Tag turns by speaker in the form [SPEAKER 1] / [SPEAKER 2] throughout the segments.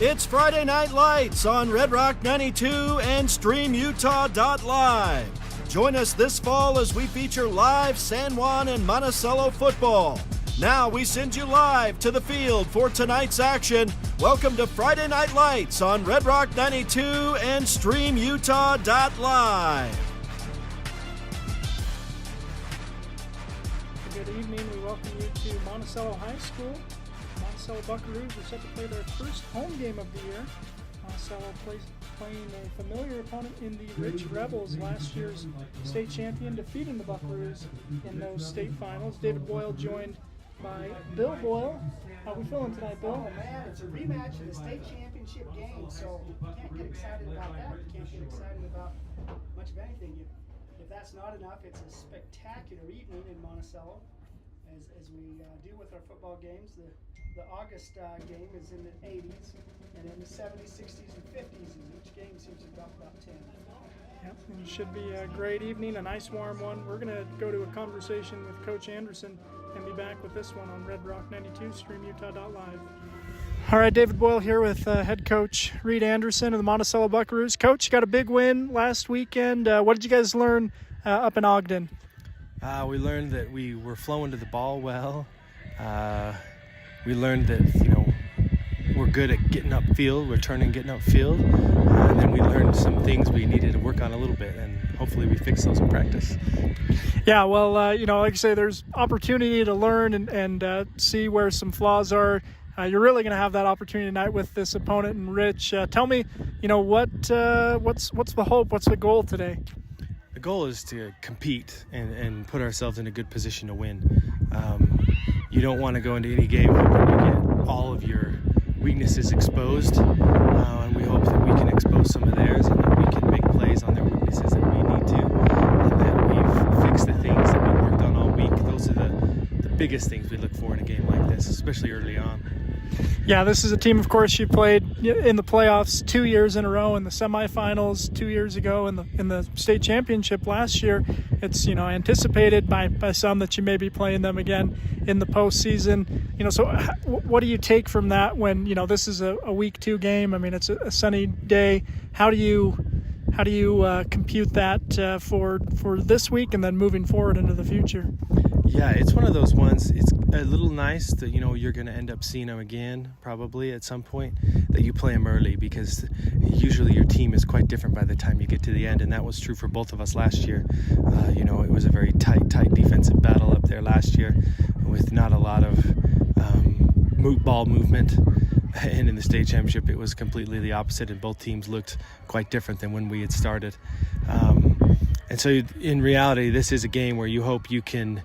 [SPEAKER 1] It's Friday Night Lights on Red Rock 92 and StreamUtah.live. Join us this fall as we feature live San Juan and Monticello football. Now we send you live to the field for tonight's action. Welcome to Friday Night Lights on Red Rock 92 and StreamUtah.live.
[SPEAKER 2] Good evening. We welcome you to Monticello High School. Monticello Buckaroos are set to play their first home game of the year. Monticello playing a familiar opponent in the Rich Rebels, last year's state champion, defeating the Buckaroos in those state finals. David Boyle joined by Bill Boyle. How are we feeling tonight, Bill?
[SPEAKER 3] Oh man, it's a rematch of the state championship game, so you can't get excited about that. You can't get excited about much of anything. If that's not enough, it's a spectacular evening in Monticello, as we do with our football games. The August game is in the 80s, and in the 70s, 60s, and 50s, and each game seems to drop about 10.
[SPEAKER 2] Yep, and it should be a great evening, a nice warm one. We're going to go to a conversation with Coach Anderson and be back with this one on Red Rock 92, StreamUtah.live. All right, David Boyle here with head coach Reed Anderson of the Monticello Buckaroos. Coach, you got a big win last weekend. What did you guys learn up in Ogden?
[SPEAKER 4] We learned that we were flowing to the ball well. We learned that, we're good at getting upfield, returning, getting upfield. And then we learned some things we needed to work on a little bit, and hopefully we fix those in practice.
[SPEAKER 2] Yeah, well, like I say, there's opportunity to learn and see where some flaws are. You're really going to have that opportunity tonight with this opponent in Rich. Tell me, what's the hope? What's the goal today?
[SPEAKER 4] The goal is to compete and put ourselves in a good position to win. You don't want to go into any game hoping you get all of your weaknesses exposed, and we hope that we can expose some of theirs and that we can make plays on their weaknesses that we need to, and that we've fixed the things that we worked on all week. Those are the biggest things we look for in a game like this, especially early on.
[SPEAKER 2] Yeah, this is a team, of course, you played in the playoffs 2 years in a row, in the semifinals 2 years ago, in the state championship last year. It's anticipated by some that you may be playing them again in the postseason. So what do you take from that when this is a week 2 game? I mean, it's a sunny day. How do you compute that for this week and then moving forward into the future?
[SPEAKER 4] Yeah, it's one of those ones. It's a little nice that you're going to end up seeing them again probably at some point, that you play them early, because usually your team is quite different by the time you get to the end, and that was true for both of us last year. It was a very tight defensive battle up there last year with not a lot of ball movement. And in the state championship, it was completely the opposite, and both teams looked quite different than when we had started. And so in reality, this is a game where you hope you can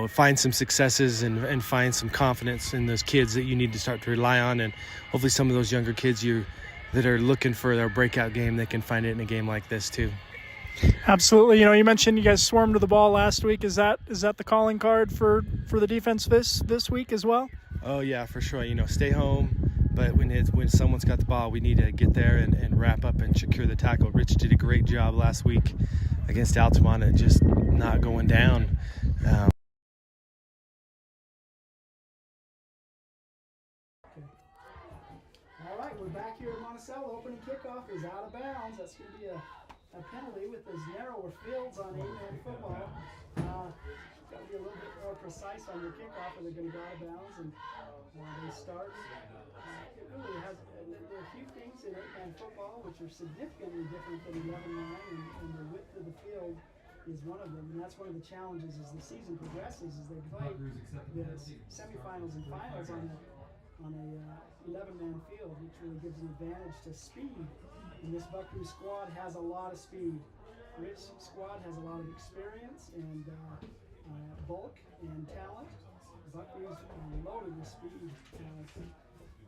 [SPEAKER 4] find some successes and find some confidence in those kids that you need to start to rely on, and hopefully some of those younger kids that are looking for their breakout game, they can find it in a game like this too.
[SPEAKER 2] Absolutely. You mentioned you guys swarmed to the ball last week. Is that the calling card for the defense this week as well?
[SPEAKER 4] Oh yeah, for sure. Stay home, but when someone's got the ball, we need to get there and wrap up and secure the tackle. Rich did a great job last week against Altamont at just not going down.
[SPEAKER 3] All right, we're back here at Monticello. Opening kickoff is out of bounds. That's going to be a penalty with those narrower fields on 8-man football. Got to be a little bit more precise on your kickoff, or they're going to go out of bounds, and they start. It really has. There are a few things in 8-man football which are significantly different than 11-man, and the width of the field is one of them, and that's one of the challenges as the season progresses, as they play the semifinals and finals on a 11-man field, which really gives an advantage to speed. And this Buckaroo squad has a lot of speed. Rich squad has a lot of experience and bulk and talent. The Buckaroos are loaded with speed.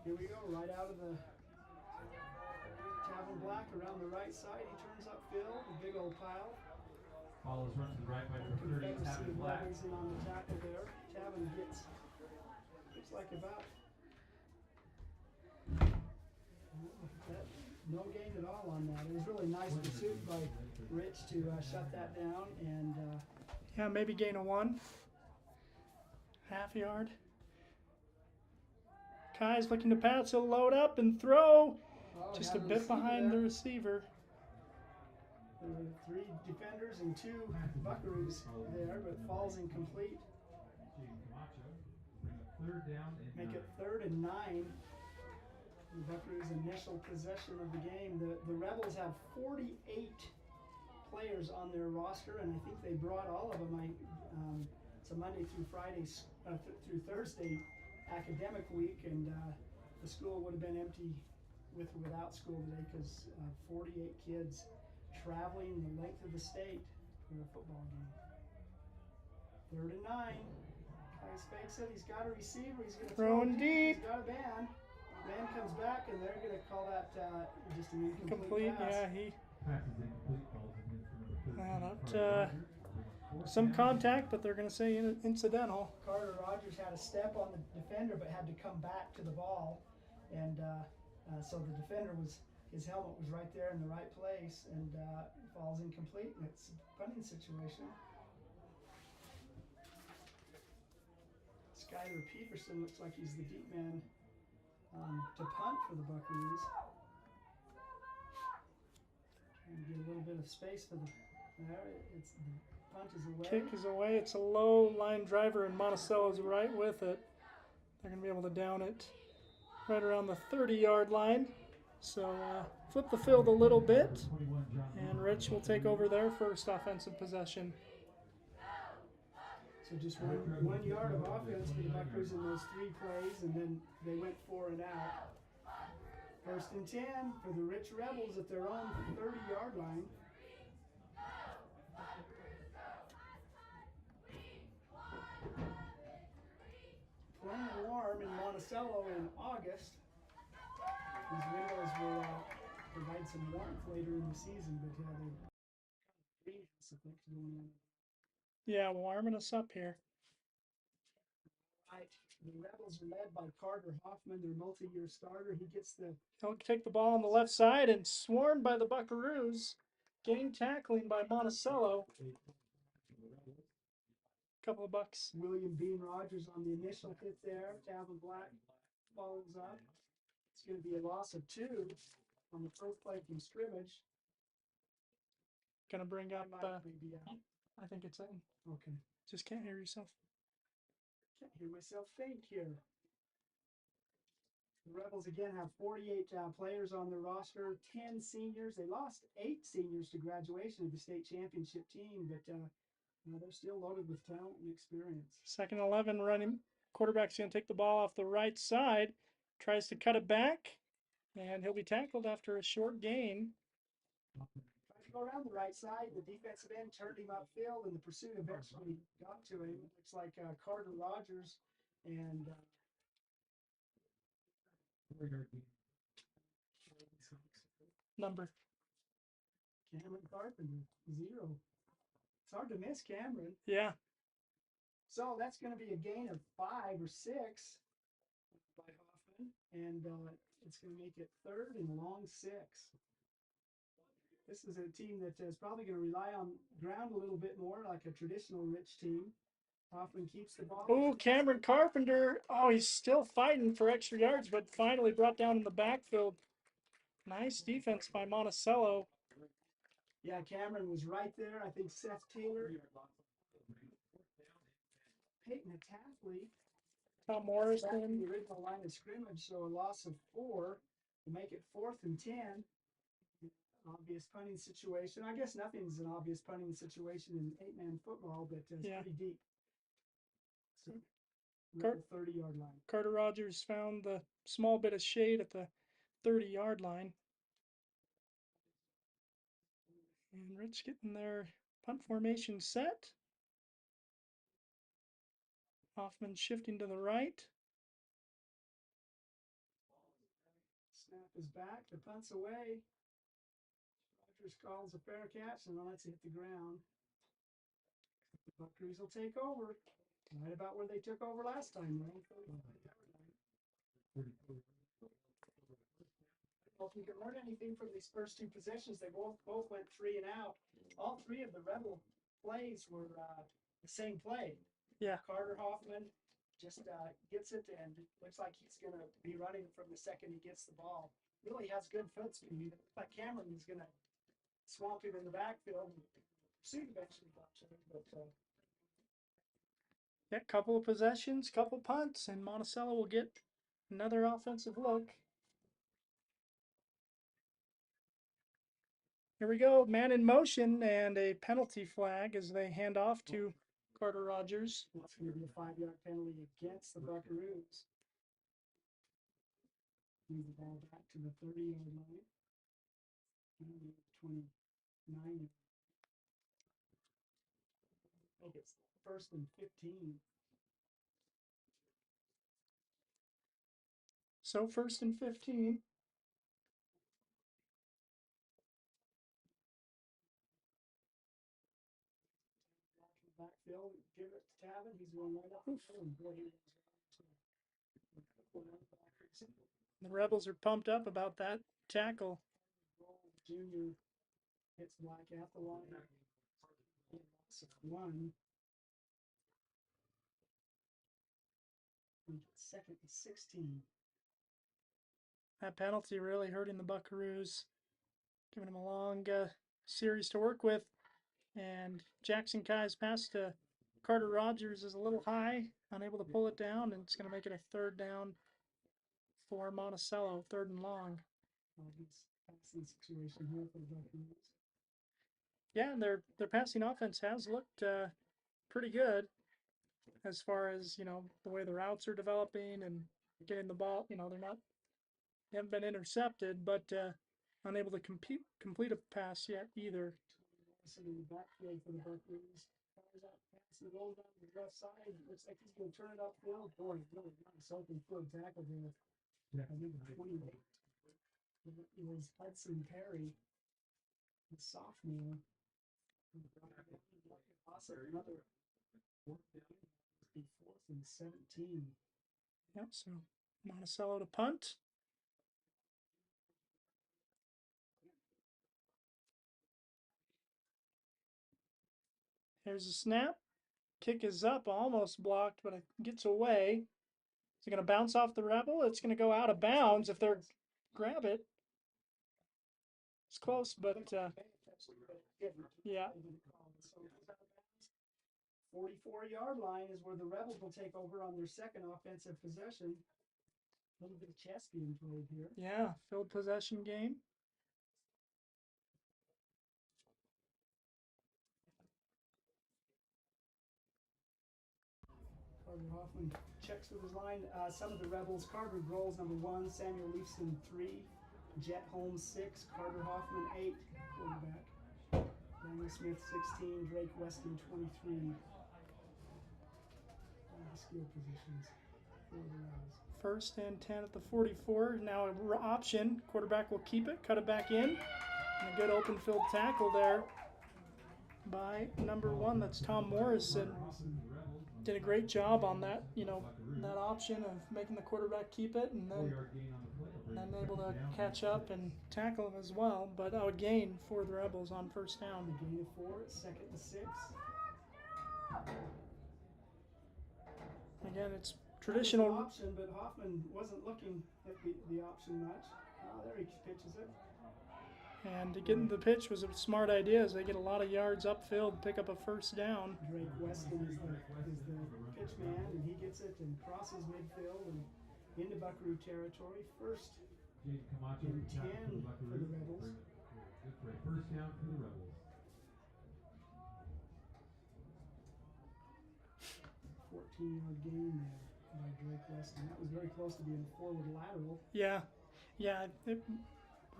[SPEAKER 3] Here we go, right out of the Tavern Black around the right side. He turns upfield, a big old pile.
[SPEAKER 5] Ball is run to the right by number 30, Tavern Black.
[SPEAKER 3] In on the tackle there. Tavern gets, looks like about no gain at all on that. It was really nice pursuit by Rich to shut that down, and
[SPEAKER 2] Yeah, maybe gain of 1. Half yard. Kai's looking to pass. He'll load up and throw.
[SPEAKER 3] Oh,
[SPEAKER 2] Just
[SPEAKER 3] had
[SPEAKER 2] a
[SPEAKER 3] the
[SPEAKER 2] bit
[SPEAKER 3] receiver
[SPEAKER 2] behind
[SPEAKER 3] there.
[SPEAKER 2] the receiver.
[SPEAKER 3] There were 3 defenders and 2 Buckaroos there, but falls incomplete.
[SPEAKER 5] Third down and
[SPEAKER 3] Make it 3rd and 9. The Buckaroos' initial possession of the game. The Rebels have 48 players on their roster, and I think they brought all of them. It's a Monday through Friday through Thursday academic week, and the school would have been empty with or without school today because 48 kids traveling the length of the state for a football game. 3rd and 9. Kai fakes it. He's got a receiver. He's going to throw
[SPEAKER 2] Throwing
[SPEAKER 3] it
[SPEAKER 2] deep.
[SPEAKER 3] He's got a man. Man comes back, and they're going to call that just an incomplete
[SPEAKER 2] Complete.
[SPEAKER 3] pass.
[SPEAKER 2] Yeah, he.
[SPEAKER 5] passes incomplete, falls against the number 13.
[SPEAKER 2] Not some contact, but they're going to say incidental.
[SPEAKER 3] Carter Rogers had a step on the defender, but had to come back to the ball, and so the defender his helmet was right there in the right place, and falls incomplete, and it's a punting situation. Skyler Peterson looks like he's the deep man to punt for the Buckaroos. Trying to get a little bit of space for it's the punt is away.
[SPEAKER 2] Kick is away. It's a low line driver, and Monticello's right with it. They're going to be able to down it right around the 30-yard line. So flip the field a little bit, and Rich will take over their first offensive possession.
[SPEAKER 3] So just 1 yard of offense for the Buckaroos in those 3 plays, and then they went 4 and out. 1st and 10 for the Rich Rebels at their own 30-yard line. Plenty warm in Monticello in August. These windows will provide some warmth later in the season, but they greenhouse effect going on.
[SPEAKER 2] Yeah, warming us up here.
[SPEAKER 3] Right. The Rebels are led by Carter Hoffman, their multi-year starter. He gets the
[SPEAKER 2] He'll take the ball on the left side and swarmed by the Buckaroos. Game tackling by Monticello. Couple of bucks.
[SPEAKER 3] William Bean Rogers on the initial hit there. Tavin Black follows up. It's going to be a loss of 2 on the first play from scrimmage.
[SPEAKER 2] Gonna bring up.
[SPEAKER 3] Maybe out.
[SPEAKER 2] I think it's in.
[SPEAKER 3] Okay.
[SPEAKER 2] Just can't hear yourself.
[SPEAKER 3] Can't hear myself think here. The Rebels again have 48 players on their roster, 10 seniors. They lost 8 seniors to graduation of the state championship team, but they're still loaded with talent and experience.
[SPEAKER 2] 2nd and 11 running. Quarterback's going to take the ball off the right side. Tries to cut it back. And he'll be tackled after a short gain.
[SPEAKER 3] Tried to go around the right side. The defensive end turned him upfield, and the pursuit eventually got to him. Looks like Carter Rogers and
[SPEAKER 2] Number.
[SPEAKER 3] Cameron Carpenter, 0. It's hard to miss Cameron.
[SPEAKER 2] Yeah.
[SPEAKER 3] So that's going to be a gain of 5 or 6 by Hoffman, and it's going to make it 3rd and long 6. This is a team that is probably going to rely on ground a little bit more, like a traditional Rich team. Hoffman keeps the ball.
[SPEAKER 2] Oh, Cameron Carpenter. Oh, he's still fighting for extra yards, but finally brought down in the backfield. Nice defense by Monticello.
[SPEAKER 3] Yeah, Cameron was right there. I think Seth Taylor, Peyton Taffley,
[SPEAKER 2] Tom
[SPEAKER 3] back
[SPEAKER 2] Morrison.
[SPEAKER 3] in the original line of scrimmage, so a loss of 4 to make it 4th and 10. Obvious punting situation. I guess nothing's an obvious punting situation in 8-man football, but it's
[SPEAKER 2] Yeah.
[SPEAKER 3] pretty deep. So,
[SPEAKER 2] Car-
[SPEAKER 3] 30-yard line.
[SPEAKER 2] Carter Rogers found the small bit of shade at the 30-yard line. And Rich getting their punt formation set. Hoffman shifting to the right.
[SPEAKER 3] Snap is back. The punt's away. Rogers calls a fair catch and lets it hit the ground. The Buckaroos will take over. Right about where they took over last time, right? I don't know if you can learn anything from these first 2 possessions. They both went 3 and out. All 3 of the Rebel plays were the same play.
[SPEAKER 2] Yeah.
[SPEAKER 3] Carter Hoffman just gets it and it looks like he's going to be running from the second he gets the ball. Really has good foot speed. Like Cameron is going to swamp him in the backfield and pursuit eventually. But
[SPEAKER 2] Yeah, couple of possessions, couple punts, and Monticello will get another offensive look. Here we go, man in motion, and a penalty flag as they hand off to Carter Rogers.
[SPEAKER 3] that's going to be a 5-yard penalty against the Buckaroos. Move the ball back to the 30-yard line. 29. I think it's 1st and 15.
[SPEAKER 2] So 1st and 15.
[SPEAKER 3] Backfield, give it to Tavin. He's going right up the field, and boy, he was
[SPEAKER 2] The Rebels are pumped up about that tackle.
[SPEAKER 3] Junior hits Black at the line. Loss of 1. 2nd and 16.
[SPEAKER 2] That penalty really hurting the Buckaroos, giving them a long series to work with. And Jackson Kai's pass to Carter Rogers is a little high, unable to pull it down, and it's going to make it a 3rd down for Monticello, 3rd and long.
[SPEAKER 3] This passing situation here for the Buccaneers.
[SPEAKER 2] Yeah, their passing offense has looked pretty good as far as, you know, the way the routes are developing and getting the ball. You know, they haven't been intercepted, but unable to complete a pass yet either.
[SPEAKER 3] In the backfield for the Buccaneers. Fires out pass and goes down to the left side. Looks like he's going to turn it upfield. Boy, really nice open foot tackle there. I think 28. It was Hudson Perry, the sophomore. Another 4th and 17.
[SPEAKER 2] Yep, so Monticello to punt. Here's a snap. Kick is up, almost blocked, but it gets away. Is it going to bounce off the Rebel? It's going to go out of bounds if they're grab it. It's close, but yeah.
[SPEAKER 3] 44-yard line is where the Rebels will take over on their second offensive possession. A little bit of chess being played here.
[SPEAKER 2] Yeah, field possession game.
[SPEAKER 3] Carter Hoffman checks with his line. Some of the Rebels: Carter Grohl, number 1, Samuel Leafson, 3, Jet Holmes, 6, Carter Hoffman, 8, quarterback. Daniel Smith, 16, Drake Weston, 23. Skill positions for the Rebels.
[SPEAKER 2] 1st and 10 at the 44. Now an option. Quarterback will keep it, cut it back in. And a good open field tackle there by number 1. That's Tom Morrison. Did a great job on that, you know, that option of making the quarterback keep it and then able to catch up and tackle him as well. But a gain for the Rebels on 1st down.
[SPEAKER 3] A gain of 4, 2nd and 6.
[SPEAKER 2] Again, it's traditional
[SPEAKER 3] option, but Hoffman wasn't looking at the option much. There he pitches it.
[SPEAKER 2] And getting the pitch was a smart idea as they get a lot of yards upfield, pick up a 1st down.
[SPEAKER 3] Drake Weston is the pitch man, and he gets it and crosses midfield and into Buckaroo territory. 1st and 10 for the Rebels.
[SPEAKER 5] 1st down for the Rebels.
[SPEAKER 3] 14-yard gain there by Drake Weston. That was very close to being a forward lateral.
[SPEAKER 2] Yeah,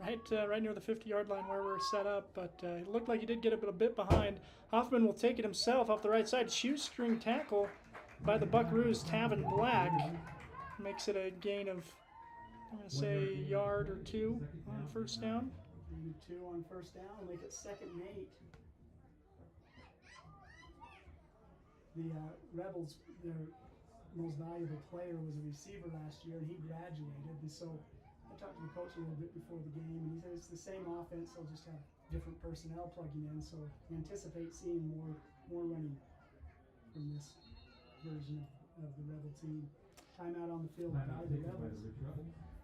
[SPEAKER 2] right near the 50-yard line where we're set up, but it looked like he did get a bit behind. Hoffman will take it himself off the right side. Shoestring tackle by the Buckaroos, Tavin Black. Makes it a gain of, I'm going to say, a yard or 2 on 1st down.
[SPEAKER 3] Gain of 2 on 1st down will make it 2nd and 8. The Rebels, their most valuable player was a receiver last year, and he graduated. And so I talked to the coach a little bit before the game, and he said it's the same offense. They'll just have different personnel plugging in. So we anticipate seeing more running from this version of of the Rebel team. Timeout on the field by the Rebels.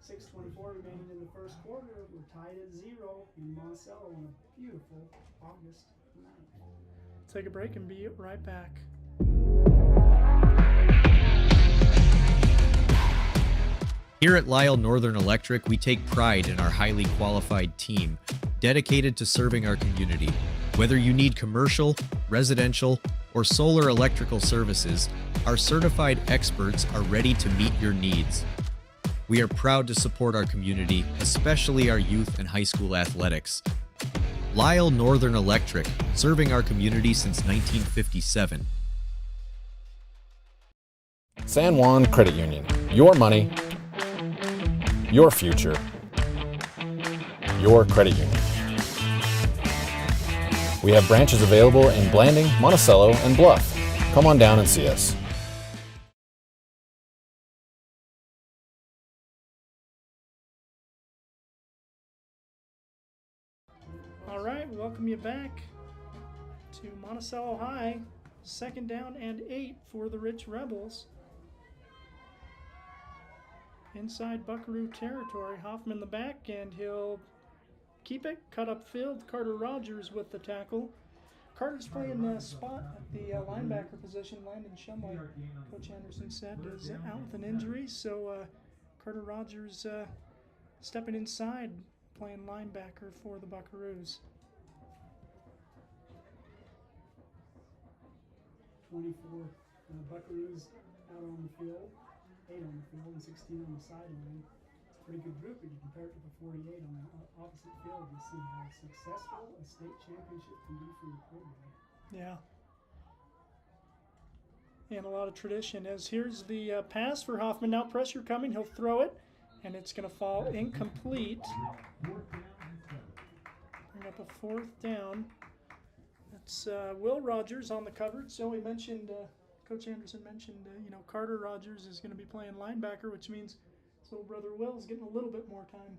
[SPEAKER 3] 6:24 remaining in the first quarter. We're tied at 0 in Monticello on a beautiful August night.
[SPEAKER 2] Take a break and be right back.
[SPEAKER 6] Here at Lyle Northern Electric, we take pride in our highly qualified team, dedicated to serving our community. Whether you need commercial, residential, or solar electrical services, our certified experts are ready to meet your needs. We are proud to support our community, especially our youth and high school athletics. Lyle Northern Electric, serving our community since 1957.
[SPEAKER 7] San Juan Credit Union. Your money, your future, your credit union. We have branches available in Blanding, Monticello, and Bluff. Come on down and see us.
[SPEAKER 2] All right, welcome you back to Monticello High. 2nd down and 8 for the Rich Rebels. Inside Buckaroo territory. Hoffman in the back, and he'll keep it. Cut upfield. Carter Rogers with the tackle. Carter's playing spot at the linebacker position. Landon Shumway, Coach Anderson said, is out with an injury. So Carter Rogers stepping inside, playing linebacker for the Buckaroos.
[SPEAKER 3] 24 Buckaroos out on the field, 8 on the field, and 16 on the sideline. It's a pretty good group if you compare it to the 48 on the opposite field. You see how successful a state championship can be for your program.
[SPEAKER 2] Yeah. And a lot of tradition. As here's the pass for Hoffman. Now pressure coming. He'll throw it, and it's going to fall incomplete. Bring up a 4th down. That's Will Rogers on the coverage. So we mentioned, Coach Anderson mentioned, Carter Rogers is going to be playing linebacker, which means his little brother Will is getting a little bit more time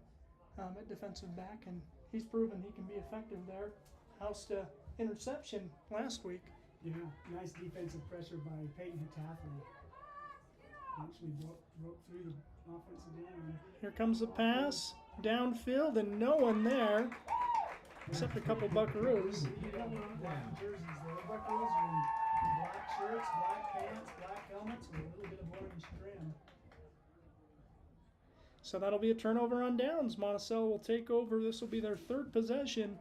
[SPEAKER 2] at defensive back, and he's proven he can be effective there. Housed a interception last week.
[SPEAKER 3] Yeah, nice defensive pressure by Peyton Hitathli. Actually broke through the offensive line.
[SPEAKER 2] Here comes the pass, downfield, and no one there, except a couple Buckaroos.
[SPEAKER 3] Black jerseys there. Buckaroos are in black shirts, black pants, black helmets, with a little bit of orange trim.
[SPEAKER 2] So that'll be a turnover on downs. Monticello will take over. This will be their 3rd possession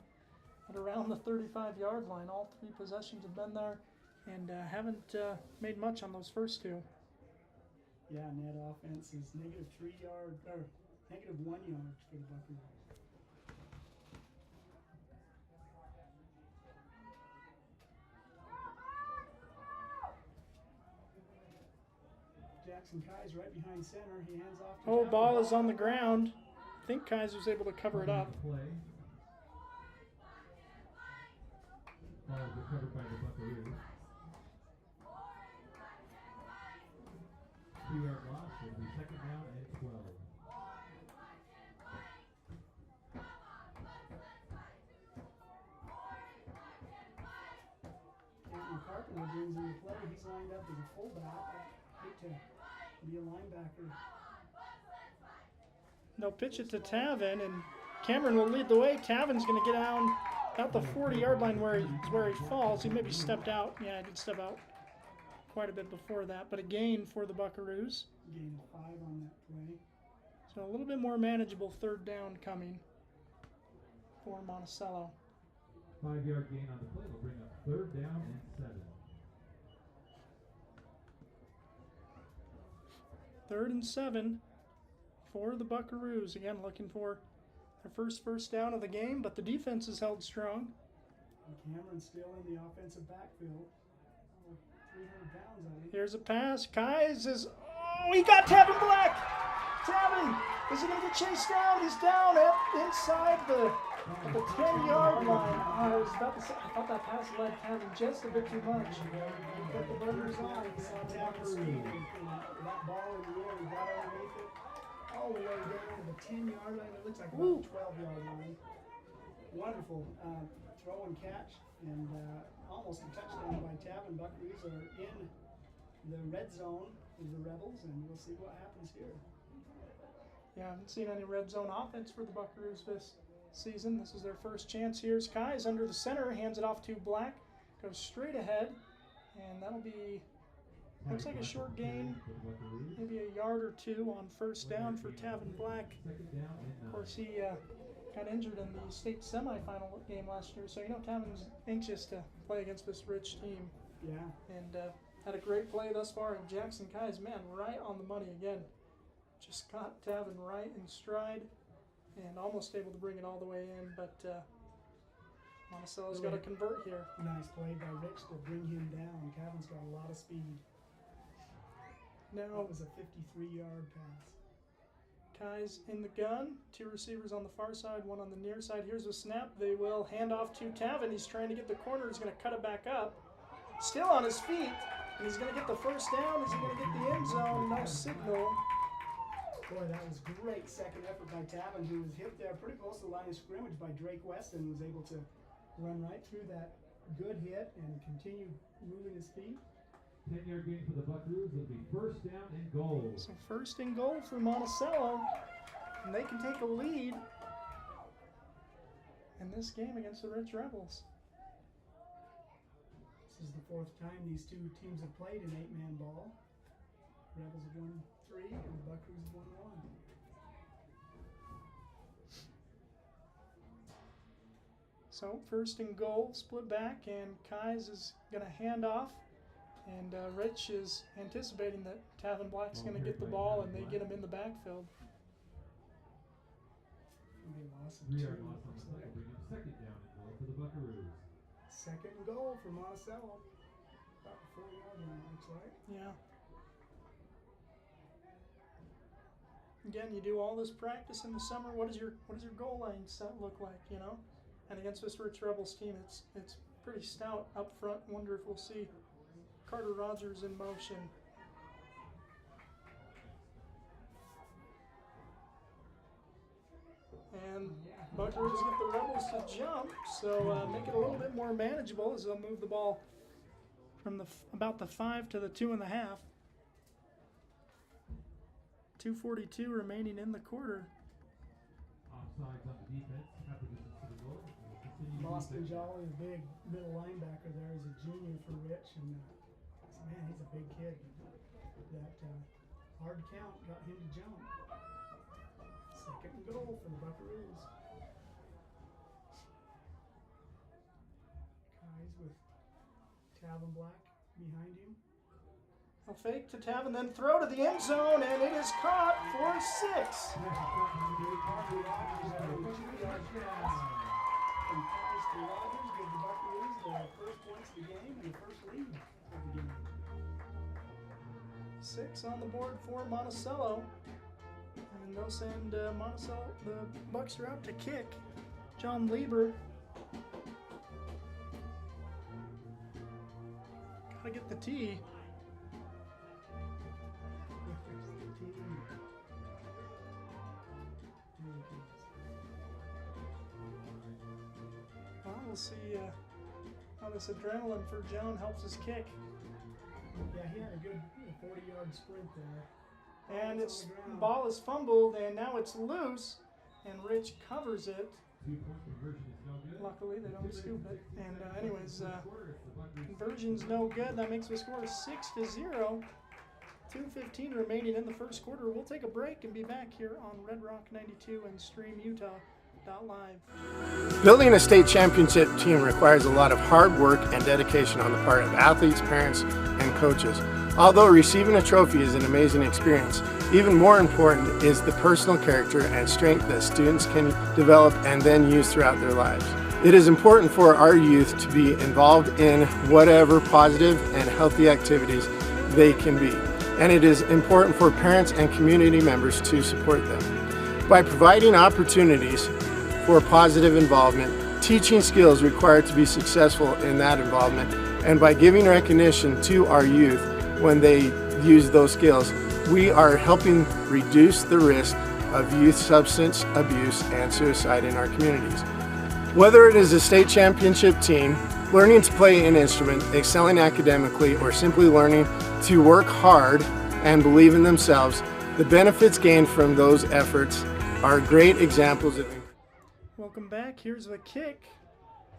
[SPEAKER 2] at around the 35-yard line. All 3 possessions have been there and haven't made much on those first 2.
[SPEAKER 3] Yeah, and that offense is -1 yards for the Buckaroos. Jackson Kai's right behind center. He hands off to Jackson.
[SPEAKER 2] Ball is on the ground. I think Kaiser's able to cover it up.
[SPEAKER 5] Ball is recovered by the Buckaroos. 2-yard loss will be 2nd down and 12.
[SPEAKER 3] Anthony Carpenter brings in the play. He's lined up as a fullback. I hate to be a linebacker.
[SPEAKER 2] They'll pitch it to Tavin, and Cameron will lead the way. Tavin's going to get down about the 40-yard line where he falls. He maybe stepped out. Yeah, he did step out quite a bit before that, but a gain for the Buckaroos.
[SPEAKER 3] Gain of 5 on that play.
[SPEAKER 2] So a little bit more manageable 3rd down coming for Monticello.
[SPEAKER 5] 5-yard gain on the play will bring up 3rd down and 7.
[SPEAKER 2] 3rd and 7 for the Buckaroos. Again, looking for their first down of the game, but the defense is held strong.
[SPEAKER 3] And Cameron's still in the offensive backfield. 300 pounds, I think.
[SPEAKER 2] Here's a pass. Kais is, he got Tavin Black! Tavin, is he going to get chased down? He's down inside the 10-yard line. I was about to say, I thought that pass led Tavin just a bit too much.
[SPEAKER 3] Put the burners on. He saw Tavin speeding. That ball in the air, he got underneath it. All the way down to the 10-yard line. It looks like about the 12-yard line. Wonderful throw and catch, and almost a touchdown by Tavin. Buckaroos are in the red zone is the Rebels, and we'll see what happens here.
[SPEAKER 2] Yeah, I haven't seen any red zone offense for the Buckaroos this season. This is their first chance. Here's Kai's under the center, hands it off to Black, goes straight ahead, and that'll be, looks like a short gain, maybe a yard or two on first down for Tavin Black. Of course, he got injured in the state semifinal game last year, so you know Tavin's anxious to play against this rich team.
[SPEAKER 3] Yeah.
[SPEAKER 2] And had a great play thus far, and Jackson Kai's, man, right on the money again. Just got Tavin right in stride and almost able to bring it all the way in, but Monticello's got to convert here.
[SPEAKER 3] Nice play by Rich to bring him down. Tavin's got a lot of speed.
[SPEAKER 2] Now
[SPEAKER 3] That was a 53-yard pass.
[SPEAKER 2] Kai's in the gun, two receivers on the far side, one on the near side. Here's a snap. They will hand off to Tavin. He's trying to get the corner. He's going to cut it back up. Still on his feet, and he's going to get the first down. Is he going to get the end zone? No signal.
[SPEAKER 3] Boy, that was great second effort by Tavin, who was hit there pretty close to the line of scrimmage by Drake Weston, was able to run right through that good hit and continue moving his feet.
[SPEAKER 5] 10-yard gain for the Buckaroos. It'll be first down and goal.
[SPEAKER 2] So first and goal for Monticello, and they can take a lead in this game against the Rich Rebels.
[SPEAKER 3] This is the fourth time these two teams have played an 8-man ball. Rebels have won 3 and the Buckaroos have won 1.
[SPEAKER 2] So first and goal, split back, and Kai's is going to hand off, and Rich is anticipating that Tavin Black's going to get the ball, and they get him in the backfield.
[SPEAKER 3] They lost
[SPEAKER 5] 3-yard loss on the play. Bring up second down and goal for the Buckaroos.
[SPEAKER 3] Second and goal for Monticello. About the 4-yard line, looks like.
[SPEAKER 2] Yeah. Again, you do all this practice in the summer. What does your goal line set look like? You know, and against this Rich Rebels team, it's pretty stout up front. Wonder if we'll see Carter Rogers in motion. And Buckaroos get the Rebels to jump, so make it a little bit more manageable as they'll move the ball from about the 5 to the 2.5. 2:42 remaining in the quarter.
[SPEAKER 5] Offsides on the defense. After the goal.
[SPEAKER 3] Boston Jolly, a big middle linebacker there, is a junior for Rich, and man, he's a big kid. That hard count got him to jump. Second and goal for the Buckaroos. Kai's with Tavin Black behind him.
[SPEAKER 2] A fake to Tavin, then throw to the end zone, and it is caught for 6.
[SPEAKER 3] From Kai's to Rogers, give the Buckaroos the first points of the game and the first lead of the game.
[SPEAKER 2] 6 on the board for Monticello. And they'll send Monticello, the Bucks are out to kick. John Lieber. Gotta get the tee. Well, we'll see how this adrenaline for Joan helps his kick.
[SPEAKER 3] Yeah, he had a good 40-yard sprint there.
[SPEAKER 2] And its ball is fumbled, and now it's loose, and Rich covers it.
[SPEAKER 5] 2-point conversion is no good.
[SPEAKER 2] Luckily, they don't scoop it. And anyways, conversion's no good. That makes the score 6-0. 2:15 remaining in the first quarter. We'll take a break and be back here on Red Rock 92 and StreamUtah.live.
[SPEAKER 8] Building a state championship team requires a lot of hard work and dedication on the part of athletes, parents, and coaches. Although receiving a trophy is an amazing experience, even more important is the personal character and strength that students can develop and then use throughout their lives. It is important for our youth to be involved in whatever positive and healthy activities they can be, and it is important for parents and community members to support them. By providing opportunities for positive involvement, teaching skills required to be successful in that involvement, and by giving recognition to our youth when they use those skills, we are helping reduce the risk of youth substance abuse and suicide in our communities. Whether it is a state championship team Learning to play an instrument, excelling academically, or simply learning to work hard and believe in themselves, the benefits gained from those efforts are great examples of.
[SPEAKER 2] Welcome back. Here's the kick,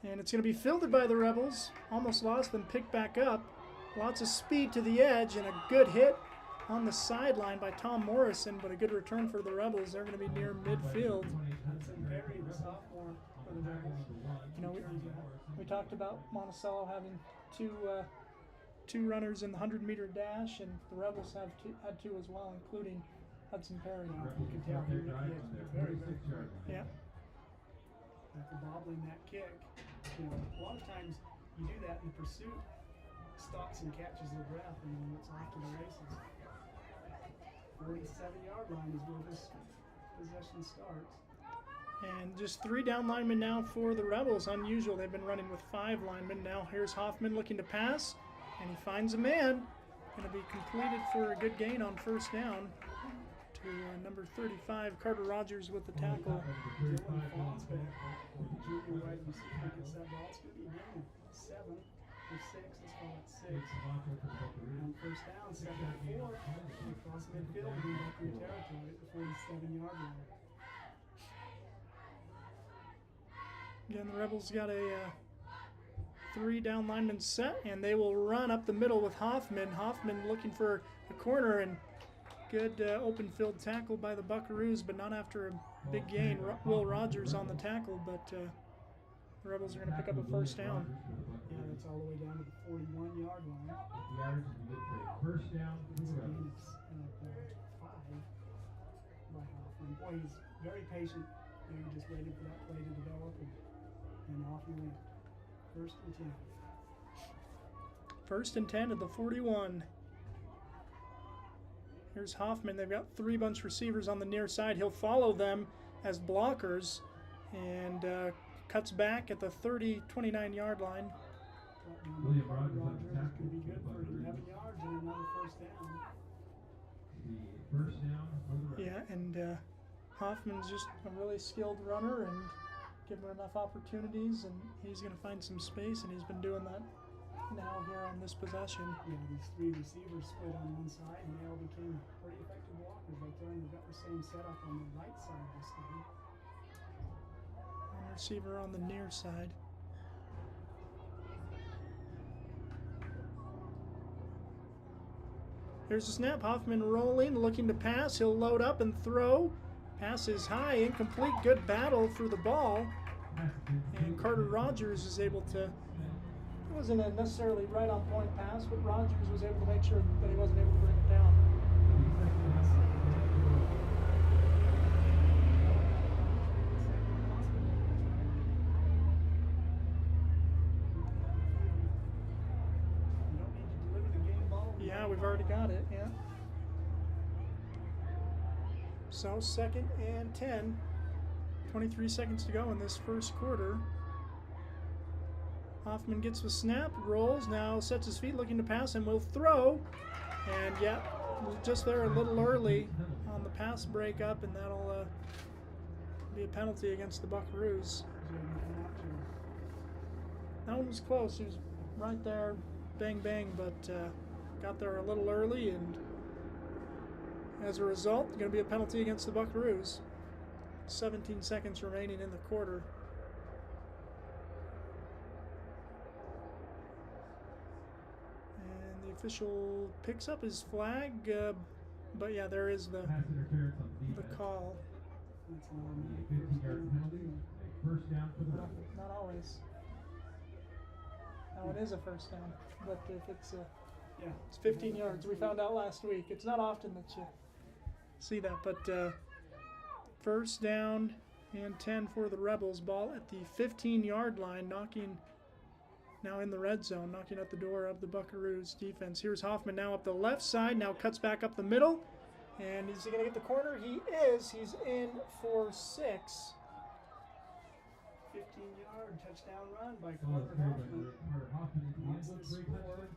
[SPEAKER 2] and it's going to be fielded by the Rebels. Almost lost, then picked back up. Lots of speed to the edge, and a good hit on the sideline by Tom Morrison, but a good return for the Rebels. They're going to be near midfield.
[SPEAKER 3] Perry, the sophomore for the Rebels.
[SPEAKER 2] You know, we talked about Monticello having two runners in the 100-meter dash, and the Rebels had two as well, including Hudson Perry.
[SPEAKER 3] You can tell he is very, very quick.
[SPEAKER 2] Yeah.
[SPEAKER 3] After bobbling that kick, you know, a lot of times you do that in the pursuit, stops and catches their breath, and then it's off to the races. 47-yard line is where this possession starts.
[SPEAKER 2] And just 3 down linemen now for the Rebels. Unusual. They've been running with 5 linemen. Now here's Hoffman looking to pass, and he finds a man. Going to be completed for a good gain on first down to number 35, Carter Rogers with the tackle.
[SPEAKER 3] Junior wide receiver gets that ball. It's going to be down 7 or 6. Let's call it 6. On first down, 2nd and 4. Across midfield, we back in territory at the 47-yard line.
[SPEAKER 2] Again, the Rebels got a 3 down linemen set, and they will run up the middle with Hoffman. Hoffman looking for a corner, and good open field tackle by the Buckaroos, but not after a big gain. Will Rogers on the tackle, but the Rebels are going to pick up a first down.
[SPEAKER 3] Yeah, that's all the way down to the 41-yard line.
[SPEAKER 5] First down.
[SPEAKER 3] It's a gain of 5 by Hoffman. Boy, he's very patient. You know, just waited for that play to develop, and off he went. First and 10.
[SPEAKER 2] First and 10 at the 41. Here's Hoffman. They've got 3 bunch receivers on the near side. He'll follow them as blockers and cuts back at the 29-yard line.
[SPEAKER 5] William Rogers
[SPEAKER 3] Could be good for 11 yards and another first down.
[SPEAKER 5] The first down for the Rebels.
[SPEAKER 2] Yeah, and Hoffman's just a really skilled runner, and give him enough opportunities, and he's going to find some space, and he's been doing that now here on this possession.
[SPEAKER 3] Yeah, these 3 receivers split on one side, and they all became pretty effective blockers right there, and they've got the same setup on the right side this time.
[SPEAKER 2] One receiver on the near side. Here's the snap. Hoffman rolling, looking to pass. He'll load up and throw. Pass is high, incomplete. Good battle for the ball. And Carter Rogers is able to, it wasn't a necessarily right on point pass, but Rogers was able to make sure that he wasn't able to bring it down.
[SPEAKER 3] You don't need to deliver the game ball.
[SPEAKER 2] Yeah, we've already got it, yeah. So 2nd and 10, 23 seconds to go in this first quarter. Hoffman gets the snap, rolls, now sets his feet looking to pass, and will throw. And yeah, just there a little early on the pass breakup, and that'll be a penalty against the Buckaroos. That one was close. He was right there, bang, bang, but got there a little early, and as a result, going to be a penalty against the Buckaroos. 17 seconds remaining in the quarter. And the official picks up his flag, but yeah, there is the call.
[SPEAKER 3] That's an automatic
[SPEAKER 5] 50-yard penalty. First down for the Rebels.
[SPEAKER 2] Not always. Now it is a first down, but if it's
[SPEAKER 3] Yeah.
[SPEAKER 2] It's 15 yards. We found out last week. It's not often that you see that, but first down and 10 for the Rebels. Ball at the 15-yard line, knocking now in the red zone, knocking at the door of the Buckaroos defense. Here's Hoffman now up the left side, now cuts back up the middle. And is he going to get the corner? He is. He's in for 6.
[SPEAKER 3] 15-yard touchdown run by Carter Hoffman. Knocks the score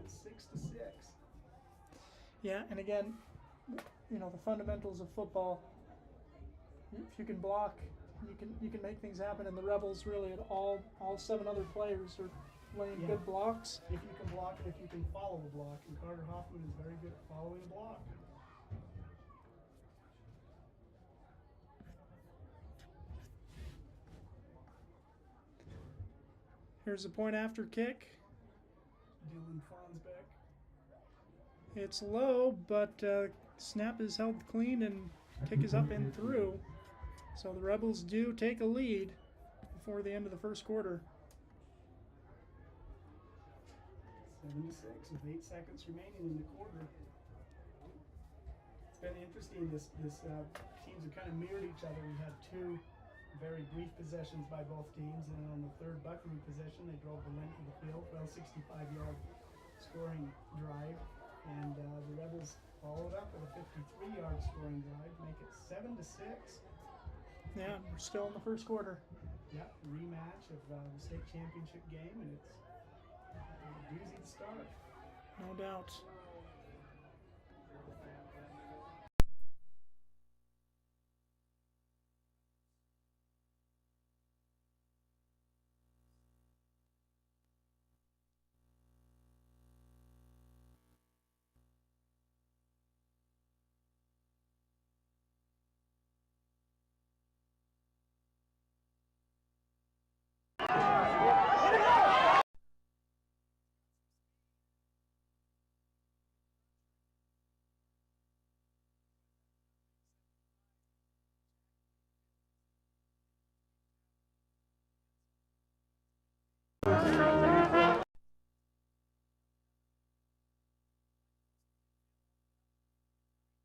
[SPEAKER 3] 6-6.
[SPEAKER 2] Yeah, and again, you know, the fundamentals of football. If you can block, you can make things happen. And the Rebels really, all 7 other players are laying
[SPEAKER 3] Yeah.
[SPEAKER 2] good blocks.
[SPEAKER 3] If you can block and if you can follow a block. And Carter Hoffman is very good at following a block.
[SPEAKER 2] Here's the point after kick.
[SPEAKER 3] Dylan Fonsbeck.
[SPEAKER 2] It's low, but snap is held clean and kick is up and through. So the Rebels do take a lead before the end of the first quarter.
[SPEAKER 3] 7-6 with 8 seconds remaining in the quarter. It's been interesting. This teams have kind of mirrored each other. We had 2 very brief possessions by both teams, and on the third Buckaroo possession, they drove the length of the field for a 65-yard scoring drive, and the Rebels followed up with a 53-yard scoring drive, make it 7-6.
[SPEAKER 2] Yeah, we're still in the first quarter.
[SPEAKER 3] Yeah, rematch of the state championship game, and it's a doozy to start.
[SPEAKER 2] No doubt.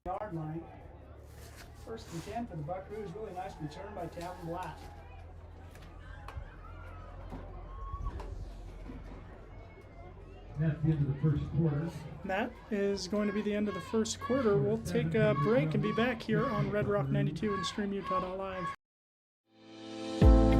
[SPEAKER 3] Yard line. First and 10 for the Buckaroos. Really nice return by Tavin Black.
[SPEAKER 5] That's the end of the first quarter.
[SPEAKER 2] That is going to be the end of the first quarter. We'll take a break and be back here on Red Rock 92 and StreamUtah.live.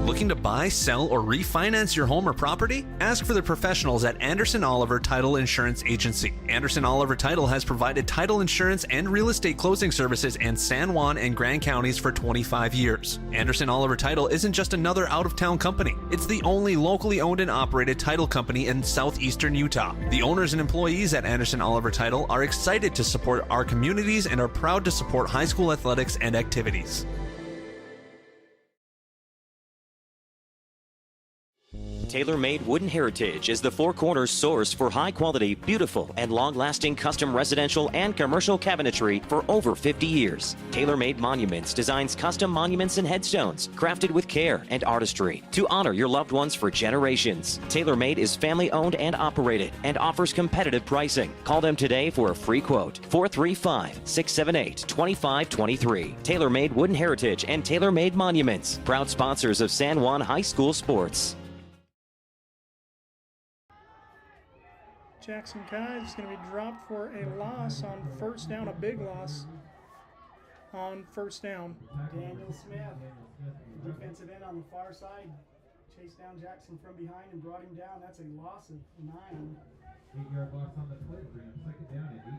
[SPEAKER 9] Looking to buy, sell, or refinance your home or property? Ask for the professionals at Anderson Oliver Title Insurance Agency. Anderson Oliver Title has provided title insurance and real estate closing services in San Juan and Grand Counties for 25 years. Anderson Oliver Title isn't just another out-of-town company. It's the only locally owned and operated title company in southeastern Utah. The owners and employees at Anderson Oliver Title are excited to support our communities and are proud to support high school athletics and activities.
[SPEAKER 10] TaylorMade Wooden Heritage is the Four Corners source for high-quality, beautiful, and long-lasting custom residential and commercial cabinetry for over 50 years. TaylorMade Monuments designs custom monuments and headstones crafted with care and artistry to honor your loved ones for generations. TaylorMade is family-owned and operated and offers competitive pricing. Call them today for a free quote. 435-678-2523. TaylorMade Wooden Heritage and TaylorMade Monuments, proud sponsors of San Juan High School sports.
[SPEAKER 2] Jackson Kai is going to be dropped for a loss on first down, a big loss on first down.
[SPEAKER 3] Daniel Smith, defensive end on the far side, chased down Jackson from behind and brought him down. That's a loss of 9.
[SPEAKER 5] 8-yard loss on the play, bring up second down at 18.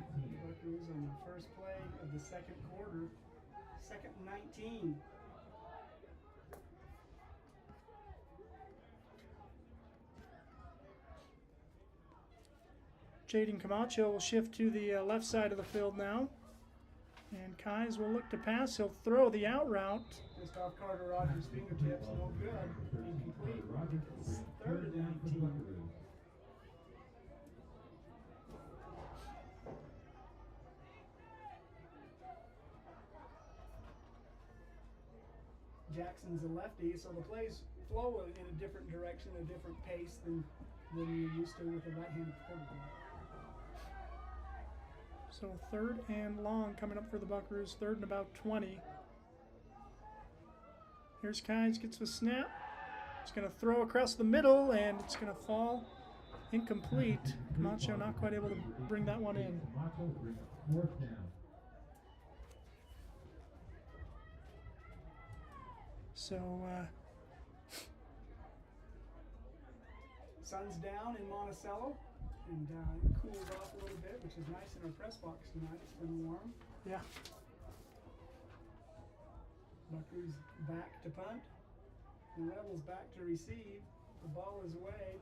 [SPEAKER 3] Buckaroos on the first play of the second quarter, second and 19.
[SPEAKER 2] Jaden Camacho will shift to the left side of the field now. And Kais will look to pass. He'll throw the out route.
[SPEAKER 3] Just off Carter Rogers' fingertips, no good. Incomplete. It's third and 19. Jackson's a lefty, so the plays flow in a different direction, a different pace than you're used to with a right-handed quarterback.
[SPEAKER 2] So third and long coming up for the Buckaroos, third and about 20. Here's Kynes, gets the snap. He's going to throw across the middle, and it's going to fall incomplete. Camacho not quite able to bring that one in. So,
[SPEAKER 3] sun's down in Monticello, and it cooled off a little bit, which is nice in our press box tonight. It's been warm.
[SPEAKER 2] Yeah.
[SPEAKER 3] Buckaroos back to punt. The Rebels back to receive. The ball is away.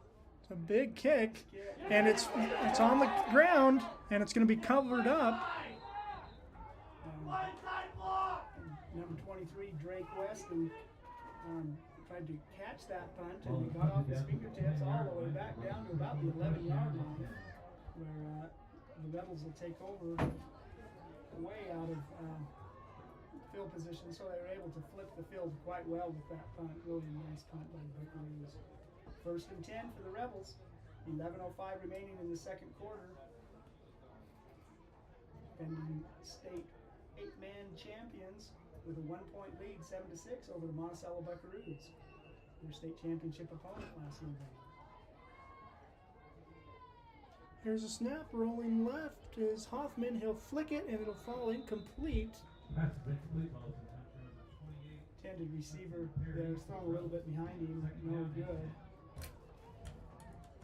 [SPEAKER 2] a big kick, and it's on the ground, and it's going to be covered up.
[SPEAKER 3] Number 23, Drake Weston, tried to catch that punt, and he got off his fingertips all the way back down to about the 11-yard line, where the Rebels will take over way out of field position, so they were able to flip the field quite well with that punt. Really nice punt by the Buckaroos. 1st and 10 for the Rebels. 11:05 remaining in the second quarter. Defending state 8-man champions with a 1-point lead, 7-6 over the Monticello Buckaroos, their state championship opponent last November.
[SPEAKER 2] Here's a snap, rolling left is Hoffman. He'll flick it, and it'll fall incomplete.
[SPEAKER 3] Intended receiver there is thrown a little bit behind him, no good.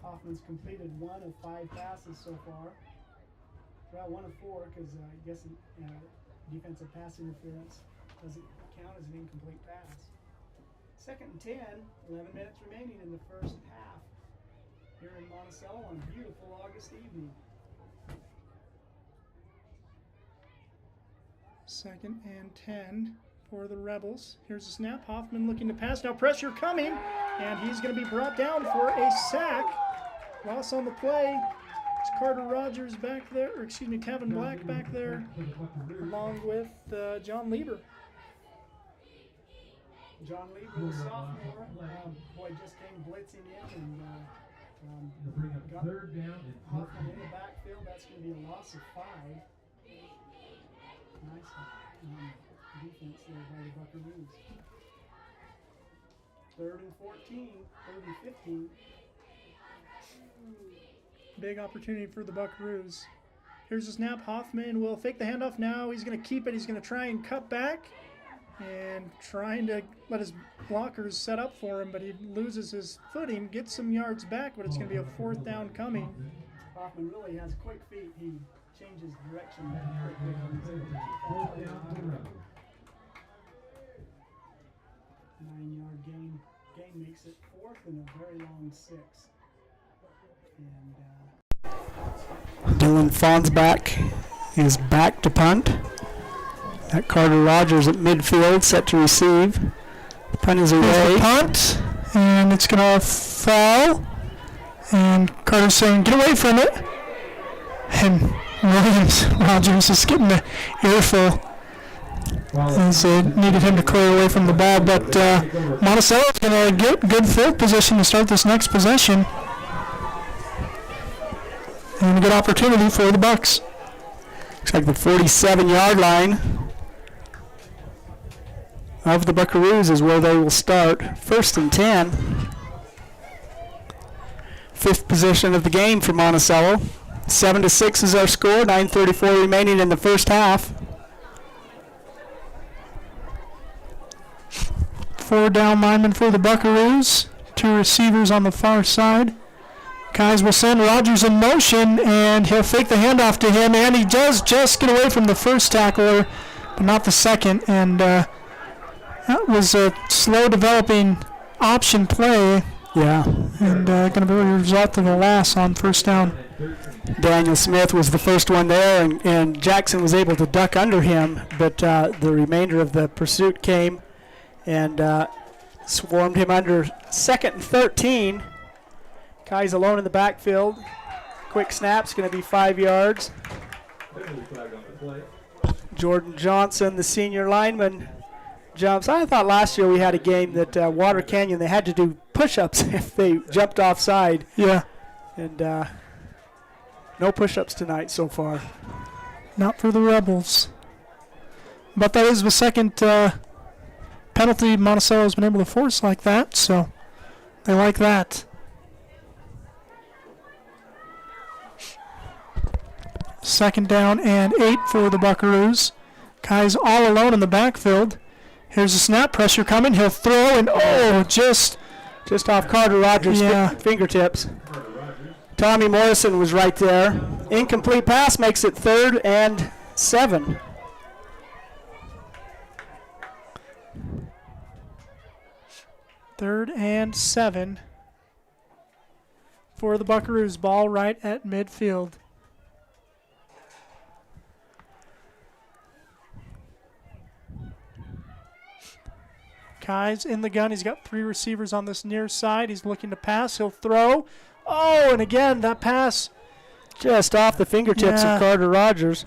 [SPEAKER 3] Hoffman's completed 1 of 5 passes so far. Well, 1 of 4, because I guess defensive pass interference doesn't count as an incomplete pass. 2nd and 10, 11 minutes remaining in the first half here in Monticello on a beautiful August evening.
[SPEAKER 2] 2nd and 10 for the Rebels. Here's a snap. Hoffman looking to pass. Now pressure coming, and he's going to be brought down for a sack. Loss on the play. It's Carter Rogers back there, or excuse me, Kevin Black back there, along with John Lieber.
[SPEAKER 3] John Lieber, the sophomore, just came blitzing in and got Hoffman in the backfield. That's going to be a loss of 5. Nice defense there by the Buckaroos. 3rd and 14, 3rd and 15.
[SPEAKER 2] Big opportunity for the Buckaroos. Here's a snap. Hoffman will fake the handoff now. He's going to keep it. He's going to try and cut back and trying to let his blockers set up for him, but he loses his footing, gets some yards back, but it's going to be a 4th down coming.
[SPEAKER 3] Hoffman really has quick feet. He changes direction very quickly. 9-yard gain makes it 4th and a very long 6. And
[SPEAKER 11] Dylan Fonsbach is back to punt. Got Carter Rogers at midfield, set to receive. The punt is away.
[SPEAKER 2] Punt, and it's going to fall. And Carter's saying, "Get away from it." And Rogers is getting the earful as they needed him to clear away from the ball. But Monticello's going to get good field position to start this next possession. And a good opportunity for the Bucks.
[SPEAKER 11] Looks like the 47-yard line of the Buckaroos is where they will start. 1st and 10. 5th possession of the game for Monticello. 7-6 is our score. 9:34 remaining in the first half.
[SPEAKER 2] 4 down linemen for the Buckaroos. 2 receivers on the far side. Guys will send Rogers in motion, and he'll fake the handoff to him, and he does just get away from the first tackler, but not the second. And that was a slow developing option play.
[SPEAKER 11] Yeah.
[SPEAKER 2] And going to be a result of a loss on 1st down.
[SPEAKER 11] Daniel Smith was the first one there, and Jackson was able to duck under him, but the remainder of the pursuit came and swarmed him under. 2nd and 13. Kai's alone in the backfield. Quick snap's going to be 5 yards. Jordan Johnson, the senior lineman, jumps. I thought last year we had a game that Water Canyon, they had to do push-ups if they jumped offside.
[SPEAKER 2] Yeah.
[SPEAKER 11] And no push-ups tonight so far.
[SPEAKER 2] Not for the Rebels. But that is the second penalty Monticello has been able to force like that, so they like that. 2nd down and 8 for the Buckaroos. Kai's all alone in the backfield. Here's a snap, pressure coming. He'll throw, and just
[SPEAKER 11] off Carter Rogers' fingertips. Tommy Morrison was right there. Incomplete pass makes it 3rd and 7.
[SPEAKER 2] Third and 7 for the Buckaroos. Ball right at midfield. Kai's in the gun. He's got 3 receivers on this near side. He's looking to pass. He'll throw. Oh, and again, that pass
[SPEAKER 11] just off the fingertips of Carter Rogers.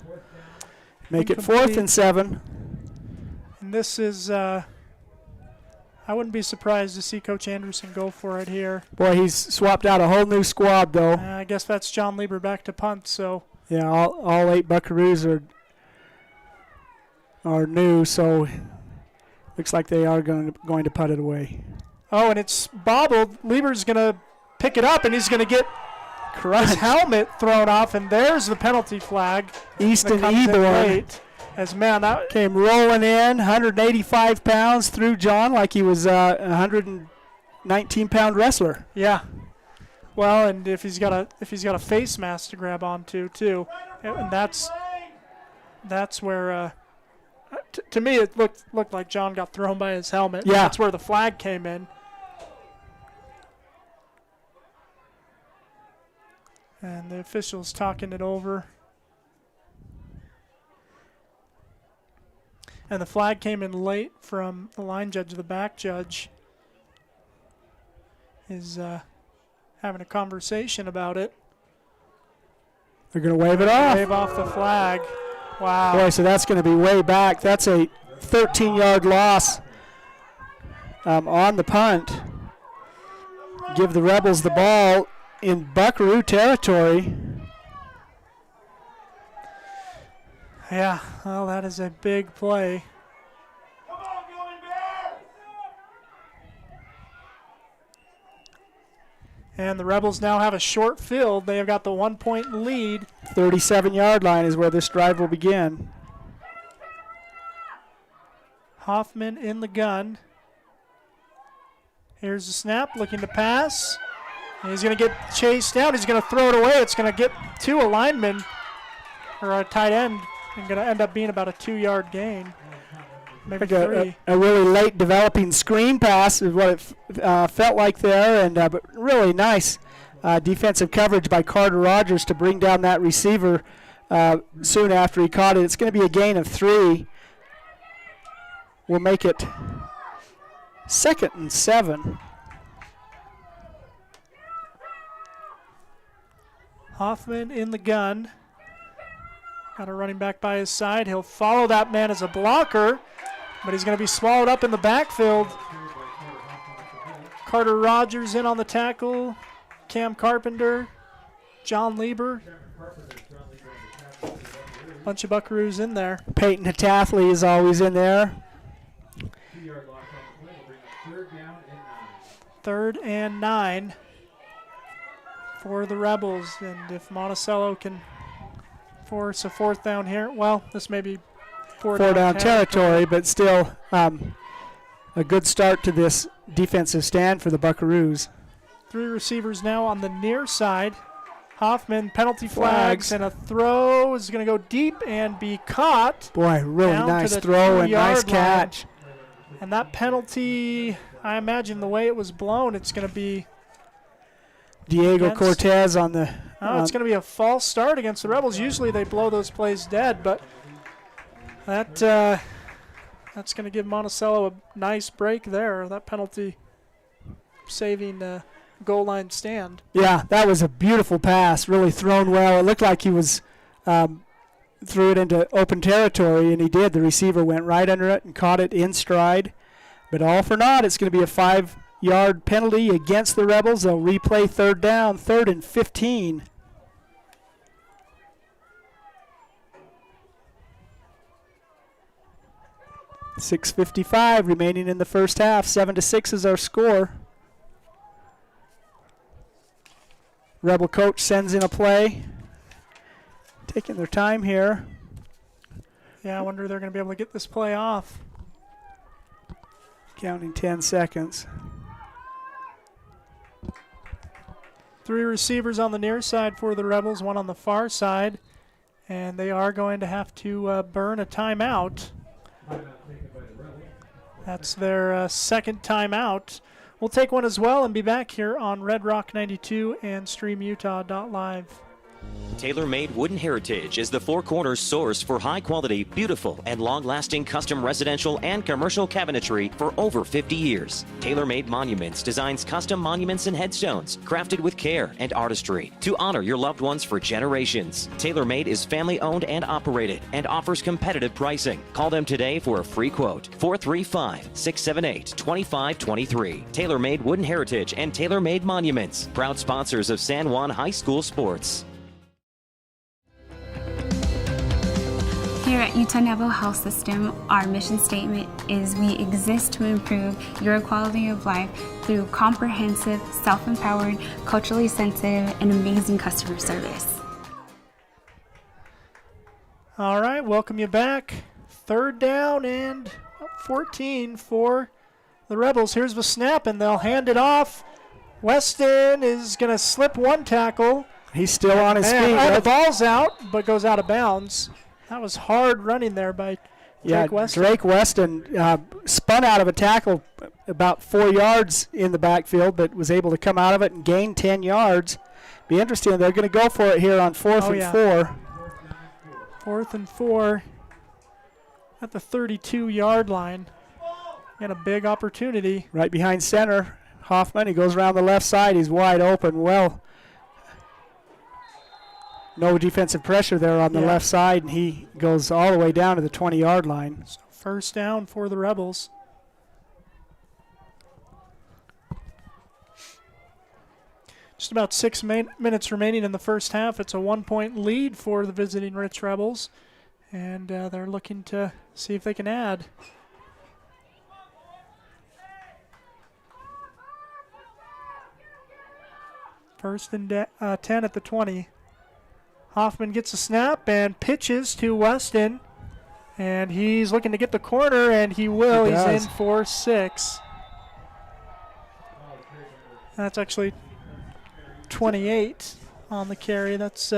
[SPEAKER 11] Make it 4th and 7.
[SPEAKER 2] And this is, I wouldn't be surprised to see Coach Anderson go for it here.
[SPEAKER 11] Boy, he's swapped out a whole new squad, though.
[SPEAKER 2] I guess that's John Lieber back to punt, so.
[SPEAKER 11] Yeah, all 8 Buckaroos are new, so looks like they are going to putt it away.
[SPEAKER 2] Oh, and it's bobbled. Lieber's going to pick it up, and he's going to get his helmet thrown off, and there's the penalty flag.
[SPEAKER 11] Easton Eborn,
[SPEAKER 2] as man, that
[SPEAKER 11] came rolling in, 185 pounds, through John like he was a 119-pound wrestler.
[SPEAKER 2] Yeah. Well, and if he's got a face mask to grab onto too, and that's where to me it looked like John got thrown by his helmet.
[SPEAKER 11] Yeah.
[SPEAKER 2] That's where the flag came in. And the officials talking it over. And the flag came in late from the line judge. The back judge is having a conversation about it.
[SPEAKER 11] They're going to wave it off.
[SPEAKER 2] Wave off the flag. Wow.
[SPEAKER 11] Boy, so that's going to be way back. That's a 13-yard loss on the punt. Give the Rebels the ball in Buckaroo territory.
[SPEAKER 2] Yeah, well, that is a big play. And the Rebels now have a short field. They have got the 1-point lead.
[SPEAKER 11] 37-yard line is where this drive will begin.
[SPEAKER 2] Hoffman in the gun. Here's the snap, looking to pass. He's going to get chased down. He's going to throw it away. It's going to get to a lineman or a tight end and going to end up being about a 2-yard gain. Maybe
[SPEAKER 11] like a really late developing screen pass is what it felt like there, and but really nice defensive coverage by Carter Rogers to bring down that receiver soon after he caught it. It's going to be a gain of 3. We'll make it 2nd and 7.
[SPEAKER 2] Hoffman in the gun. Got a running back by his side. He'll follow that man as a blocker, but he's going to be swallowed up in the backfield. Carter Rogers in on the tackle. Cam Carpenter. John Lieber. Bunch of Buckaroos in there.
[SPEAKER 11] Peyton Hatathley is always in there.
[SPEAKER 2] 3rd and 9 for the Rebels. And if Monticello can force a 4th down here, well, this may be 4
[SPEAKER 11] down territory, but still a good start to this defensive stand for the Buckaroos.
[SPEAKER 2] 3 receivers now on the near side. Hoffman, penalty flags, and a throw is going to go deep and be caught.
[SPEAKER 11] Boy, really nice throw and nice catch.
[SPEAKER 2] And that penalty, I imagine the way it was blown, it's going to be
[SPEAKER 11] Diego Cortez on the...
[SPEAKER 2] it's going to be a false start against the Rebels. Usually they blow those plays dead, but that's going to give Monticello a nice break there. That penalty saving goal line stand.
[SPEAKER 11] Yeah, that was a beautiful pass, really thrown well. It looked like he was threw it into open territory, and he did. The receiver went right under it and caught it in stride. But all for naught, it's going to be a 5-yard penalty against the Rebels. They'll replay 3rd down, 3rd and 15. .6:55 remaining in the first half. 7-6 is our score. Rebel coach sends in a play. Taking their time here.
[SPEAKER 2] Yeah, I wonder if they're going to be able to get this play off.
[SPEAKER 11] Counting 10 seconds.
[SPEAKER 2] 3 receivers on the near side for the Rebels, 1 on the far side. And they are going to have to burn a timeout. That's their 2nd timeout. We'll take one as well and be back here on Red Rock 92 and StreamUtah.live.
[SPEAKER 10] TaylorMade Wooden Heritage is the Four Corners source for high-quality, beautiful, and long-lasting custom residential and commercial cabinetry for over 50 years. TaylorMade Monuments designs custom monuments and headstones crafted with care and artistry to honor your loved ones for generations. TaylorMade is family-owned and operated and offers competitive pricing. Call them today for a free quote. 435-678-2523. TaylorMade Wooden Heritage and TaylorMade Monuments, proud sponsors of San Juan High School sports.
[SPEAKER 12] Here at Utah Naval Health System, our mission statement is we exist to improve your quality of life through comprehensive, self-empowered, culturally sensitive, and amazing customer service.
[SPEAKER 2] All right, welcome you back. 3rd down and 14 for the Rebels. Here's the snap, and they'll hand it off. Weston is going to slip one tackle.
[SPEAKER 11] He's still on his feet.
[SPEAKER 2] The ball's out, but goes out of bounds. That was hard running there by Drake Weston.
[SPEAKER 11] Drake Weston spun out of a tackle about 4 yards in the backfield, but was able to come out of it and gain 10 yards. Be interesting. They're going to go for it here on 4th and 4.
[SPEAKER 2] 4th and 4 at the 32-yard line. And a big opportunity.
[SPEAKER 11] Right behind center. Hoffman, he goes around the left side. He's wide open. Well, no defensive pressure there on the left side, and he goes all the way down to the 20-yard line.
[SPEAKER 2] So 1st down for the Rebels. Just about 6 minutes remaining in the first half. It's a 1-point lead for the visiting Rich Rebels, and they're looking to see if they can add. First and 10 at the 20. Hoffman gets a snap and pitches to Weston, and he's looking to get the corner, and he will. He's in for 6. That's actually 28 on the carry. That's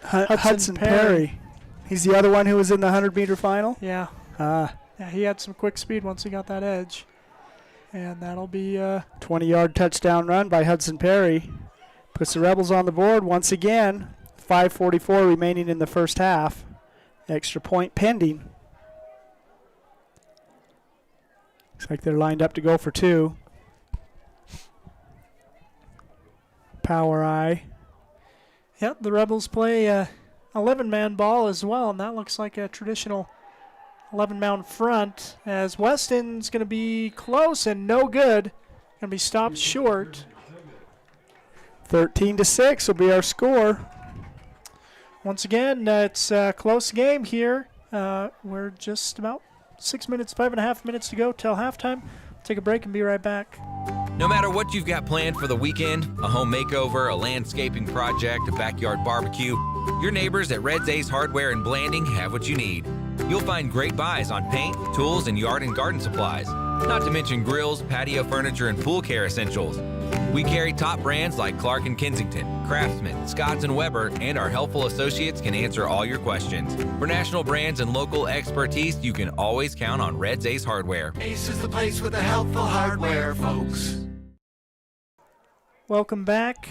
[SPEAKER 11] Hudson Perry. He's the other one who was in the 100-meter final?
[SPEAKER 2] Yeah. Yeah, he had some quick speed once he got that edge. And that'll be a
[SPEAKER 11] 20-yard touchdown run by Hudson Perry. Puts the Rebels on the board once again. 5:44 remaining in the first half. Extra point pending. Looks like they're lined up to go for 2. Power eye.
[SPEAKER 2] Yep, the Rebels play 11-man ball as well, and that looks like a traditional 11-man front, as Weston's going to be close and no good. Going to be stopped short.
[SPEAKER 11] 13-6 will be our score.
[SPEAKER 2] Once again, it's a close game here. We're just about 5.5 minutes to go till halftime. Take a break and be right back.
[SPEAKER 13] No matter what you've got planned for the weekend, a home makeover, a landscaping project, a backyard barbecue, your neighbors at Red's Ace Hardware in Blanding have what you need. You'll find great buys on paint, tools, and yard and garden supplies. Not to mention grills, patio furniture, and pool care essentials. We carry top brands like Clark & Kensington, Craftsman, Scotts & Weber, and our helpful associates can answer all your questions. For national brands and local expertise, you can always count on Red's Ace Hardware.
[SPEAKER 14] Ace is the place with the helpful hardware, folks.
[SPEAKER 2] Welcome back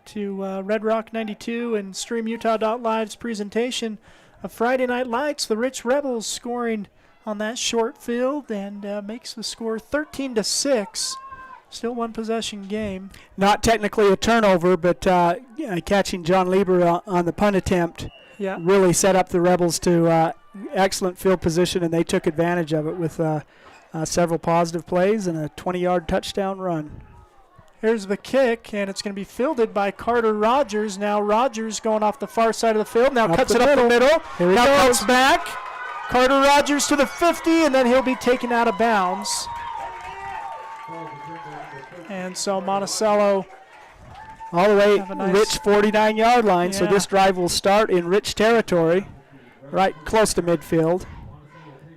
[SPEAKER 2] to Red Rock 92 and StreamUtah.live's presentation of Friday Night Lights. The Rich Rebels scoring on that short field and makes the score 13-6. Still one possession game.
[SPEAKER 11] Not technically a turnover, but catching John Lieber on the punt attempt really set up the Rebels to excellent field position, and they took advantage of it with several positive plays and a 20-yard touchdown run.
[SPEAKER 2] Here's the kick, and it's going to be fielded by Carter Rogers. Now Rogers going off the far side of the field. Now cuts it up the middle. Now comes back. Carter Rogers to the 50, and then he'll be taken out of bounds. And so Monticello
[SPEAKER 11] all the way Rich 49-yard line. So this drive will start in Rich territory, right close to midfield.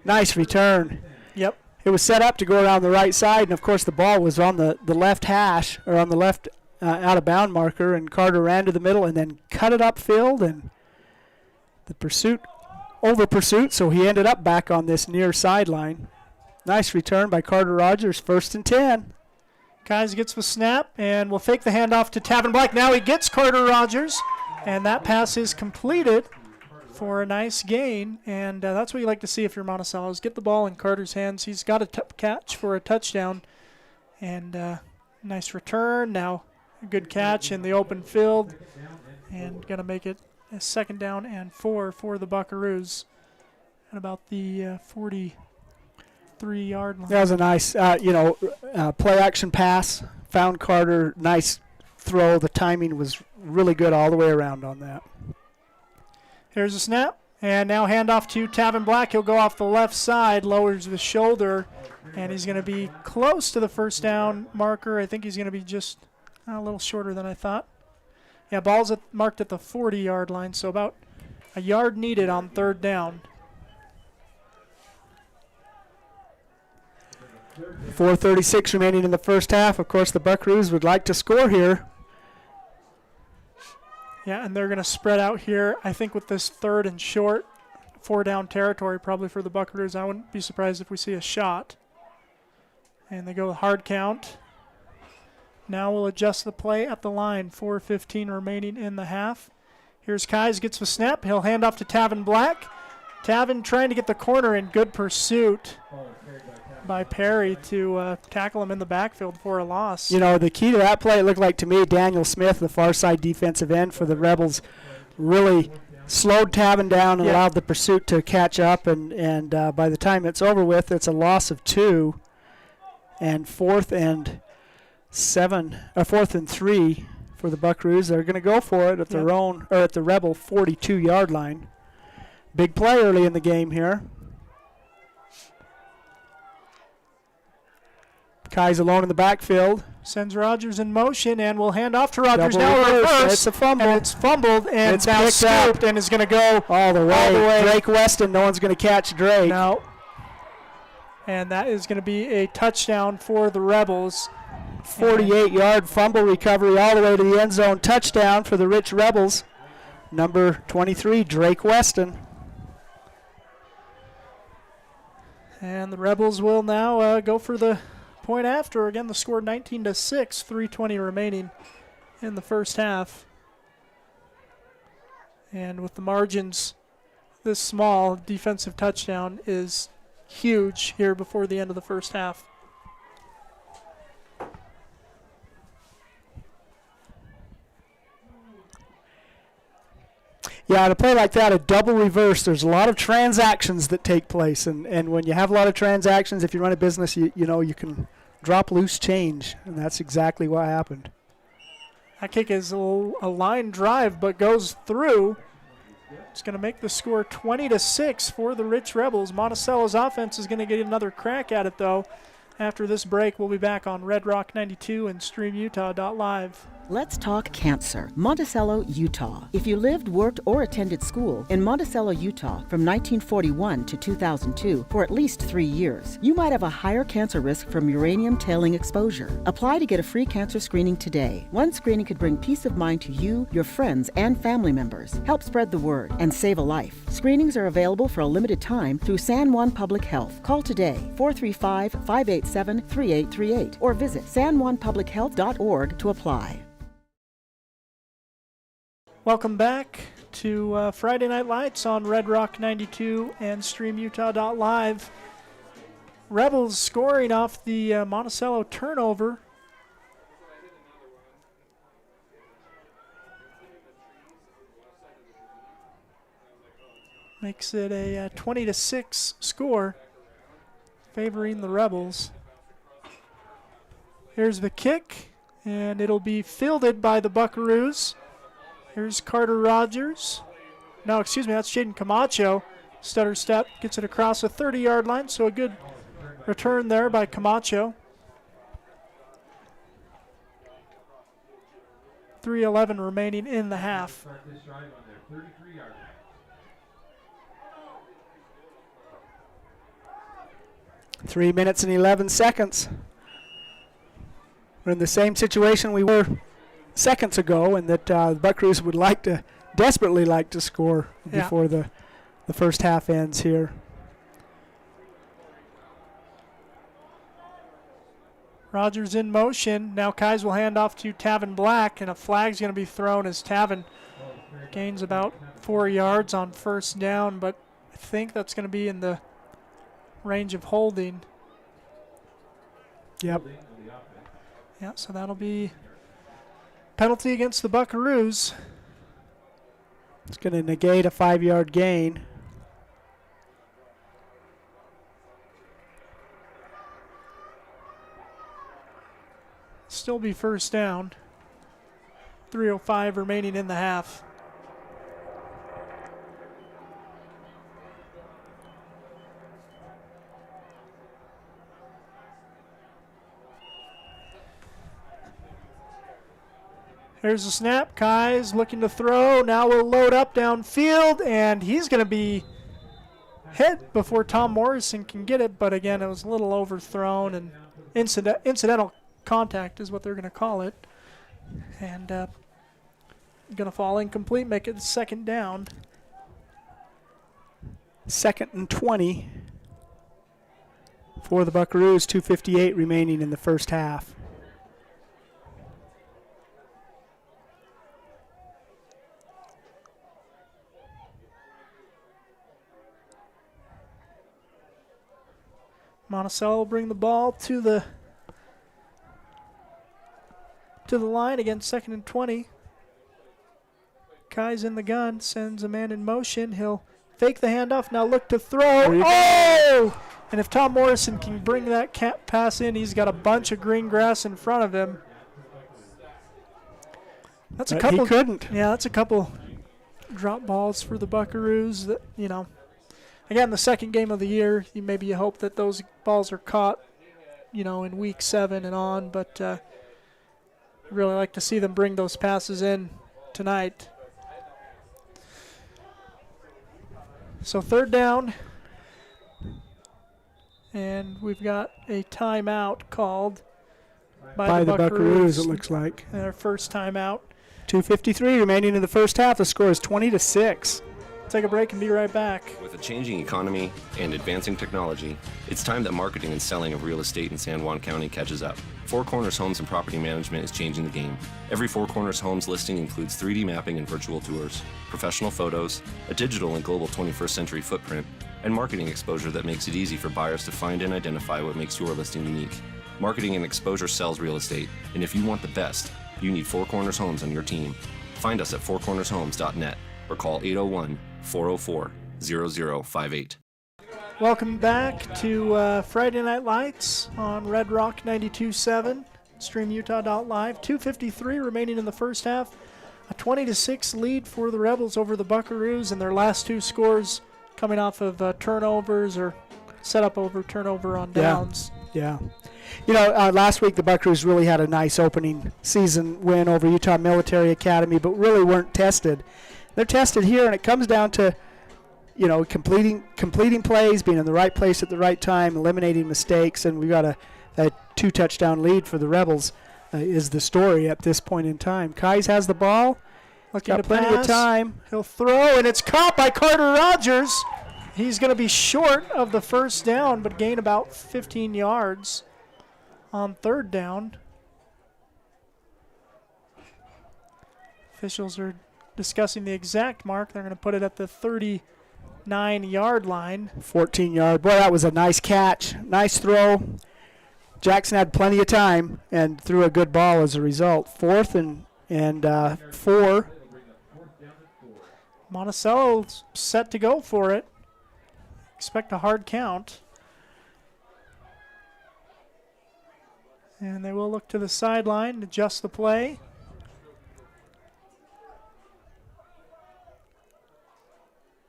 [SPEAKER 11] Nice return.
[SPEAKER 2] Yep.
[SPEAKER 11] It was set up to go around the right side, and of course the ball was on the left hash, or on the left out-of-bound marker, and Carter ran to the middle and then cut it upfield, and the over-pursuit, so he ended up back on this near sideline. Nice return by Carter Rogers, 1st and 10.
[SPEAKER 2] Kais gets the snap and will fake the handoff to Tavin Black. Now he gets Carter Rogers, and that pass is completed for a nice gain. And that's what you like to see if you're Monticello, is get the ball in Carter's hands. He's got a catch for a touchdown. And nice return. Now a good catch in the open field. And going to make it a 2nd down and 4 for the Buckaroos at about the 43-yard line.
[SPEAKER 11] That was a nice, play-action pass. Found Carter. Nice throw. The timing was really good all the way around on that.
[SPEAKER 2] Here's a snap. And now handoff to Tavin Black. He'll go off the left side, lowers the shoulder, and he's going to be close to the 1st down marker. I think he's going to be just a little shorter than I thought. Yeah, ball's marked at the 40-yard line, so about a yard needed on 3rd down.
[SPEAKER 11] 4:36 remaining in the first half. Of course, the Buckaroos would like to score here.
[SPEAKER 2] Yeah, and they're going to spread out here, I think, with this 3rd and short, 4-down territory probably for the Buckaroos. I wouldn't be surprised if we see a shot. And they go with hard count. Now we'll adjust the play at the line. 4:15 remaining in the half. Here's Kais, gets the snap. He'll hand off to Tavin Black. Tavin trying to get the corner in. Good pursuit by Perry to tackle him in the backfield for a loss.
[SPEAKER 11] You know, the key to that play, it looked like to me, Daniel Smith, the far side defensive end for the Rebels, really slowed Tavin down and allowed the pursuit to catch up. And by the time it's over with, it's a loss of 2. And 4th and 3 for the Buckaroos. They're going to go for it at their own, or at the Rebel 42-yard line. Big play early in the game here. Kai's alone in the backfield.
[SPEAKER 2] Sends Rogers in motion and will hand off to Rogers.
[SPEAKER 11] Double
[SPEAKER 2] now reverse.
[SPEAKER 11] It's a fumble.
[SPEAKER 2] And it's fumbled and
[SPEAKER 11] it's
[SPEAKER 2] now scooped and is going to go
[SPEAKER 11] all the way. Drake Weston, no one's going to catch Drake.
[SPEAKER 2] No. And that is going to be a touchdown for the Rebels.
[SPEAKER 11] 48-yard fumble recovery all the way to the end zone. Touchdown for the Rich Rebels. Number 23, Drake Weston.
[SPEAKER 2] And the Rebels will now go for the point after. Again, the score 19-6, 3:20 remaining in the first half. And with the margins this small, defensive touchdown is huge here before the end of the first half.
[SPEAKER 11] Yeah, to play like that, a double reverse, there's a lot of transactions that take place. And when you have a lot of transactions, if you run a business, you can drop loose change. And that's exactly what happened.
[SPEAKER 2] That kick is a line drive, but goes through. It's going to make the score 20-6 for the Rich Rebels. Monticello's offense is going to get another crack at it, though. After this break, we'll be back on Red Rock 92 and StreamUtah.live.
[SPEAKER 15] Let's talk cancer. Monticello, Utah. If you lived, worked, or attended school in Monticello, Utah from 1941 to 2002 for at least 3 years, you might have a higher cancer risk from uranium tailing exposure. Apply to get a free cancer screening today. One screening could bring peace of mind to you, your friends, and family members. Help spread the word and save a life. Screenings are available for a limited time through San Juan Public Health. Call today, 435-587-3838, or visit sanjuanpublichealth.org to apply.
[SPEAKER 2] Welcome back to Friday Night Lights on Red Rock 92 and StreamUtah.live. Rebels scoring off the Monticello turnover. Makes it a 20-6 score, favoring the Rebels. Here's the kick, and it'll be fielded by the Buckaroos. Here's Carter Rogers. No, excuse me, that's Jaden Camacho. Stutter step, gets it across the 30-yard line, so a good return there by Camacho. 3:11 remaining in the half.
[SPEAKER 11] 3 minutes and 11 seconds. We're in the same situation we were seconds ago, and that the Buckaroos would desperately like to score before the first half ends here.
[SPEAKER 2] Rogers in motion. Now Kais will hand off to Tavin Black, and a flag's going to be thrown as Tavin gains about 4 yards on first down, but I think that's going to be in the range of holding.
[SPEAKER 11] Yep.
[SPEAKER 2] Yeah, so that'll be penalty against the Buckaroos.
[SPEAKER 11] It's going to negate a 5-yard gain.
[SPEAKER 2] Still be first down. 3:05 remaining in the half. Here's the snap. Kai's looking to throw. Now we'll load up downfield, and he's going to be hit before Tom Morrison can get it. But again, it was a little overthrown, and incidental contact is what they're going to call it. And going to fall incomplete, make it second down.
[SPEAKER 11] 2nd and 20 for the Buckaroos. 2:58 remaining in the first half.
[SPEAKER 2] Monticello will bring the ball to the line again, 2nd and 20. Kai's in the gun, sends a man in motion. He'll fake the handoff, now look to throw. Oh! And if Tom Morrison can bring that pass in, he's got a bunch of green grass in front of him. That's a couple.
[SPEAKER 11] He couldn't.
[SPEAKER 2] Yeah, that's a couple drop balls for the Buckaroos that, again, the second game of the year, you hope that those balls are caught, in week 7 and on, but I'd really like to see them bring those passes in tonight. So 3rd down, and we've got a timeout called by the Buckaroos.
[SPEAKER 11] It looks like.
[SPEAKER 2] Their first timeout.
[SPEAKER 11] 2:53 remaining in the first half. The score is 20-6.
[SPEAKER 2] Take a break and be right back.
[SPEAKER 16] With a changing economy and advancing technology, it's time that marketing and selling of real estate in San Juan County catches up. Four Corners Homes and Property Management is changing the game. Every Four Corners Homes listing includes 3D mapping and virtual tours, professional photos, a digital and global 21st century footprint, and marketing exposure that makes it easy for buyers to find and identify what makes your listing unique. Marketing and exposure sells real estate, and if you want the best, you need Four Corners Homes on your team. Find us at fourcornershomes.net or call 801-404-0058.
[SPEAKER 2] Welcome back to Friday Night Lights on Red Rock 92.7, streamutah.live. 2:53 remaining in the first half. A 20-6 lead for the Rebels over the Buckaroos, and their last 2 scores coming off of turnovers or set up over turnover on downs.
[SPEAKER 11] Yeah. Last week the Buckaroos really had a nice opening season win over Utah Military Academy, but really weren't tested. They're tested here, and it comes down to completing plays, being in the right place at the right time, eliminating mistakes, and we've got a 2-touchdown lead for the Rebels is the story at this point in time. Kais has the ball.
[SPEAKER 2] Looking
[SPEAKER 11] got
[SPEAKER 2] to
[SPEAKER 11] plenty
[SPEAKER 2] pass.
[SPEAKER 11] of time.
[SPEAKER 2] He'll throw, and it's caught by Carter Rogers. He's going to be short of the first down, but gain about 15 yards on 3rd down. Officials are discussing the exact mark. They're going to put it at the 39-yard line.
[SPEAKER 11] 14-yard. Boy, that was a nice catch. Nice throw. Jackson had plenty of time and threw a good ball as a result. 4th and 4.
[SPEAKER 2] Monticello's set to go for it. Expect a hard count. And they will look to the sideline, adjust the play.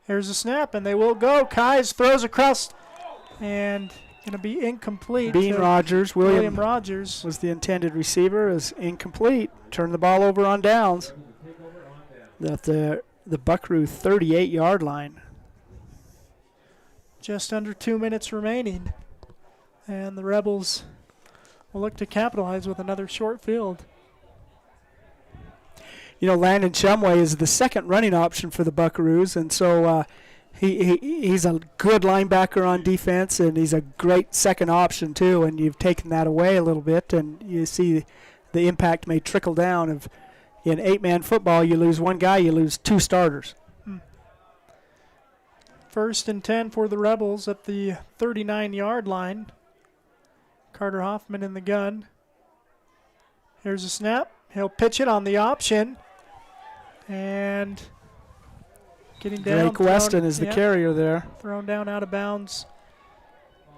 [SPEAKER 2] Here's a snap, and they will go. Kais throws across, and going to be incomplete.
[SPEAKER 11] Bean Rogers,
[SPEAKER 2] William Rogers
[SPEAKER 11] was the intended receiver, is incomplete. Turn the ball over on downs. At the Buckaroo 38-yard line.
[SPEAKER 2] Just under 2 minutes remaining, and the Rebels will look to capitalize with another short field.
[SPEAKER 11] Landon Shumway is the second running option for the Buckaroos, and so He's a good linebacker on defense, and he's a great second option too. And you've taken that away a little bit, and you see the impact may trickle down. Of in 8-man football, you lose one guy, you lose 2 starters.
[SPEAKER 2] 1st and 10 for the Rebels at the 39-yard line. Carter Hoffman in the gun. Here's a snap. He'll pitch it on the option. And getting down.
[SPEAKER 11] Drake Weston is the carrier there.
[SPEAKER 2] Thrown down out of bounds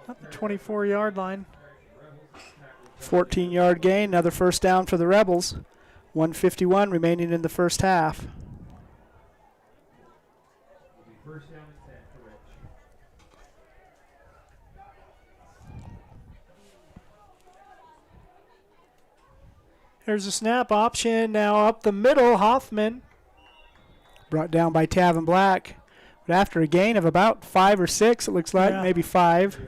[SPEAKER 2] at the 24-yard line.
[SPEAKER 11] 14-yard gain, another first down for the Rebels. 1:51 remaining in the first half.
[SPEAKER 2] Here's a snap option. Now up the middle, Hoffman.
[SPEAKER 11] Brought down by Tavin Black. But after a gain of about 5 or 6, it looks like, maybe 5.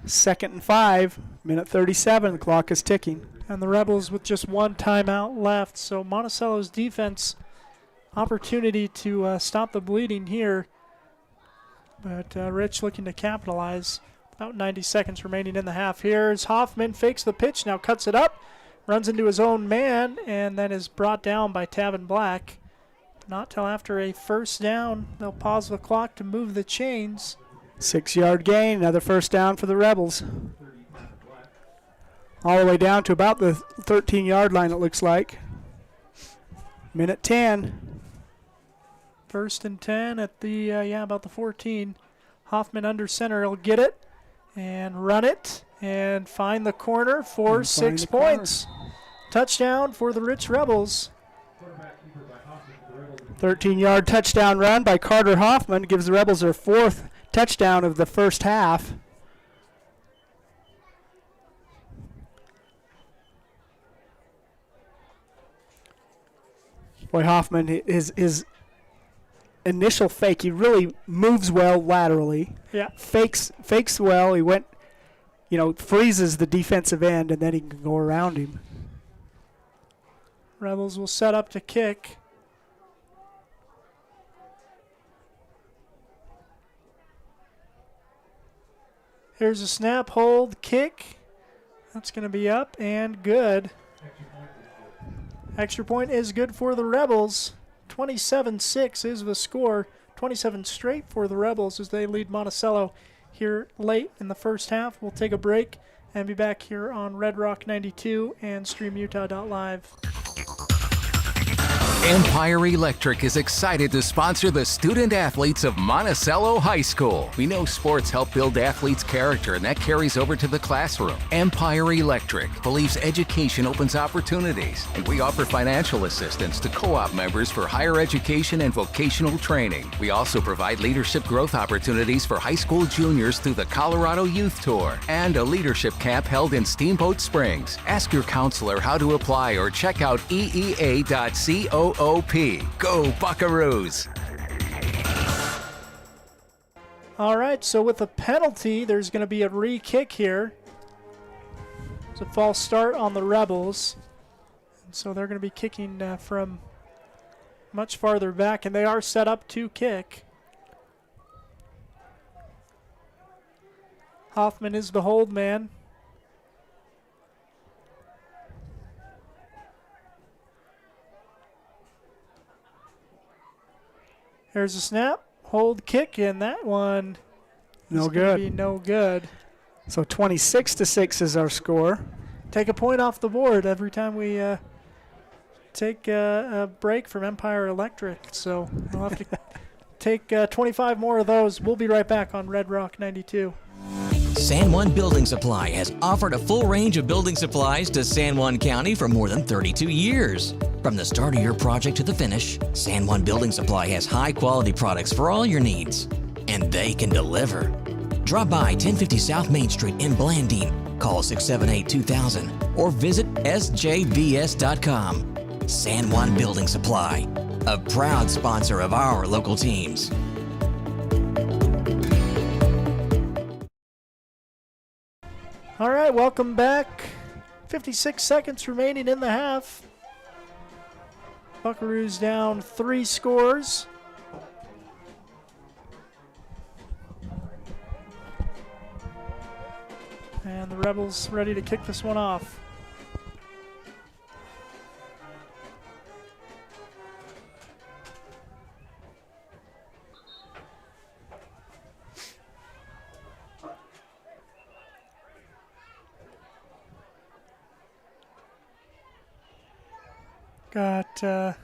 [SPEAKER 11] 2nd and 5, minute 37, the clock is ticking.
[SPEAKER 2] And the Rebels with just 1 timeout left. So Monticello's defense, opportunity to stop the bleeding here. But Rich looking to capitalize. About 90 seconds remaining in the half. Here's Hoffman, fakes the pitch, now cuts it up, runs into his own man, and then is brought down by Tavin Black. Not till after a first down. They'll pause the clock to move the chains.
[SPEAKER 11] 6-yard gain, another first down for the Rebels. All the way down to about the 13-yard line, it looks like. Minute 10.
[SPEAKER 2] 1st and 10 at the, about the 14. Hoffman under center, he'll get it and run it and find the corner for 6 points. Touchdown for the Rich Rebels.
[SPEAKER 11] 13-yard touchdown run by Carter Hoffman gives the Rebels their 4th touchdown of the first half. Boy, Hoffman, his initial fake, he really moves well laterally.
[SPEAKER 2] Yeah.
[SPEAKER 11] Fakes well. He went, freezes the defensive end, and then he can go around him.
[SPEAKER 2] Rebels will set up to kick. Here's a snap, hold, kick. That's going to be up and good. Extra point is good for the Rebels. 27-6 is the score. 27 straight for the Rebels as they lead Monticello here late in the first half. We'll take a break and be back here on Red Rock 92 and StreamUtah.live.
[SPEAKER 17] Empire Electric is excited to sponsor the student athletes of Monticello High School. We know sports help build athletes' character, and that carries over to the classroom. Empire Electric believes education opens opportunities, and we offer financial assistance to co-op members for higher education and vocational training. We also provide leadership growth opportunities for high school juniors through the Colorado Youth Tour and a leadership camp held in Steamboat Springs. Ask your counselor how to apply or check out eea.co. Go Buckaroos!
[SPEAKER 2] All right, so with a penalty, there's going to be a re-kick here. It's a false start on the Rebels. And so they're going to be kicking from much farther back, and they are set up to kick. Hoffman is the hold man. Here's a snap, hold, kick, and that one
[SPEAKER 11] no
[SPEAKER 2] is
[SPEAKER 11] good.
[SPEAKER 2] Gonna be no good.
[SPEAKER 11] So 26-6 is our score.
[SPEAKER 2] Take a point off the board every time we take a break from Empire Electric. So we'll have to take 25 more of those. We'll be right back on Red Rock 92.
[SPEAKER 18] San Juan Building Supply has offered a full range of building supplies to San Juan County for more than 32 years. From the start of your project to the finish, San Juan Building Supply has high-quality products for all your needs, and they can deliver. Drop by 1050 South Main Street in Blanding, call 678-2000, or visit sjbs.com. San Juan Building Supply, a proud sponsor of our local teams.
[SPEAKER 2] All right, welcome back. 56 seconds remaining in the half. Buckaroos down 3 scores. And the Rebels ready to kick this one off. Got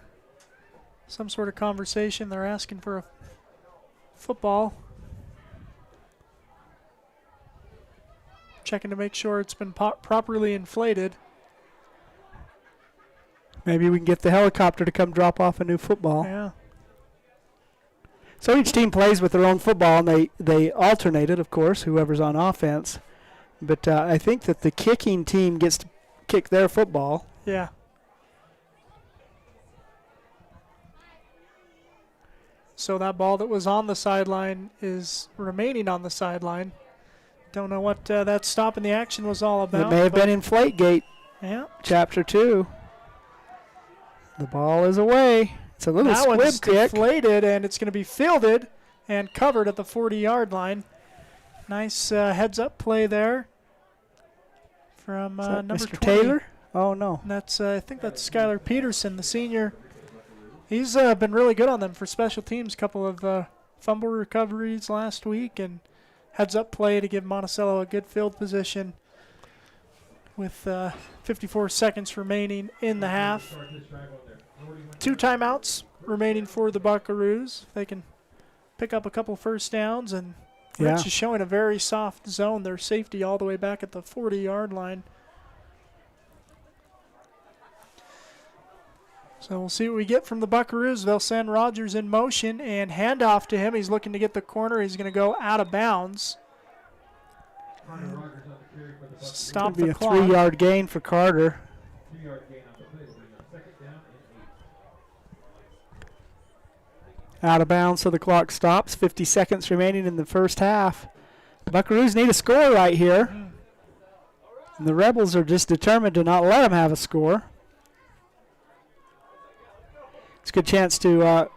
[SPEAKER 2] some sort of conversation. They're asking for a football. Checking to make sure it's been properly inflated.
[SPEAKER 11] Maybe we can get the helicopter to come drop off a new football.
[SPEAKER 2] Yeah.
[SPEAKER 11] So each team plays with their own football, and they alternate it, of course, whoever's on offense. But I think that the kicking team gets to kick their football.
[SPEAKER 2] Yeah. So that ball that was on the sideline is remaining on the sideline. Don't know what that stop in the action was all about.
[SPEAKER 11] It may have been Inflategate.
[SPEAKER 2] Yeah.
[SPEAKER 11] Chapter 2. The ball is away. It's a little
[SPEAKER 2] that
[SPEAKER 11] squib
[SPEAKER 2] one's
[SPEAKER 11] kick.
[SPEAKER 2] deflated, and it's going to be fielded and covered at the 40-yard line. Nice heads-up play there from number
[SPEAKER 11] Mr.
[SPEAKER 2] 20.
[SPEAKER 11] Taylor? Oh, no.
[SPEAKER 2] And that's I think that's Skylar Peterson, the senior. He's been really good on them for special teams. Couple of fumble recoveries last week, and heads-up play to give Monticello a good field position with 54 seconds remaining in the half. 2 timeouts remaining for the Buckaroos. They can pick up a couple first downs, and Rich is showing a very soft zone. Their safety all the way back at the 40-yard line. So we'll see what we get from the Buckaroos. They'll send Rogers in motion and hand off to him. He's looking to get the corner. He's going to go out of bounds. Stop the clock.
[SPEAKER 11] Be a 3-yard gain for Carter. Out of bounds, so the clock stops. 50 seconds remaining in the first half. Buckaroos need a score right here. And the Rebels are just determined to not let them have a score. It's a good chance to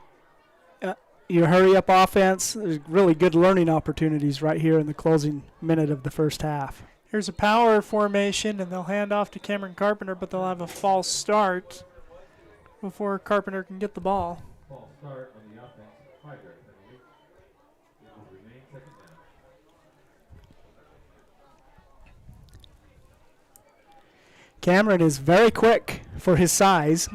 [SPEAKER 11] your hurry-up offense. There's really good learning opportunities right here in the closing minute of the first half.
[SPEAKER 2] Here's a power formation, and they'll hand off to Cameron Carpenter, but they'll have a false start before Carpenter can get the ball.
[SPEAKER 5] False start on the offense, 5-yard penalty. It will remain second down.
[SPEAKER 11] Cameron is very quick for his size.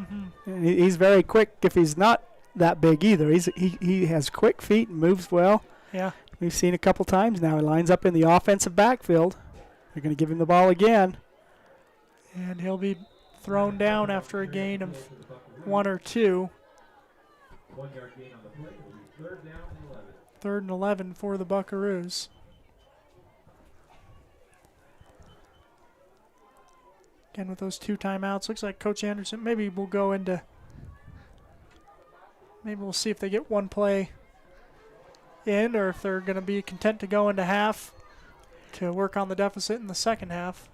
[SPEAKER 11] He's very quick if he's not that big either. He has quick feet and moves well.
[SPEAKER 2] Yeah.
[SPEAKER 11] We've seen a couple times now. He lines up in the offensive backfield. They're going to give him the ball again.
[SPEAKER 2] And he'll be thrown down after a gain of 1 or 2.
[SPEAKER 5] 1-yard gain on the play will be 3rd down and 11.
[SPEAKER 2] 3rd and 11 for the Buckaroos. Again, with those 2 timeouts, looks like Coach Anderson maybe will go into, maybe we'll see if they get 1 play in, or if they're going to be content to go into half to work on the deficit in the second half.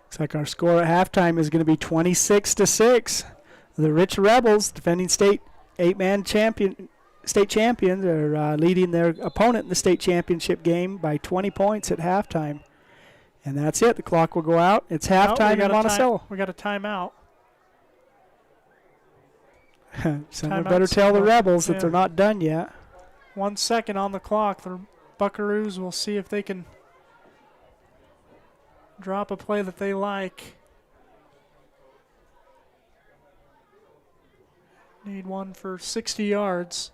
[SPEAKER 11] Looks like our score at halftime is going to be 26-6. The Rich Rebels, defending state 8-man state champions, are leading their opponent in the state championship game by 20 points at halftime. And that's it. The clock will go out. It's halftime in Monticello.
[SPEAKER 2] We got a timeout.
[SPEAKER 11] Someone better tell the Rebels that they're not done yet.
[SPEAKER 2] 1 second on the clock. The Buckaroos will see if they can drop a play that they like. Need one for 60 yards.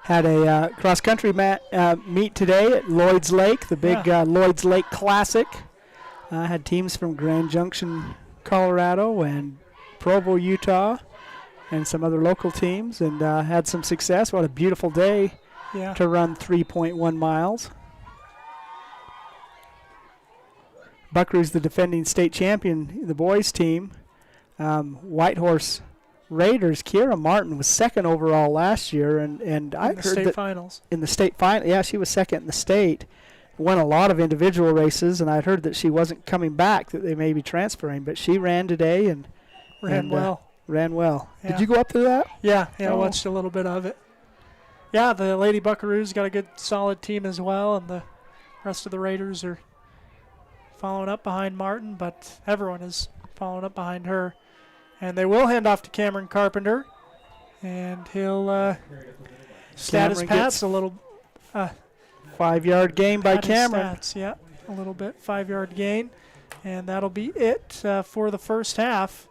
[SPEAKER 11] Had a cross-country meet today at Lloyd's Lake, the big Lloyd's Lake Classic. Had teams from Grand Junction, Colorado, and Provo, Utah, and some other local teams, and had some success. What a beautiful day to run 3.1 miles. Buckaroos, the defending state champion, the boys team. Whitehorse Raiders, Kiera Martin was 2nd overall last year, and I heard
[SPEAKER 2] state
[SPEAKER 11] that
[SPEAKER 2] finals.
[SPEAKER 11] In the state final, yeah, she was 2nd in the state. Won a lot of individual races, and I'd heard that she wasn't coming back, that they may be transferring, but she ran today and
[SPEAKER 2] ran well.
[SPEAKER 11] Ran well.
[SPEAKER 2] Yeah.
[SPEAKER 11] Did you go up to that?
[SPEAKER 2] Yeah, I watched a little bit of it. Yeah, the Lady Buckaroos got a good, solid team as well, and the rest of the Raiders are following up behind Martin, but everyone is following up behind her. And they will hand off to Cameron Carpenter, and he'll status pass a little.
[SPEAKER 11] 5-yard gain by Cameron.
[SPEAKER 2] Stats, yeah, a little bit, 5-yard gain. And that'll be it for the first half.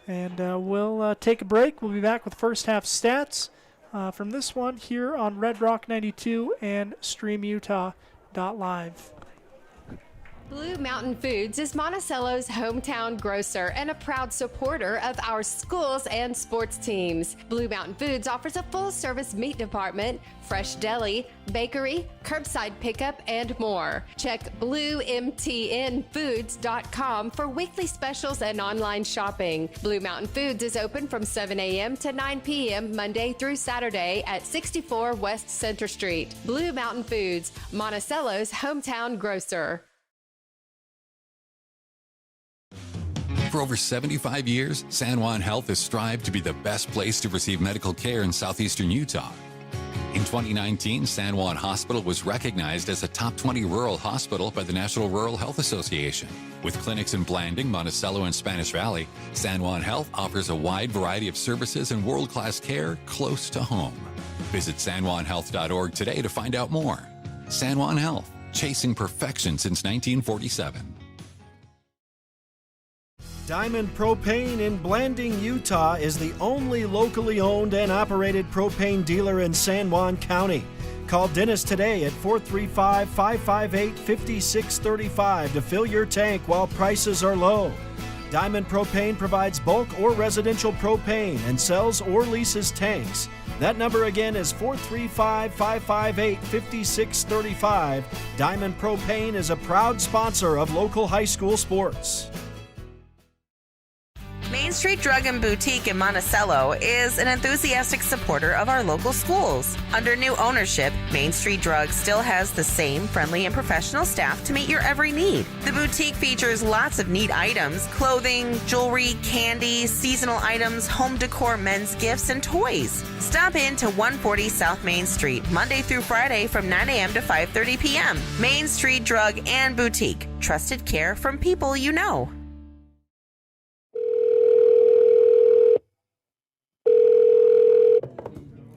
[SPEAKER 2] And we'll take a break. We'll be back with first half stats from this one here on Red Rock 92 and StreamUtah.live.
[SPEAKER 19] Blue Mountain Foods is Monticello's hometown grocer and a proud supporter of our schools and sports teams. Blue Mountain Foods offers a full-service meat department, fresh deli, bakery, curbside pickup, and more. Check bluemtnfoods.com for weekly specials and online shopping. Blue Mountain Foods is open from 7 a.m. to 9 p.m. Monday through Saturday at 64 West Center Street. Blue Mountain Foods, Monticello's hometown grocer.
[SPEAKER 20] For over 75 years, San Juan Health has strived to be the best place to receive medical care in southeastern Utah. In 2019, San Juan Hospital was recognized as a top 20 rural hospital by the National Rural Health Association. With clinics in Blanding, Monticello, and Spanish Valley, San Juan Health offers a wide variety of services and world-class care close to home. Visit sanjuanhealth.org today to find out more. San Juan Health, chasing perfection since 1947.
[SPEAKER 1] Diamond Propane in Blanding, Utah is the only locally owned and operated propane dealer in San Juan County. Call Dennis today at 435-558-5635 to fill your tank while prices are low. Diamond Propane provides bulk or residential propane and sells or leases tanks. That number again is 435-558-5635. Diamond Propane is a proud sponsor of local high school sports.
[SPEAKER 21] Main Street Drug and Boutique in Monticello is an enthusiastic supporter of our local schools. Under new ownership, Main Street Drug still has the same friendly and professional staff to meet your every need. The boutique features lots of neat items: clothing, jewelry, candy, seasonal items, home decor, men's gifts, and toys. Stop in to 140 South Main Street, Monday through Friday from 9 a.m. to 5:30 p.m. Main Street Drug and Boutique. Trusted care from people you know.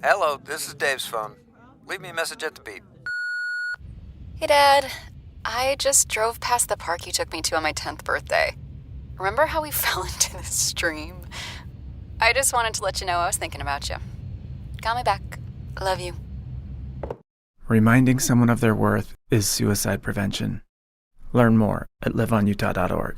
[SPEAKER 22] Hello, this is Dave's phone. Leave me a message at the beep.
[SPEAKER 23] Hey, Dad. I just drove past the park you took me to on my 10th birthday. Remember how we fell into the stream? I just wanted to let you know I was thinking about you. Call me back. I love you.
[SPEAKER 24] Reminding someone of their worth is suicide prevention. Learn more at liveonutah.org.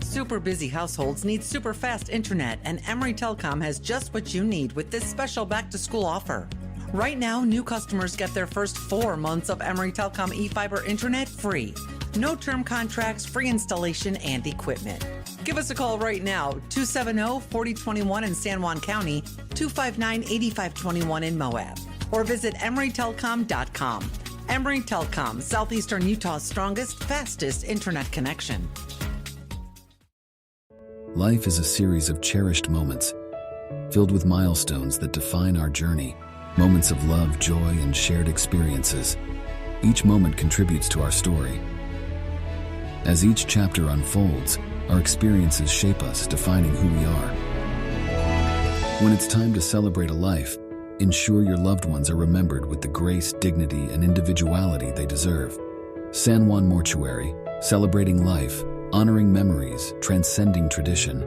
[SPEAKER 25] Super busy households need super fast internet, and Emory Telecom has just what you need with this special back-to-school offer. Right now, new customers get their first 4 months of Emory Telecom eFiber internet free. No term contracts, free installation, and equipment. Give us a call right now, 270-4021 in San Juan County, 259-8521 in Moab, or visit emorytelecom.com. Emory Telecom, Southeastern Utah's strongest, fastest internet connection.
[SPEAKER 26] Life is a series of cherished moments, filled with milestones that define our journey, moments of love, joy, and shared experiences. Each moment contributes to our story. As each chapter unfolds, our experiences shape us, defining who we are. When it's time to celebrate a life, ensure your loved ones are remembered with the grace, dignity, and individuality they deserve. San Juan Mortuary, celebrating life, honoring memories, transcending tradition.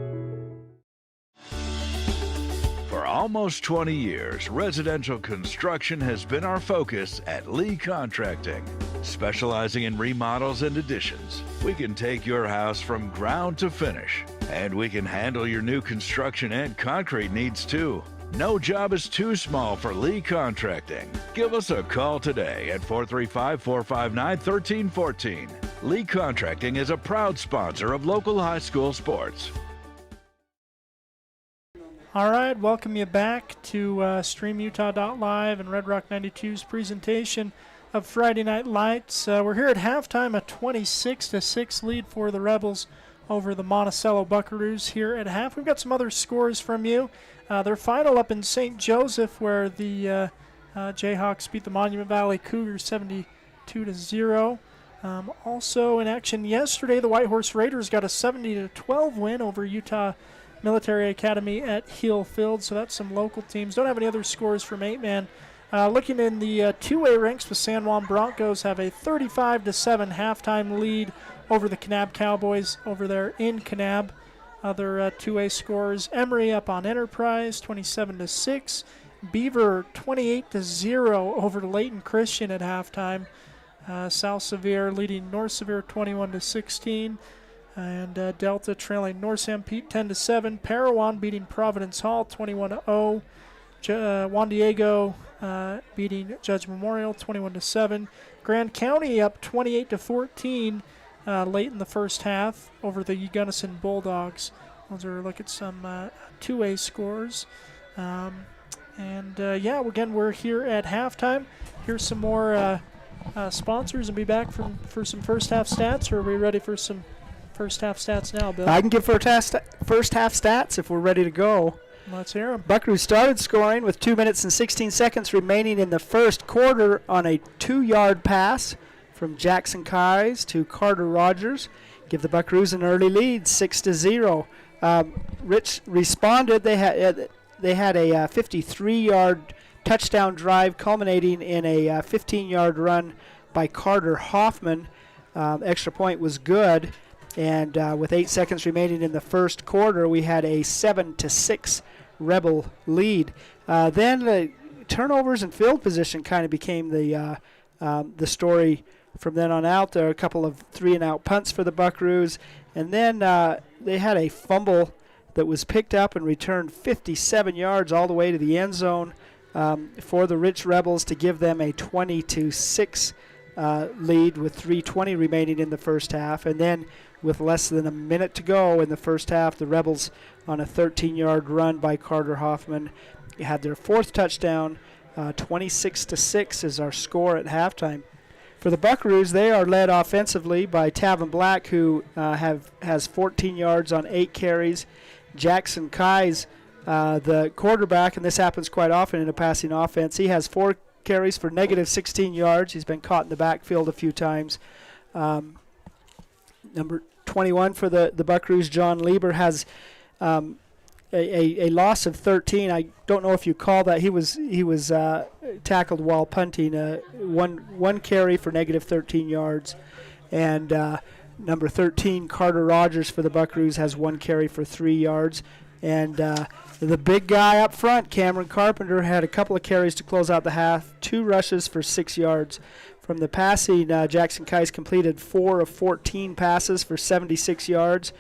[SPEAKER 27] For almost 20 years, residential construction has been our focus at Lee Contracting. Specializing in remodels and additions, we can take your house from ground to finish, and we can handle your new construction and concrete needs too. No job is too small for Lee Contracting. Give us a call today at 435-459-1314. Lee Contracting is a proud sponsor of local high school sports.
[SPEAKER 2] All right, welcome you back to StreamUtah.live and Red Rock 92's presentation of Friday Night Lights. We're here at halftime, a 26-6 lead for the Rebels over the Monticello Buckaroos here at half. We've got some other scores from you. their final up in St. Joseph, where the Jayhawks beat the Monument Valley Cougars 72-0. Also in action yesterday, the Whitehorse Raiders got a 70-12 win over Utah Military Academy at Hill Field. So that's some local teams. Don't have any other scores from 8-man. Looking in the 2A ranks, the San Juan Broncos have a 35-7 halftime lead over the Kanab Cowboys over there in Kanab. Other 2A scores: Emory up on Enterprise 27-6. Beaver 28-0 over Layton Christian at halftime. South Sevier leading North Sevier 21-16. And Delta trailing North San Pete 10-7. Parowan beating Providence Hall 21-0. Juan Diego beating Judge Memorial 21-7. Grand County up 28-14 late in the first half over the Gunnison Bulldogs. Those are a look at some 2A scores. Again, we're here at halftime. Here's some more sponsors and be back for some first half stats. Or are we ready for some first half stats now, Bill?
[SPEAKER 11] I can give first half stats if we're ready to go.
[SPEAKER 2] Let's hear them.
[SPEAKER 11] Buckaroo started scoring with 2 minutes and 16 seconds remaining in the first quarter on a 2-yard pass from Jackson Kais to Carter Rogers. Give the Buckaroos an early lead, 6-0. Rich responded. They had a 53-yard touchdown drive culminating in a 15-yard run by Carter Hoffman. Extra point was good. And with 8 seconds remaining in the first quarter, we had a 7-6 Rebel lead. Then the turnovers and field position kind of became the story from then on out. There were a couple of 3-and-out punts for the Buckaroos. And then they had a fumble that was picked up and returned 57 yards all the way to the end zone for the Rich Rebels to give them a 20-6 lead with 3:20 remaining in the first half. And then with less than a minute to go in the first half, the Rebels on a 13-yard run by Carter Hoffman had their fourth touchdown. 26-6 is our score at halftime. For the Buckaroos, they are led offensively by Tavin Black, who has 14 yards on 8 carries. Jackson Kais, the quarterback, and this happens quite often in a passing offense, he has 4 carries for negative 16 yards. He's been caught in the backfield a few times. Number 21 for the Buckaroos, John Lieber, has a loss of 13. I don't know if you call that. He was tackled while punting. One carry for negative 13 yards. And number 13, Carter Rogers for the Buckaroos, has 1 carry for 3 yards. And the big guy up front, Cameron Carpenter, had a couple of carries to close out the half, 2 rushes for 6 yards. From the passing, Jackson Kais completed 4 of 14 passes for 76 yards.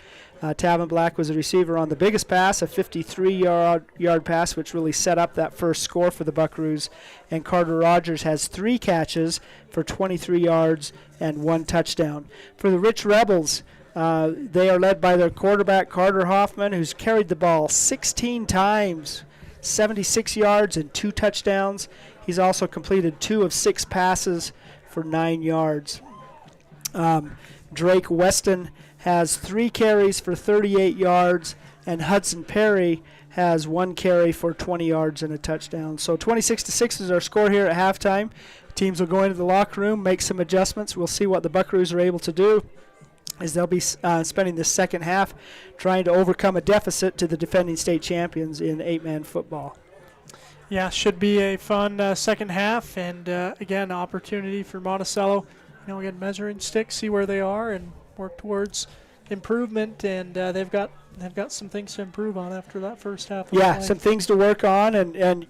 [SPEAKER 11] Tavin Black was a receiver on the biggest pass, a 53-yard pass, which really set up that first score for the Buckaroos. And Carter Rogers has 3 catches for 23 yards and 1 touchdown. For the Rich Rebels, they are led by their quarterback, Carter Hoffman, who's carried the ball 16 times, 76 yards and 2 touchdowns. He's also completed 2 of 6 passes for 9 yards. Drake Weston has 3 carries for 38 yards, and Hudson Perry has 1 carry for 20 yards and a touchdown. So 26-6 is our score here at halftime. Teams will go into the locker room, make some adjustments. We'll see what the Buckaroos are able to do, as they'll be spending the second half trying to overcome a deficit to the defending state champions in 8-man football.
[SPEAKER 2] Yeah, should be a fun second half, and again, opportunity for Monticello. We get measuring sticks, see where they are, and work towards improvement. And they've got some things to improve on after that first half.
[SPEAKER 11] Yeah, some things to work on, and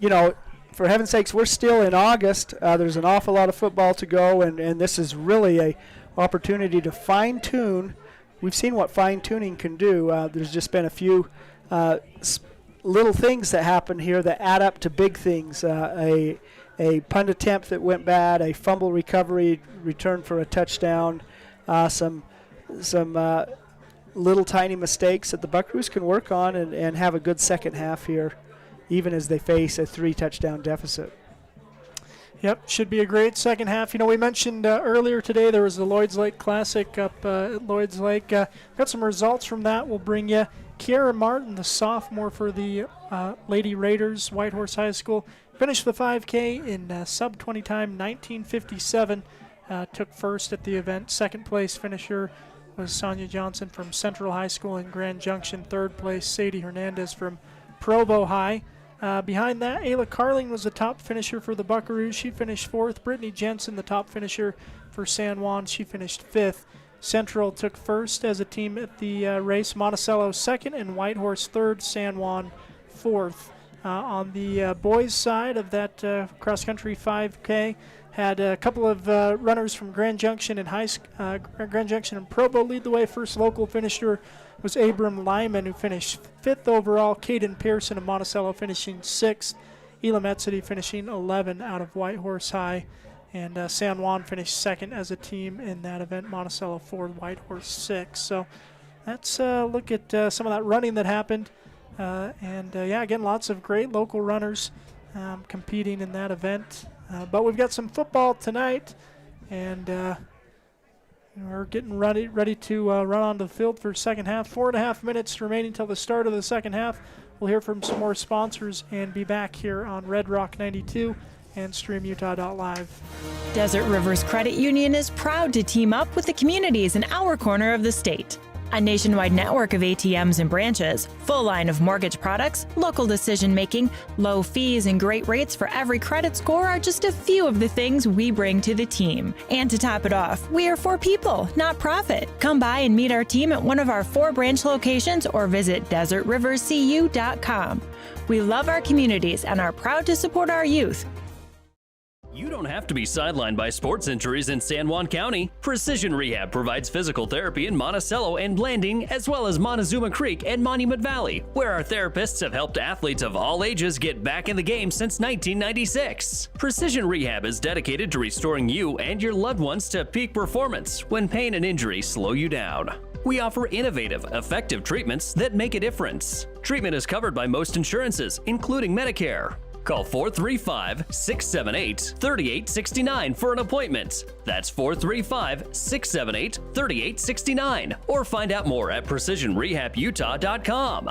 [SPEAKER 11] for heaven's sakes, we're still in August. There's an awful lot of football to go, and this is really a opportunity to fine-tune. We've seen what fine-tuning can do. There's just been a few little things that happen here that add up to big things. A punt attempt that went bad, a fumble recovery return for a touchdown, some little tiny mistakes that the Buckaroos can work on and have a good second half here, even as they face a 3-touchdown deficit.
[SPEAKER 2] Yep, should be a great second half. We mentioned earlier today there was the Lloyds Lake Classic up at Lloyds Lake. Got some results from that we'll bring you. Kiara Martin, the sophomore for the Lady Raiders, Whitehorse High School, finished the 5K in sub-20 time, 19:57. Took first at the event. Second place finisher was Sonia Johnson from Central High School in Grand Junction. Third place, Sadie Hernandez from Provo High. Behind that, Ayla Carling was the top finisher for the Buckaroos. She finished 4th. Brittany Jensen, the top finisher for San Juan. She finished 5th. Central took first as a team at the race. Monticello 2nd and Whitehorse 3rd. San Juan 4th. On the boys' side of that cross-country 5K, had a couple of runners from Grand Junction and Grand Junction and Provo lead the way. First local finisher was Abram Lyman, who finished 5th overall. Caden Pearson of Monticello finishing 6th. Elam Etzedy finishing 11 out of Whitehorse High. And San Juan finished 2nd as a team in that event. Monticello 4th, Whitehorse 6th. So let's look at some of that running that happened. Yeah, again, lots of great local runners competing in that event. But we've got some football tonight, and we're getting ready to run onto the field for second half. 4.5 minutes remaining till the start of the second half. We'll hear from some more sponsors and be back here on Red Rock 92 and StreamUtah.live.
[SPEAKER 3] Desert Rivers Credit Union is proud to team up with the communities in our corner of the state. A nationwide network of ATMs and branches, full line of mortgage products, local decision-making, low fees, and great rates for every credit score are just a few of the things we bring to the team. And to top it off, we are for people, not profit. Come by and meet our team at one of our 4 branch locations or visit desertriverscu.com. We love our communities and are proud to support our youth.
[SPEAKER 4] You don't have to be sidelined by sports injuries in San Juan County. Precision Rehab provides physical therapy in Monticello and Blanding, as well as Montezuma Creek and Monument Valley, where our therapists have helped athletes of all ages get back in the game since 1996. Precision Rehab is dedicated to restoring you and your loved ones to peak performance when pain and injury slow you down. We offer innovative, effective treatments that make a difference. Treatment is covered by most insurances, including Medicare. Call 435-678-3869 for an appointment. That's 435-678-3869. Or find out more at PrecisionRehabUtah.com.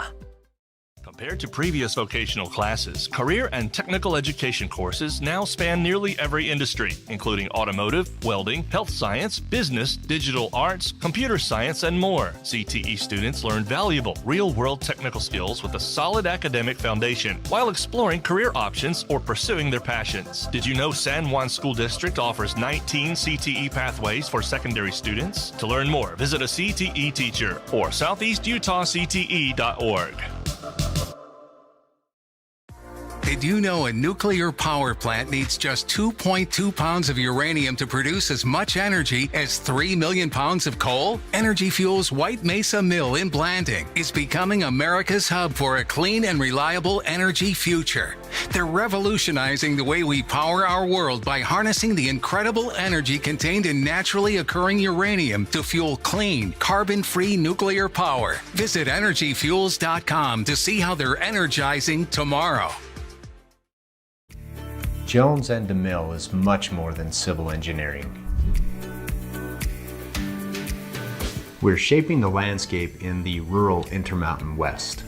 [SPEAKER 6] Compared to previous vocational classes, career and technical education courses now span nearly every industry, including automotive, welding, health science, business, digital arts, computer science, and more. CTE students learn valuable, real-world technical skills with a solid academic foundation while exploring career options or pursuing their passions. Did you know San Juan School District offers 19 CTE pathways for secondary students? To learn more, visit a CTE teacher or southeastutahcte.org.
[SPEAKER 17] Did you know a nuclear power plant needs just 2.2 pounds of uranium to produce as much energy as 3 million pounds of coal? Energy Fuels' White Mesa Mill in Blanding is becoming America's hub for a clean and reliable energy future. They're revolutionizing the way we power our world by harnessing the incredible energy contained in naturally occurring uranium to fuel clean, carbon-free nuclear power. Visit energyfuels.com to see how they're energizing tomorrow.
[SPEAKER 7] Jones and DeMille is much more than civil engineering. We're shaping the landscape in the rural Intermountain West.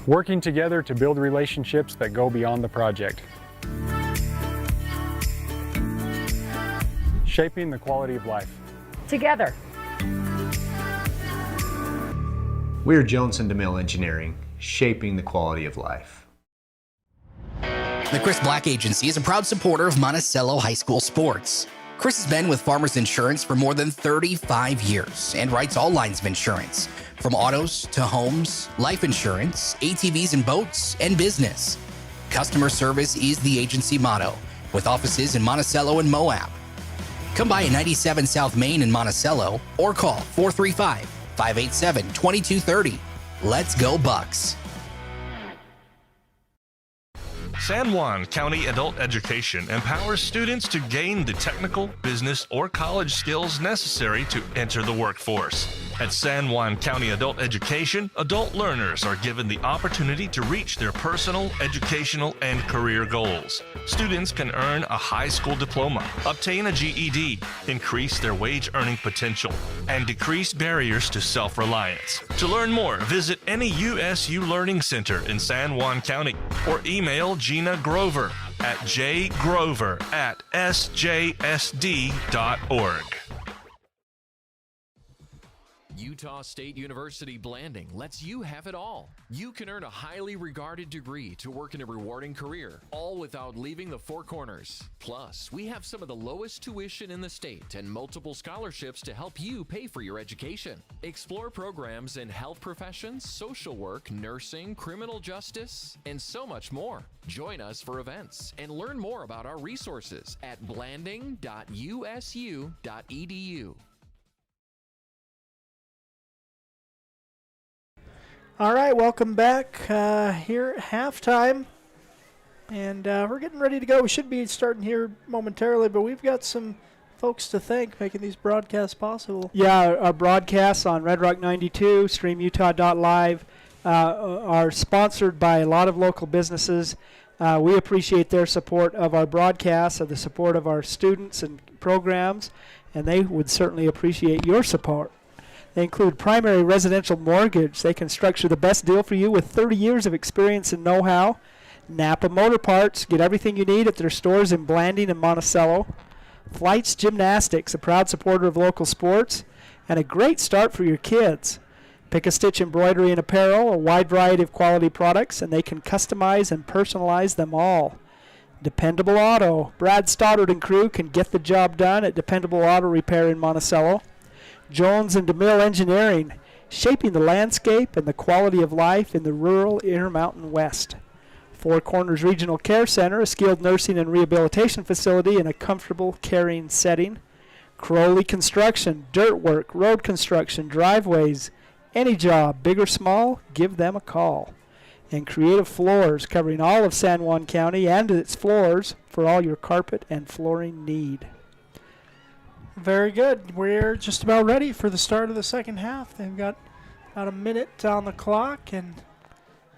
[SPEAKER 8] Working together to build relationships that go beyond the project. Shaping the quality of life.
[SPEAKER 9] Together.
[SPEAKER 7] We're Jones and DeMille Engineering, shaping the quality of life.
[SPEAKER 10] The Chris Black Agency is a proud supporter of Monticello High School sports. Chris has been with Farmers Insurance for more than 35 years and writes all lines of insurance, from autos to homes, life insurance, ATVs and boats, and business. Customer service is the agency motto, with offices in Monticello and Moab. Come by at 97 South Main in Monticello or call 435-587-2230. Let's go Bucks!
[SPEAKER 6] San Juan County Adult Education empowers students to gain the technical, business, or college skills necessary to enter the workforce. At San Juan County Adult Education, adult learners are given the opportunity to reach their personal, educational, and career goals. Students can earn a high school diploma, obtain a GED, increase their wage earning potential, and decrease barriers to self-reliance. To learn more, visit any USU Learning Center in San Juan County or email Gina Grover at jgrover@sjsd.org.
[SPEAKER 9] Utah State University Blanding lets you have it all. You can earn a highly regarded degree to work in a rewarding career, all without leaving the Four Corners. Plus, we have some of the lowest tuition in the state and multiple scholarships to help you pay for your education. Explore programs in health professions, social work, nursing, criminal justice, and so much more. Join us for events and learn more about our resources at blanding.usu.edu.
[SPEAKER 2] All right, welcome back here at halftime. And we're getting ready to go. We should be starting here momentarily, but we've got some folks to thank making these broadcasts possible.
[SPEAKER 11] Yeah, our broadcasts on Red Rock 92, streamutah.live, are sponsored by a lot of local businesses. We appreciate their support of our broadcasts, of the support of our students and programs, and they would certainly appreciate your support. They include Primary Residential Mortgage. They can structure the best deal for you with 30 years of experience and know-how. Napa Motor Parts. Get everything you need at their stores in Blanding and Monticello. Flights Gymnastics, a proud supporter of local sports, and a great start for your kids. Pick a Stitch Embroidery and Apparel, a wide variety of quality products, and they can customize and personalize them all. Dependable Auto. Brad Stoddard and crew can get the job done at Dependable Auto Repair in Monticello. Jones and DeMille Engineering, shaping the landscape and the quality of life in the rural Intermountain West. Four Corners Regional Care Center, a skilled nursing and rehabilitation facility in a comfortable, caring setting. Crowley Construction, dirt work, road construction, driveways, any job, big or small, give them a call. And Creative Floors, covering all of San Juan County and its floors for all your carpet and flooring need.
[SPEAKER 2] Very good. We're just about ready for the start of the second half. They've got about a minute on the clock, and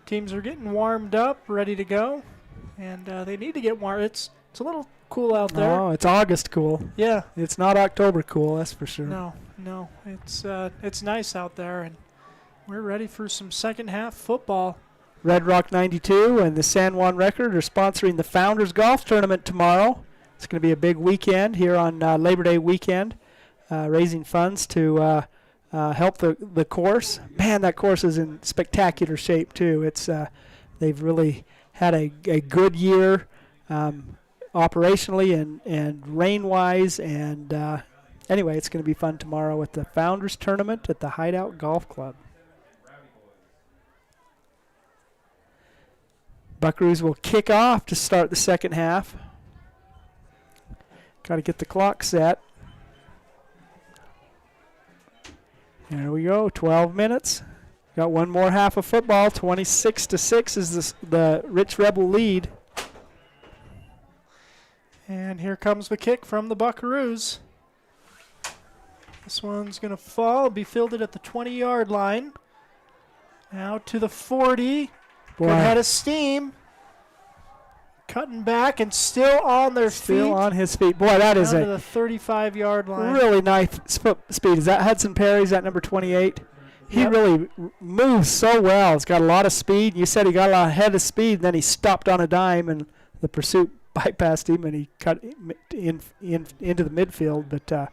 [SPEAKER 2] teams are getting warmed up, ready to go. And they need to get warm. It's a little cool out there.
[SPEAKER 11] Oh, it's August cool.
[SPEAKER 2] Yeah.
[SPEAKER 11] It's not October cool, that's for sure.
[SPEAKER 2] No. It's nice out there, and we're ready for some second half football.
[SPEAKER 11] Red Rock 92 and the San Juan Record are sponsoring the Founders Golf Tournament tomorrow. It's going to be a big weekend here on Labor Day weekend, raising funds to help the course. Man, that course is in spectacular shape, too. It's they've really had a good year operationally and rain-wise. And anyway, it's going to be fun tomorrow at the Founders Tournament at the Hideout Golf Club. Buckaroos will kick off to start the second half. Got to get the clock set. There we go, 12 minutes. Got one more half of football. 26-6 is the Rich Rebel lead.
[SPEAKER 2] And here comes the kick from the Buckaroos. This one's going to fall, be fielded at the 20-yard line. Now to the 40.
[SPEAKER 11] Boy.
[SPEAKER 2] Good head of steam. Cutting back and still on their feet.
[SPEAKER 11] Still on his feet. Boy, that is
[SPEAKER 2] to the 35-yard line.
[SPEAKER 11] Really nice speed. Is that Hudson Perry? Is that number 28? He really moves so well. He's got a lot of speed. You said he got a lot ahead of speed, and then he stopped on a dime, and the pursuit bypassed him, and he cut into the midfield. But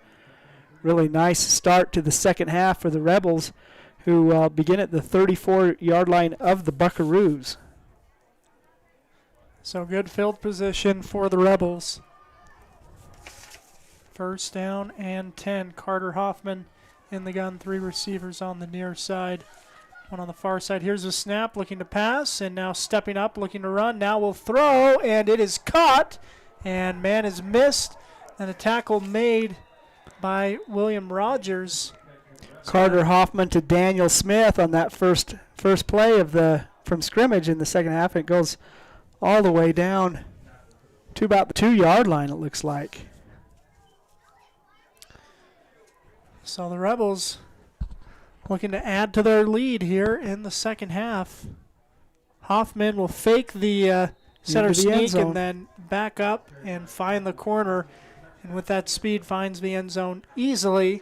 [SPEAKER 11] really nice start to the second half for the Rebels, who begin at the 34-yard line of the Buckaroos.
[SPEAKER 2] So good field position for the Rebels. First down and 10. Carter Hoffman in the gun. 3 receivers on the near side. One on the far side. Here's a snap, looking to pass, and now stepping up, looking to run. Now will throw, and it is caught, and man is missed, and a tackle made by William Rogers.
[SPEAKER 11] Carter Hoffman to Daniel Smith on that first play of from scrimmage in the second half. It goes all the way down to about the 2-yard line, it looks like.
[SPEAKER 2] So the Rebels looking to add to their lead here in the second half. Hoffman will fake the center sneak and then back up and find the corner. And with that speed, finds the end zone easily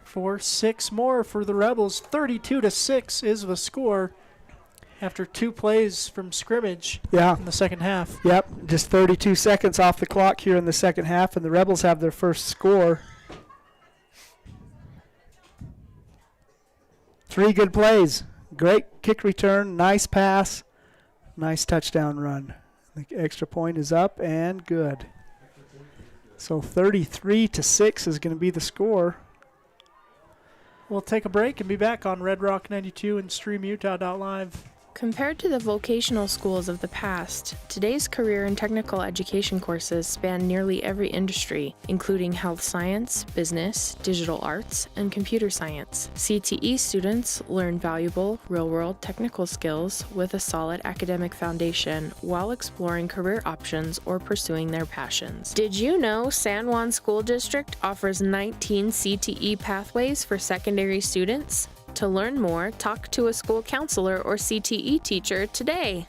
[SPEAKER 2] for 6 more for the Rebels. 32-6 is the score after 2 plays from scrimmage in the second half.
[SPEAKER 11] Yep, just 32 seconds off the clock here in the second half, and the Rebels have their first score. 3 good plays. Great kick return, nice pass, nice touchdown run. The extra point is up and good. So 33-6 is going to be the score.
[SPEAKER 2] We'll take a break and be back on Red Rock 92 and StreamUtah.live.
[SPEAKER 5] Compared to the vocational schools of the past, today's career and technical education courses span nearly every industry, including health science, business, digital arts, and computer science. CTE students learn valuable, real-world technical skills with a solid academic foundation while exploring career options or pursuing their passions. Did you know San Juan School District offers 19 CTE pathways for secondary students? To learn more, talk to a school counselor or CTE teacher today.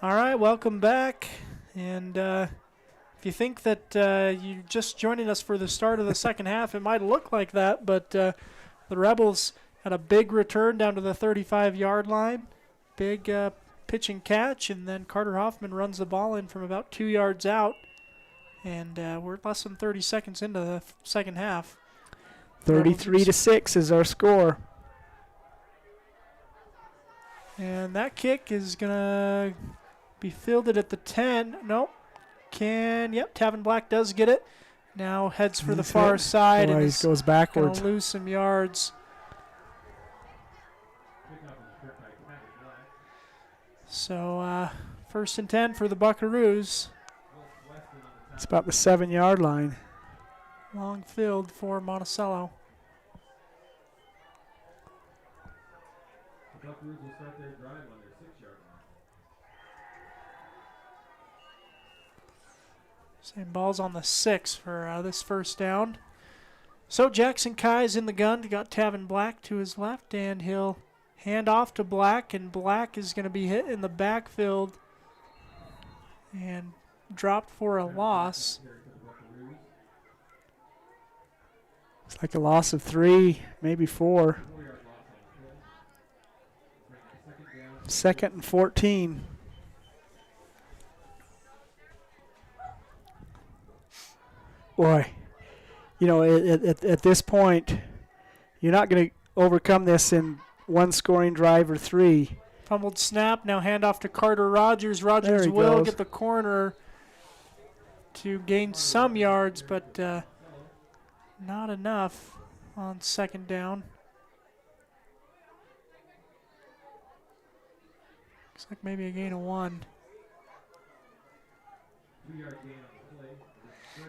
[SPEAKER 2] All right, welcome back. And if you think that you're just joining us for the start of the second half, it might look like that, but the Rebels had a big return down to the 35-yard line. Big pitch and catch, and then Carter Hoffman runs the ball in from about 2 yards out. And we're less than 30 seconds into the second half.
[SPEAKER 11] 33-6 is our score.
[SPEAKER 2] And that kick is going to be fielded at the 10. Nope. Tavin Black does get it. Now heads for the far side.
[SPEAKER 11] Boy,
[SPEAKER 2] and
[SPEAKER 11] he goes backwards.
[SPEAKER 2] Going to lose some yards. So 1st and 10 for the Buckaroos.
[SPEAKER 11] It's about the 7-yard line.
[SPEAKER 2] Long field for Monticello. The Buckaroos will start their drive on their 6-yard line. Same ball's on the 6 for this first down. So Jackson Kai's in the gun. Got Tavin Black to his left, and he'll hand off to Black, and Black is going to be hit in the backfield and dropped for a loss.
[SPEAKER 11] It's like a loss of 3, maybe 4. 2nd and 14. Boy, at this point, you're not going to overcome this in 1 scoring drive or 3.
[SPEAKER 2] Fumbled snap, now hand off to Carter Rogers. Rogers will get the corner to gain some yards, but not enough on 2nd down. Looks like maybe a gain of 1.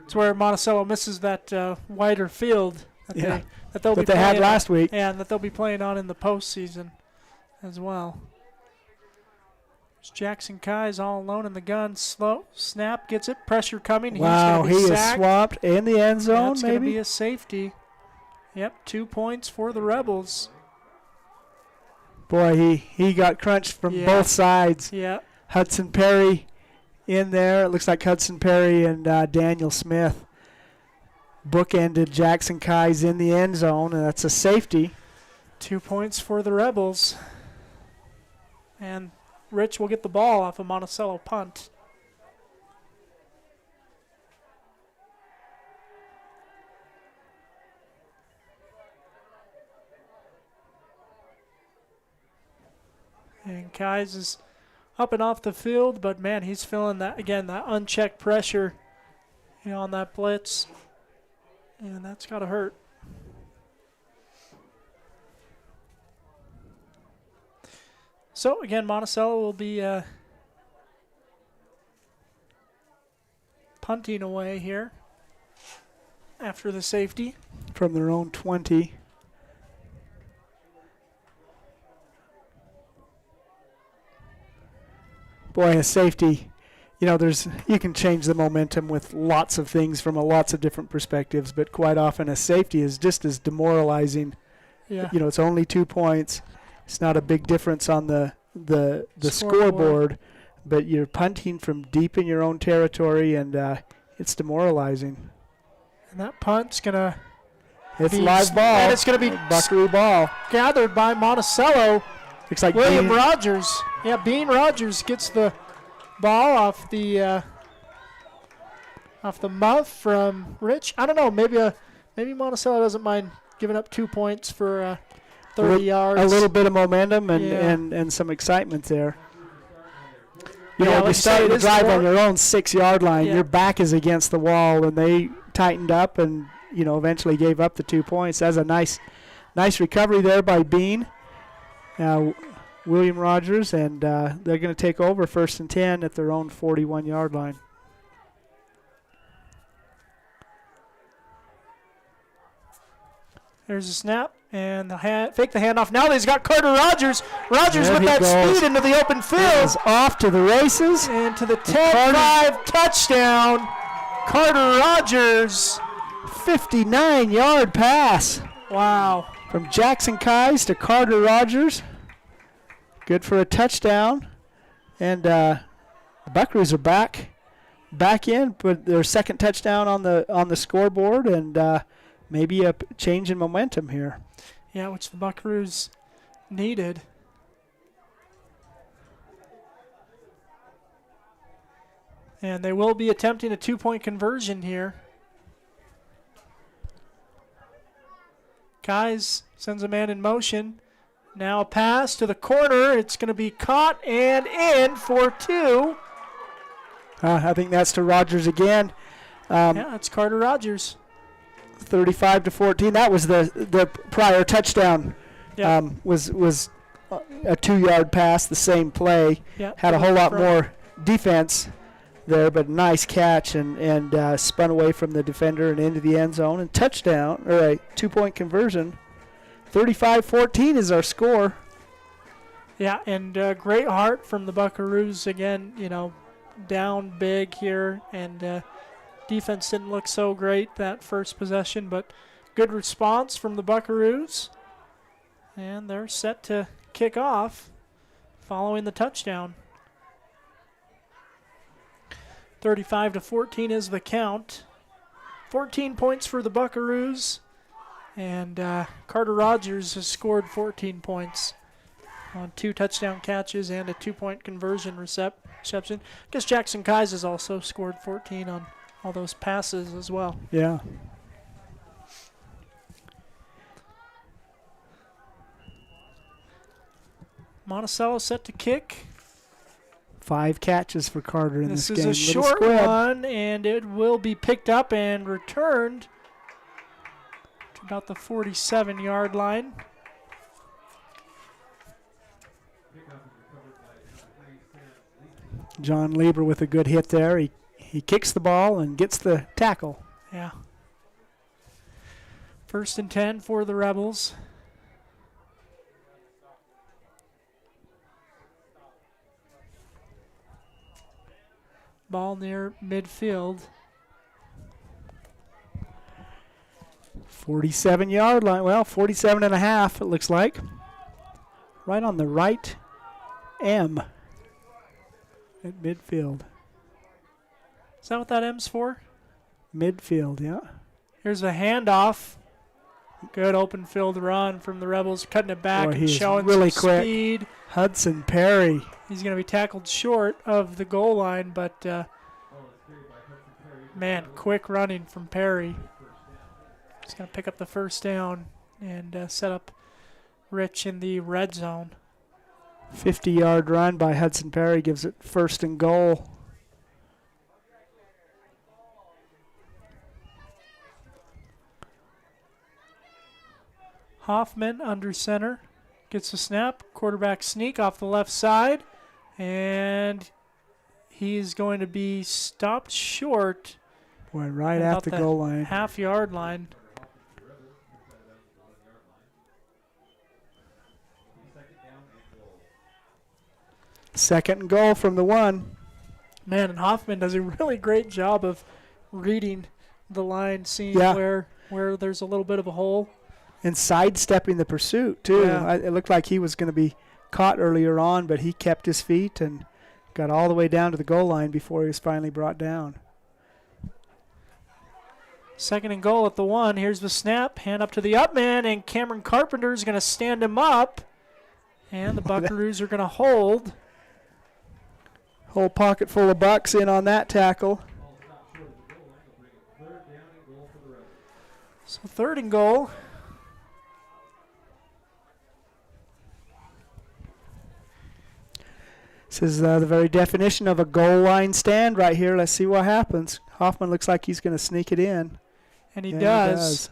[SPEAKER 2] It's where Monticello misses that wider field that they
[SPEAKER 11] had last week.
[SPEAKER 2] Yeah, and that they'll be playing on in the postseason as well. Jackson Kai's all alone in the gun. Slow snap, gets it. Pressure coming.
[SPEAKER 11] Wow,
[SPEAKER 2] he
[SPEAKER 11] is swapped in the end zone.
[SPEAKER 2] That's going to be a safety. Yep, 2 points for the Rebels.
[SPEAKER 11] Boy, he got crunched from both sides.
[SPEAKER 2] Yeah.
[SPEAKER 11] Hudson Perry in there. It looks like Hudson Perry and Daniel Smith bookended Jackson Kai's in the end zone, and that's a safety.
[SPEAKER 2] 2 points for the Rebels. And Rich will get the ball off a Monticello punt. And Kais is up and off the field, but man, he's feeling that again, that unchecked pressure, on that blitz. And that's got to hurt. So, again, Monticello will be punting away here after the safety.
[SPEAKER 11] From their own 20. Boy, a safety you can change the momentum with lots of things from lots of different perspectives, but quite often a safety is just as demoralizing.
[SPEAKER 2] Yeah.
[SPEAKER 11] It's only 2 points. It's not a big difference on the scoreboard, but you're punting from deep in your own territory, and it's demoralizing.
[SPEAKER 2] And that punt's going to
[SPEAKER 11] It's live ball.
[SPEAKER 2] And it's going to be
[SPEAKER 11] Buckaroo ball.
[SPEAKER 2] Gathered by Monticello.
[SPEAKER 11] Looks like
[SPEAKER 2] William
[SPEAKER 11] Bean
[SPEAKER 2] Rogers. Yeah, Bean Rogers gets the ball off the muff from Rich. I don't know. Maybe Monticello doesn't mind giving up 2 points for 30 yards.
[SPEAKER 11] A little bit of momentum and some excitement there. You started to drive on your own 6-yard line.
[SPEAKER 2] Yeah.
[SPEAKER 11] Your back is against the wall, and they tightened up and eventually gave up the 2 points. That's a nice recovery there by Bean. William Rogers, and they're going to take over 1st and 10 at their own 41-yard line.
[SPEAKER 2] There's a snap, and fake the handoff. Now he's got Carter Rogers. Rogers with that speed into the open field.
[SPEAKER 11] He's off to the races.
[SPEAKER 2] And to the 10-5 touchdown. Carter Rogers.
[SPEAKER 11] 59-yard pass.
[SPEAKER 2] Wow.
[SPEAKER 11] From Jackson Keyes to Carter Rogers. Good for a touchdown. And the Buckaroos are back in, but their second touchdown on the scoreboard, and maybe a change in momentum here.
[SPEAKER 2] Yeah, which the Buckaroos needed. And they will be attempting a 2-point conversion here. Keyes sends a man in motion. Now a pass to the corner. It's going to be caught and in for 2.
[SPEAKER 11] I think that's to Rogers again.
[SPEAKER 2] Yeah, it's Carter Rogers.
[SPEAKER 11] 35-14. That was the prior touchdown.
[SPEAKER 2] Yeah.
[SPEAKER 11] Was a 2-yard pass, the same play.
[SPEAKER 2] Yeah,
[SPEAKER 11] had a whole lot more defense there, but nice catch and spun away from the defender and into the end zone, and touchdown, or a 2-point conversion. 35-14 is our score.
[SPEAKER 2] Yeah, and great heart from the Buckaroos again, down big here, and defense didn't look so great that first possession, but good response from the Buckaroos. And they're set to kick off following the touchdown. 35-14 is the count. 14 points for the Buckaroos. And Carter Rogers has scored 14 points on 2 touchdown catches and a 2-point conversion reception. I guess Jackson Keyes has also scored 14 on all those passes as well.
[SPEAKER 11] Yeah.
[SPEAKER 2] Monticello set to kick.
[SPEAKER 11] 5 catches for Carter in this game.
[SPEAKER 2] This is a short one, and it will be picked up and returned to about the 47-yard line.
[SPEAKER 11] John Lieber with a good hit there. He kicks the ball and gets the tackle.
[SPEAKER 2] Yeah. 1st and 10 for the Rebels. Ball near midfield.
[SPEAKER 11] 47-yard line. Well, 47 and a half, it looks like. Right on the right M at midfield.
[SPEAKER 2] Is that what that M's for?
[SPEAKER 11] Midfield, yeah.
[SPEAKER 2] Here's a handoff. Good open field run from the Rebels, cutting it back and showing
[SPEAKER 11] really
[SPEAKER 2] some
[SPEAKER 11] quick.
[SPEAKER 2] speed.
[SPEAKER 11] Hudson Perry.
[SPEAKER 2] He's going to be tackled short of the goal line, but man, quick running from Perry. He's going to pick up the first down and set up Rich in the red zone.
[SPEAKER 11] 50-yard run by Hudson Perry gives it 1st and goal.
[SPEAKER 2] Hoffman under center. Gets the snap. Quarterback sneak off the left side. And he's going to be stopped short.
[SPEAKER 11] Boy, right at the goal line.
[SPEAKER 2] Half-yard line.
[SPEAKER 11] Second and goal from the 1.
[SPEAKER 2] Man, and Hoffman does a really great job of reading the line, seeing where there's a little bit of a hole.
[SPEAKER 11] And sidestepping the pursuit, too.
[SPEAKER 2] Yeah.
[SPEAKER 11] It looked like he was going to be caught earlier on, but he kept his feet and got all the way down to the goal line before he was finally brought down.
[SPEAKER 2] 2nd and goal at the 1. Here's the snap. Hand up to the up man, and Cameron Carpenter is going to stand him up. And the Buckaroos are going to hold.
[SPEAKER 11] Whole pocket full of bucks in on that tackle.
[SPEAKER 2] So 3rd and goal.
[SPEAKER 11] This is the very definition of a goal line stand right here. Let's see what happens. Hoffman looks like he's going to sneak it in.
[SPEAKER 2] And he does.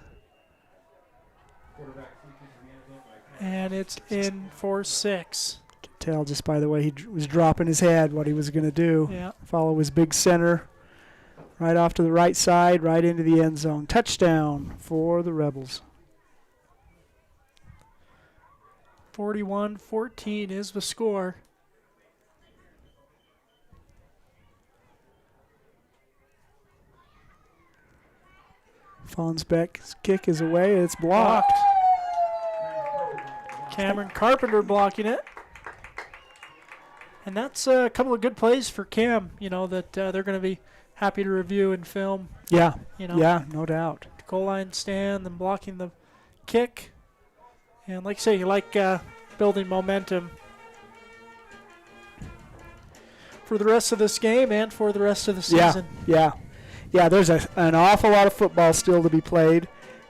[SPEAKER 2] And it's in for 6.
[SPEAKER 11] You can tell just by the way he was dropping his head what he was going to do.
[SPEAKER 2] Yeah.
[SPEAKER 11] Follow his big center. Right off to the right side, right into the end zone. Touchdown for the Rebels.
[SPEAKER 2] 41-14 is the score.
[SPEAKER 11] Fonsbeck's kick is away. It's blocked.
[SPEAKER 2] Cameron Carpenter blocking it. And that's a couple of good plays for Cam, that they're going to be happy to review and film.
[SPEAKER 11] Yeah, yeah, no doubt.
[SPEAKER 2] Goal line stand, then blocking the kick. And like I say, you like building momentum for the rest of this game and for the rest of the season.
[SPEAKER 11] Yeah, there's an awful lot of football still to be played.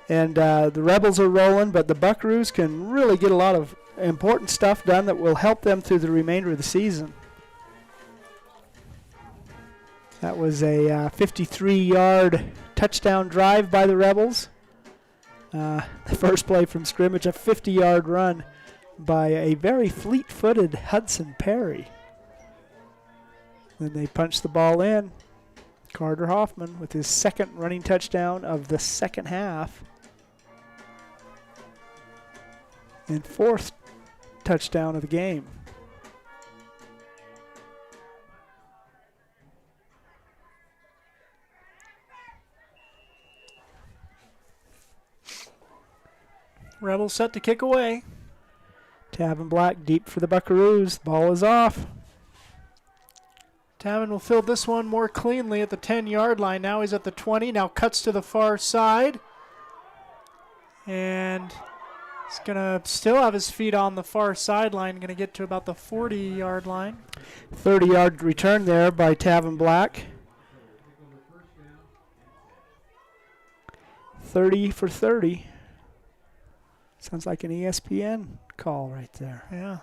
[SPEAKER 11] And the Rebels are rolling, but the Buckaroos can really get a lot of important stuff done that will help them through the remainder of the season. That was a 53-yard touchdown drive by the Rebels. The first play from scrimmage, a 50-yard run by a very fleet-footed Hudson Perry. Then they punched the ball in. Carter Hoffman with his 2nd running touchdown of the 2nd half. And 4th touchdown of the game.
[SPEAKER 2] Rebels set to kick away.
[SPEAKER 11] Tavin Black deep for the Buckaroos. Ball is off.
[SPEAKER 2] Tavin will field this one more cleanly at the 10-yard line. Now he's at the 20. Now cuts to the far side. And he's going to still have his feet on the far sideline. Going to get to about the 40-yard line.
[SPEAKER 11] 30-yard return there by Tavin Black. 30 for 30. Sounds like an ESPN call right there.
[SPEAKER 2] Yeah.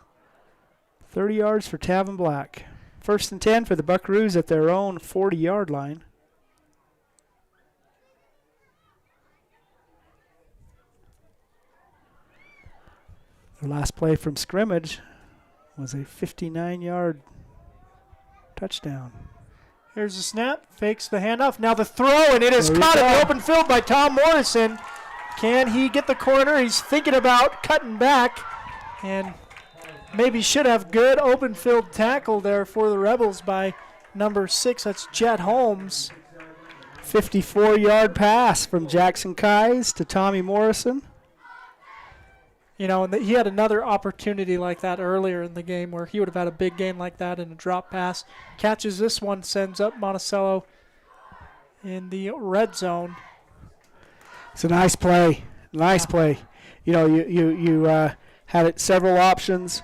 [SPEAKER 11] 30 yards for Tavin Black. 1st and 10 for the Buckaroos at their own 40-yard line. Their last play from scrimmage was a 59-yard touchdown.
[SPEAKER 2] Here's the snap, fakes the handoff. Now the throw, and it is caught in the open field by Tom Morrison. Can he get the corner? He's thinking about cutting back, and maybe should have good open field tackle there for the Rebels by number 6. That's Jet Holmes.
[SPEAKER 11] 54-yard pass from Jackson Keyes to Tommy Morrison.
[SPEAKER 2] And he had another opportunity like that earlier in the game where he would have had a big gain like that and a drop pass. Catches this one, sends up Monticello in the red zone.
[SPEAKER 11] It's a nice play. Nice play. You had it several options.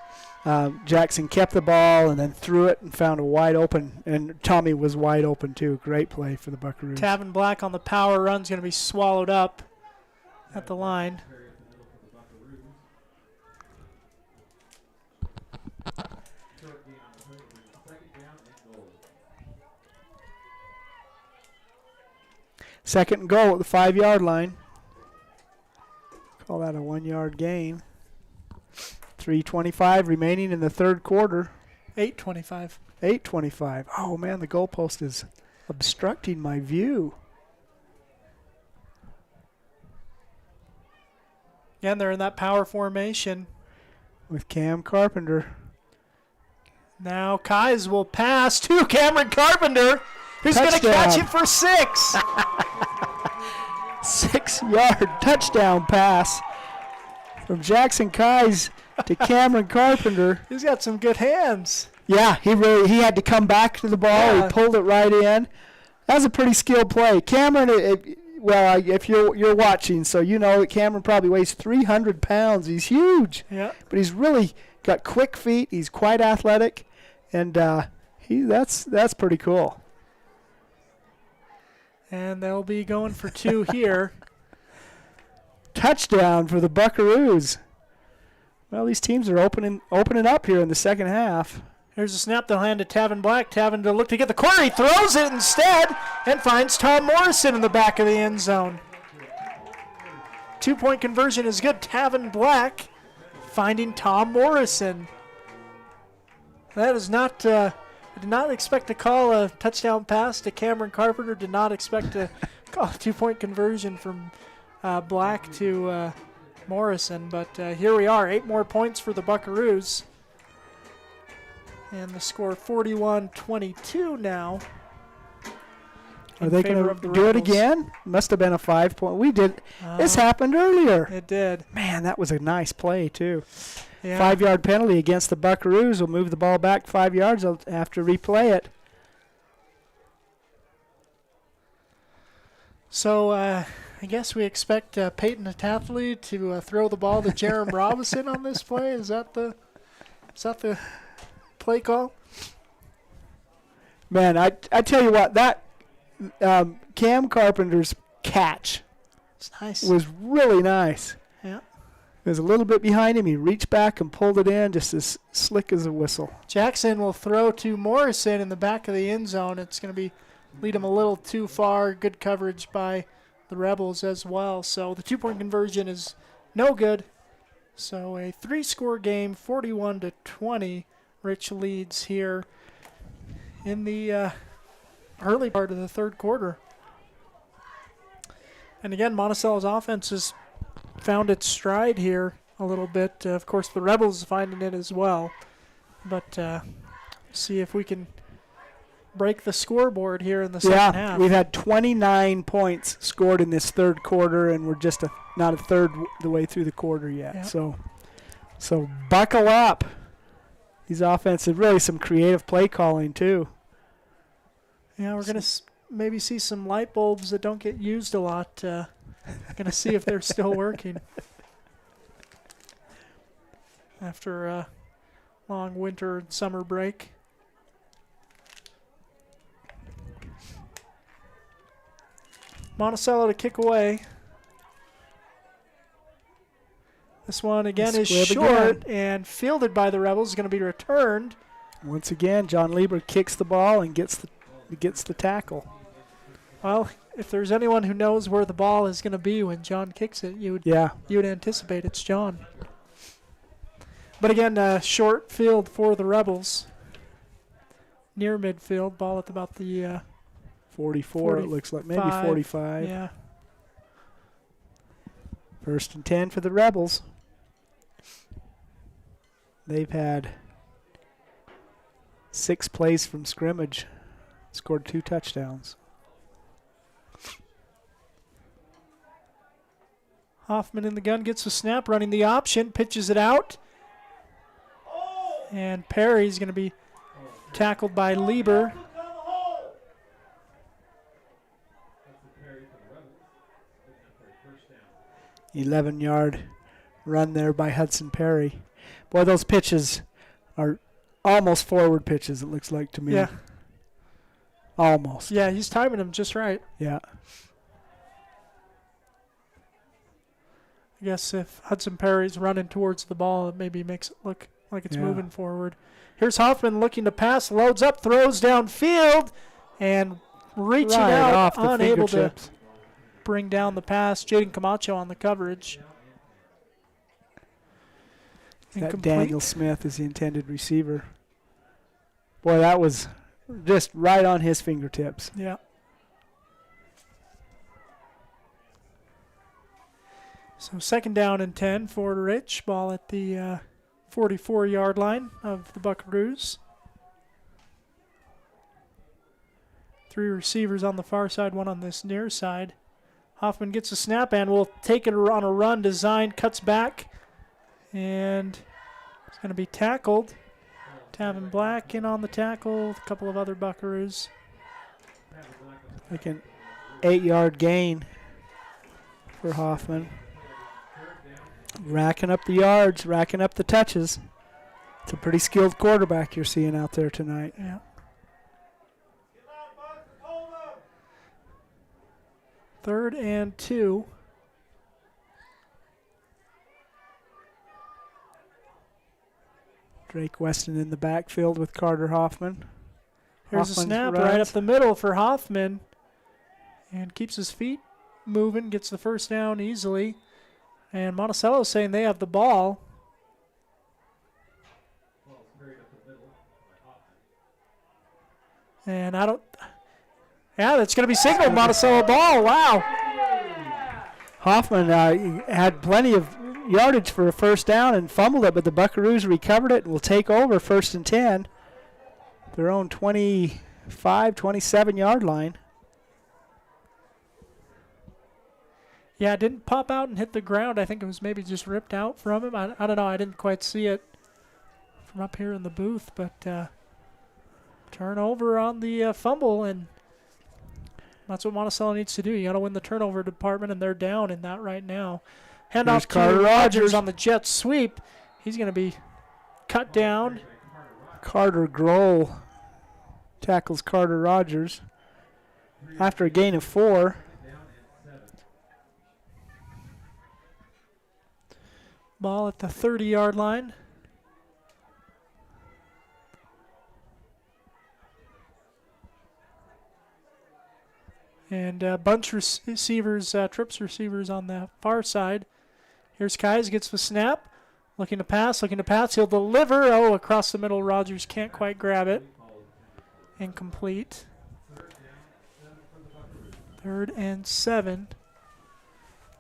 [SPEAKER 11] Jackson kept the ball and then threw it and found a wide open, and Tommy was wide open too. Great play for the Buckaroos.
[SPEAKER 2] Tavin Black on the power run is going to be swallowed up at the line.
[SPEAKER 11] Second and goal at the 5-yard line. Call that a 1-yard gain. 3:25 remaining in the 3rd quarter.
[SPEAKER 2] 8:25.
[SPEAKER 11] 8:25. Oh, man, the goalpost is obstructing my view.
[SPEAKER 2] Again, they're in that power formation.
[SPEAKER 11] With Cam Carpenter.
[SPEAKER 2] Now Kais will pass to Cameron Carpenter, who's going to catch it for 6.
[SPEAKER 11] 6-yard touchdown pass from Jackson Kais to Cameron Carpenter.
[SPEAKER 2] He's got some good hands.
[SPEAKER 11] Yeah, he had to come back to the ball.
[SPEAKER 2] Yeah.
[SPEAKER 11] He pulled it right in. That was a pretty skilled play. Cameron, if you're watching, so you know that Cameron probably weighs 300 pounds. He's huge.
[SPEAKER 2] Yeah.
[SPEAKER 11] But he's really got quick feet. He's quite athletic, and that's pretty cool.
[SPEAKER 2] And they'll be going for 2 here.
[SPEAKER 11] Touchdown for the Buckaroos. Well, these teams are opening up here in the second half.
[SPEAKER 2] Here's a snap. They'll hand to Tavin Black. Tavin to look to get the corner. He throws it instead and finds Tom Morrison in the back of the end zone. 2-point conversion is good. Tavin Black finding Tom Morrison. That is not... I did not expect to call a touchdown pass to Cameron Carpenter. Did not expect to call a 2-point conversion from Black to Morrison. But here we are. 8 more points for the Buckaroos. And the score 41-22 now.
[SPEAKER 11] Are they going to do it again? Must have been a 5-point. We did. This happened earlier.
[SPEAKER 2] It did.
[SPEAKER 11] Man, that was a nice play, too.
[SPEAKER 2] Yeah.
[SPEAKER 11] 5-yard penalty against the Buckaroos. Will move the ball back 5 yards. They'll have to replay it.
[SPEAKER 2] So I guess we expect Peyton Tathley to throw the ball to Jerem Robinson on this play. Is that the play call?
[SPEAKER 11] Man, I tell you what, that Cam Carpenter's catch was really nice.
[SPEAKER 2] Yeah.
[SPEAKER 11] It was a little bit behind him. He reached back and pulled it in just as slick as a whistle.
[SPEAKER 2] Jackson will throw to Morrison in the back of the end zone. It's going to lead him a little too far. Good coverage by the Rebels as well. So the 2-point conversion is no good. So a 3-score game, 41-20. Rich leads here in the early part of the third quarter. And again, Monticello's offense has found its stride here a little bit. Of course, the Rebels finding it as well. But see if we can break the scoreboard here in the second half.
[SPEAKER 11] Yeah, we've had 29 points scored in this third quarter, and we're just not a third the way through the quarter yet.
[SPEAKER 2] Yep.
[SPEAKER 11] So buckle up. These offenses, really some creative play calling, too.
[SPEAKER 2] Yeah, we're going to maybe see some light bulbs that don't get used a lot. Going to see if they're still working after a long winter and summer break. Monticello to kick away. This one again is short and fielded by the Rebels. Is going to be returned.
[SPEAKER 11] Once again, John Lieber kicks the ball and gets the tackle.
[SPEAKER 2] Well, if there's anyone who knows where the ball is going to be when John kicks it, you would anticipate it's John. But again, short field for the Rebels. Near midfield, ball at about the
[SPEAKER 11] 44. It looks like maybe 45.
[SPEAKER 2] Yeah.
[SPEAKER 11] 1st and 10 for the Rebels. They've had 6 plays from scrimmage, scored 2 touchdowns.
[SPEAKER 2] Hoffman in the gun gets the snap, running the option, pitches it out. And Perry's going to be tackled by Lieber.
[SPEAKER 11] An 11-yard run there by Hudson Perry. Boy, those pitches are almost forward pitches, it looks like to me.
[SPEAKER 2] Yeah.
[SPEAKER 11] Almost.
[SPEAKER 2] Yeah, he's timing them just right.
[SPEAKER 11] Yeah.
[SPEAKER 2] I guess if Hudson Perry's running towards the ball, it maybe makes it look like it's moving forward. Here's Hoffman looking to pass, loads up, throws downfield, and reaching out, unable to bring down the pass. Jaden Camacho on the coverage.
[SPEAKER 11] That Daniel Smith is the intended receiver. Boy, that was just right on his fingertips.
[SPEAKER 2] Yeah. So 2nd down and 10 for Rich. Ball at the 44-yard line of the Buckaroos. Three receivers on the far side, one on this near side. Hoffman gets a snap and will take it on a run. Design cuts back. And it's going to be tackled. Tavin Black in on the tackle. A couple of other Buckaroos.
[SPEAKER 11] Like an 8-yard gain for Hoffman. Racking up the yards, racking up the touches. It's a pretty skilled quarterback you're seeing out there tonight.
[SPEAKER 2] Yeah. Third and 2.
[SPEAKER 11] Drake Weston in the backfield with Carter Hoffman.
[SPEAKER 2] Here's a snap right up the middle for Hoffman. And keeps his feet moving, gets the first down easily. And Monticello saying they have the ball. And I don't... Yeah, that's going to be signaled Monticello ball. Wow.
[SPEAKER 11] Hoffman had plenty of yardage for a first down and fumbled it, but the Buckaroos recovered it and will take over 1st and 10. Their own 25, 27-yard line.
[SPEAKER 2] Yeah, it didn't pop out and hit the ground. I think it was maybe just ripped out from him. I don't know. I didn't quite see it from up here in the booth, but turnover on the fumble, and that's what Monticello needs to do. You got to win the turnover department, and they're down in that right now. Handoff to Rogers on the jet sweep. He's going to be cut down.
[SPEAKER 11] Carter Grohl tackles Carter Rogers after a gain of 4.
[SPEAKER 2] Ball at the 30-yard line. And bunch receivers, trips receivers on the far side. Here's Kais, gets the snap. Looking to pass. He'll deliver. Oh, across the middle. Rogers can't quite grab it. Incomplete. 3rd and 7.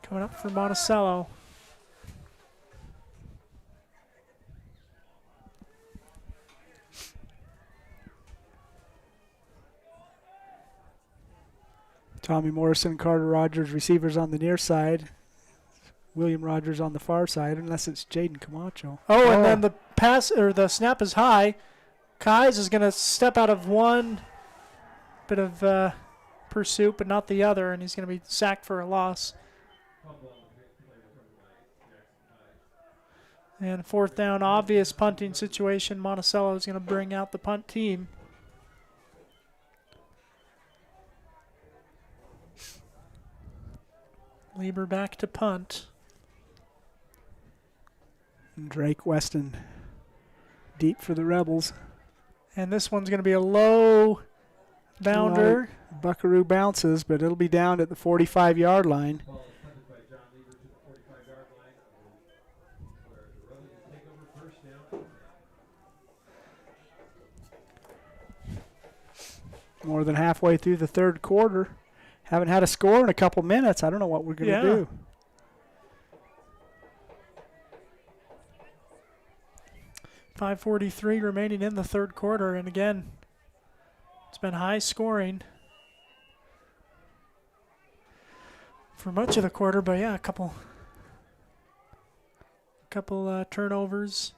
[SPEAKER 2] Coming up for Monticello.
[SPEAKER 11] Tommy Morrison, Carter Rogers, receivers on the near side. William Rogers on the far side, unless it's Jaden Camacho.
[SPEAKER 2] Oh, and then the pass or the snap is high. Kais is going to step out of one bit of pursuit, but not the other, and he's going to be sacked for a loss. And 4th down, obvious punting situation. Monticello is going to bring out the punt team. Lieber back to punt.
[SPEAKER 11] Drake Weston deep for the Rebels.
[SPEAKER 2] And this one's going to be a low bounder.
[SPEAKER 11] Buckaroo bounces, but it'll be down at the 45-yard line. More than halfway through the 3rd quarter. Haven't had a score in a couple minutes. I don't know what we're going to do.
[SPEAKER 2] 5:43 remaining in the 3rd quarter, and again, it's been high scoring for much of the quarter. But yeah, a couple turnovers.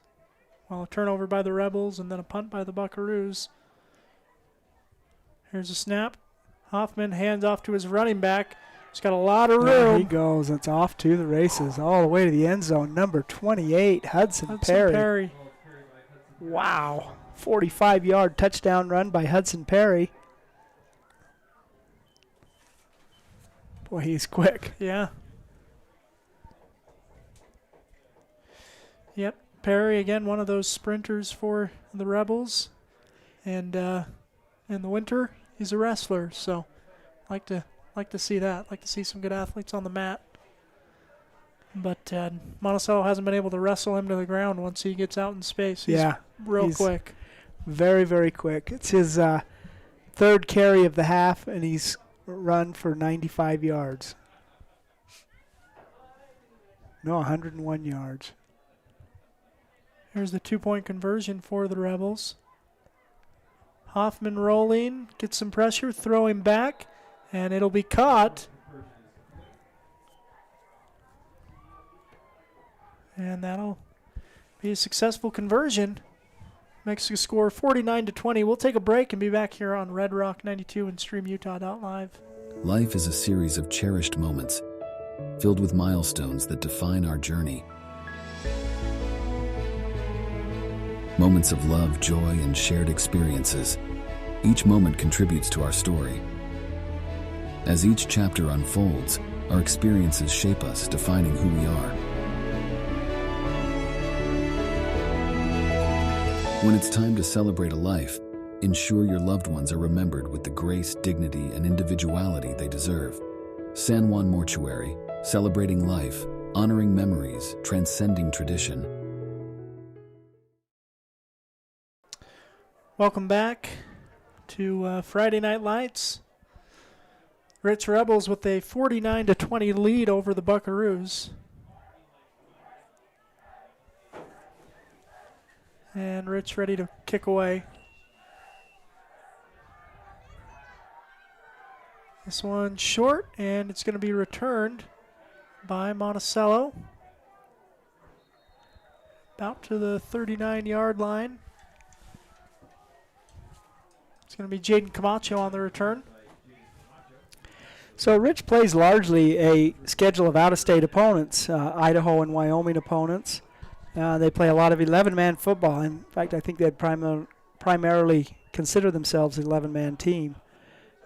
[SPEAKER 2] Well, a turnover by the Rebels, and then a punt by the Buckaroos. Here's a snap. Hoffman hands off to his running back. He's got a lot of room.
[SPEAKER 11] There he goes. It's off to the races, all the way to the end zone. Number 28, Hudson Perry. Wow. 45-yard touchdown run by Hudson Perry. Boy, he's quick.
[SPEAKER 2] Yeah. Yep. Perry, again, one of those sprinters for the Rebels. And in the winter, he's a wrestler, so like to see that. Like to see some good athletes on the mat. But Monticello hasn't been able to wrestle him to the ground once he gets out in space. He's real quick.
[SPEAKER 11] Very, very quick. It's his 3rd carry of the half, and he's run for 95 yards. No, 101 yards.
[SPEAKER 2] Here's the 2-point conversion for the Rebels. Hoffman rolling, gets some pressure, throwing back, and it'll be caught. And that'll be a successful conversion. Makes the score 49-20. We'll take a break and be back here on Red Rock 92 and StreamUtah.live.
[SPEAKER 26] Life is a series of cherished moments, filled with milestones that define our journey. Moments of love, joy, and shared experiences. Each moment contributes to our story. As each chapter unfolds, our experiences shape us, defining who we are. When it's time to celebrate a life, ensure your loved ones are remembered with the grace, dignity, and individuality they deserve. San Juan Mortuary, celebrating life, honoring memories, transcending tradition.
[SPEAKER 2] Welcome back to Friday Night Lights. Rich Rebels with a 49-20 lead over the Buckaroos. And Rich ready to kick away. This one short, and it's going to be returned by Monticello. About to the 39-yard line. It's going to be Jaden Camacho on the return.
[SPEAKER 11] So Rich plays largely a schedule of out-of-state opponents, Idaho and Wyoming opponents. They play a lot of 11-man football. In fact, I think they'd primarily consider themselves an 11-man team.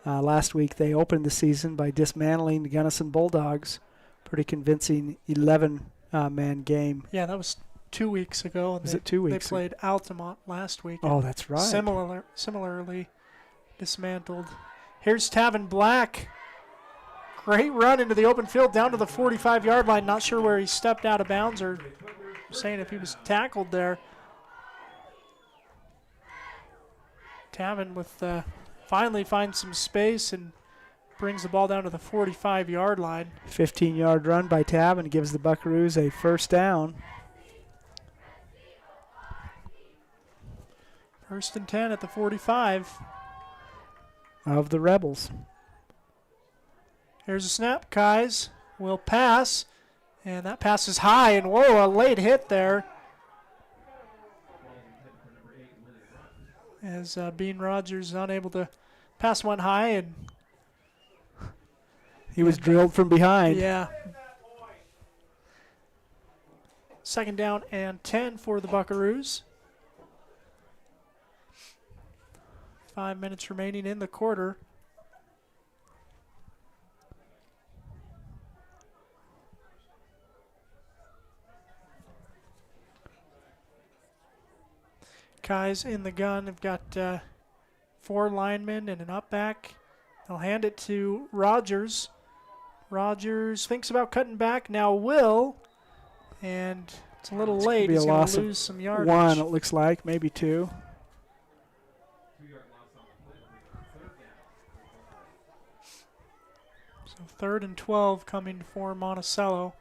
[SPEAKER 11] Last week they opened the season by dismantling the Gunnison Bulldogs. Pretty convincing 11-man game.
[SPEAKER 2] Yeah, that was 2 weeks ago. And
[SPEAKER 11] Was it 2 weeks
[SPEAKER 2] They played Altamont last week.
[SPEAKER 11] Oh, that's right.
[SPEAKER 2] Similarly dismantled. Here's Tavin Black. Great run into the open field down to the 45-yard line. Not sure where he stepped out of bounds or saying if he was tackled there. Tavin with finally finds some space and brings the ball down to the 45-yard line.
[SPEAKER 11] 15-yard run by Tavin gives the Buckaroos a first down.
[SPEAKER 2] 1st and 10 at the 45.
[SPEAKER 11] Of the Rebels.
[SPEAKER 2] Here's a snap. Kais will pass. And that pass is high. And whoa, a late hit there. As Bean Rogers unable to pass one high. And
[SPEAKER 11] he was drilled from behind.
[SPEAKER 2] Yeah. 2nd down and 10 for the Buckaroos. 5 minutes remaining in the quarter. Kai's in the gun. They've got 4 linemen and an up back. They'll hand it to Rogers. Rogers thinks about cutting back. Now will. And it's a little late. He's going to lose some yardage.
[SPEAKER 11] 1, it looks like, maybe 2.
[SPEAKER 2] So 3rd and 12 coming for Monticello.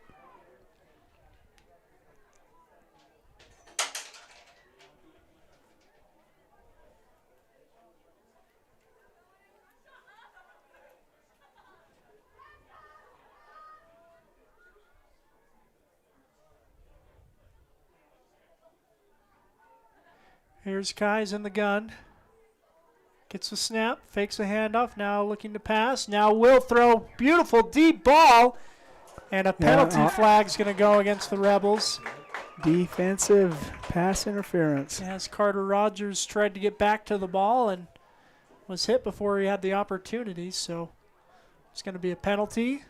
[SPEAKER 2] Here's Kai's in the gun. Gets the snap, fakes a handoff, now looking to pass. Now will throw, beautiful deep ball. And a penalty flag's going to go against the Rebels.
[SPEAKER 11] Defensive pass interference.
[SPEAKER 2] As Carter Rogers tried to get back to the ball and was hit before he had the opportunity, so it's going to be a penalty.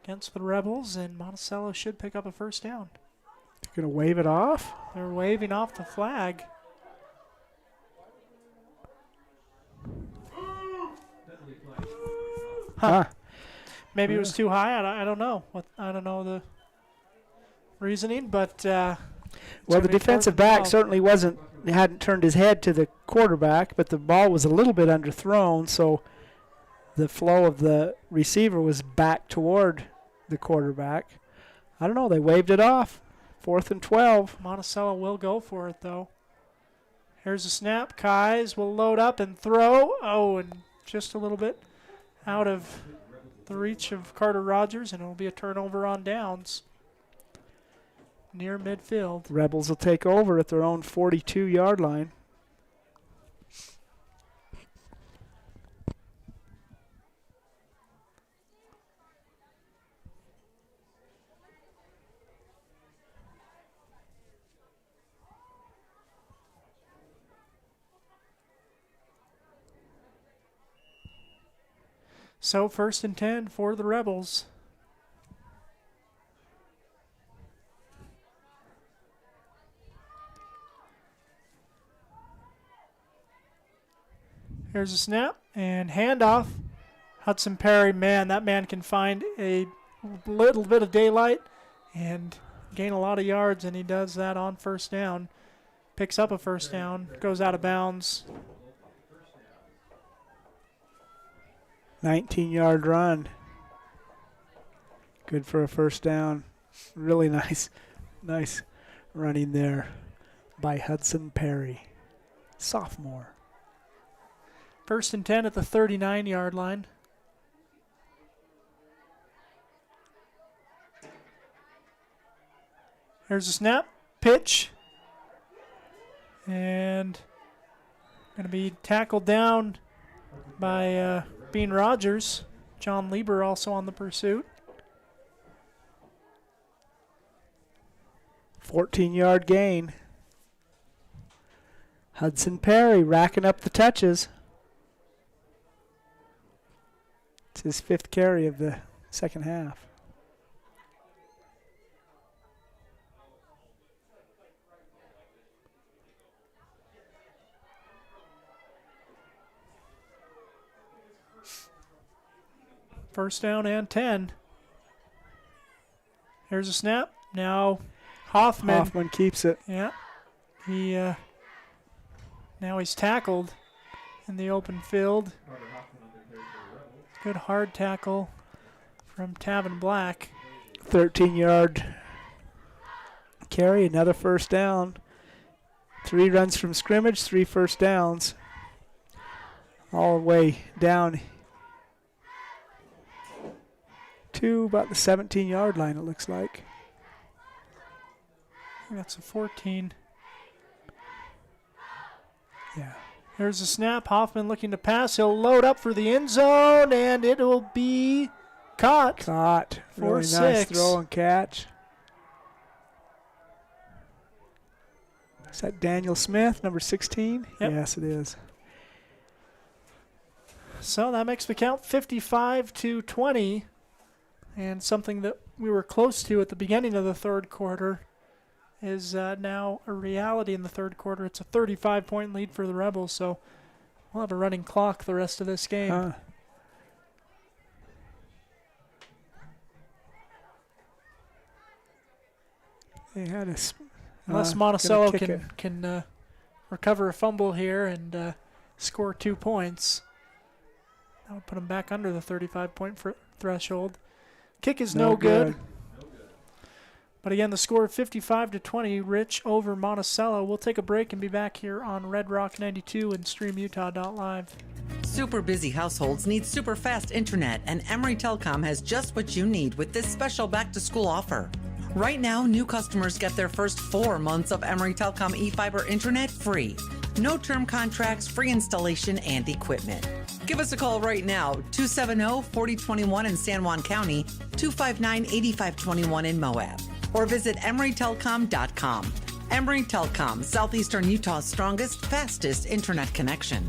[SPEAKER 2] Against the Rebels, and Monticello should pick up a first down.
[SPEAKER 11] They're going to wave it off?
[SPEAKER 2] They're waving off the flag. Maybe it was too high. I don't know. I don't know the reasoning, but
[SPEAKER 11] well, the defensive back certainly hadn't turned his head to the quarterback, but the ball was a little bit underthrown, so the flow of the receiver was back toward the quarterback. I don't know. They waved it off. 4th and 12.
[SPEAKER 2] Monticello will go for it, though. Here's a snap. Kais will load up and throw. Oh, and just a little bit out of the reach of Carter Rogers, and it will be a turnover on downs near midfield.
[SPEAKER 11] Rebels will take over at their own 42-yard line.
[SPEAKER 2] So 1st and 10 for the Rebels. Here's a snap and handoff. Hudson Perry, man, that man can find a little bit of daylight and gain a lot of yards, and he does that on 1st down. Picks up a 1st down, goes out of bounds.
[SPEAKER 11] 19-yard run. Good for a 1st down. Really nice running there by Hudson Perry, sophomore.
[SPEAKER 2] 1st and 10 at the 39-yard line. Here's a snap, pitch, and going to be tackled down by Bean Rogers. John Lieber also on the pursuit.
[SPEAKER 11] 14-yard gain. Hudson Perry racking up the touches. It's his 5th carry of the second half.
[SPEAKER 2] First down and 10. Here's a snap. Now Hoffman.
[SPEAKER 11] Hoffman keeps it.
[SPEAKER 2] Yeah. Now he's tackled in the open field. Good hard tackle from Tavin Black.
[SPEAKER 11] 13-yard carry, another 1st down. 3 runs from scrimmage, 3 1st downs. All the way down to about the 17-yard line, it looks like.
[SPEAKER 2] That's a 14.
[SPEAKER 11] Yeah.
[SPEAKER 2] Here's a snap. Hoffman looking to pass. He'll load up for the end zone, and it will be caught.
[SPEAKER 11] Caught.
[SPEAKER 2] For
[SPEAKER 11] really
[SPEAKER 2] 6.
[SPEAKER 11] Nice throw and catch. Is that Daniel Smith, number 16?
[SPEAKER 2] Yep.
[SPEAKER 11] Yes, it is.
[SPEAKER 2] So that makes the count 55-20. And something that we were close to at the beginning of the 3rd quarter is now a reality in the 3rd quarter. It's a 35-point lead for the Rebels, so we'll have a running clock the rest of this game.
[SPEAKER 11] They had a
[SPEAKER 2] unless Monticello can recover a fumble here and score 2 points. That would put them back under the 35-point threshold. Kick is no good. But again, the score 55-20, Rich over Monticello. We'll take a break and be back here on Red Rock 92 and StreamUtah.live.
[SPEAKER 25] Super busy households need super fast internet, and Emory Telecom has just what you need with this special back-to-school offer. Right now, new customers get their first 4 months of Emory Telecom eFiber internet free. No term contracts, free installation, and equipment. Give us a call right now, 270-4021 in San Juan County, 259-8521 in Moab, or visit EmoryTelecom.com. Emory Telecom, Southeastern Utah's strongest, fastest internet connection.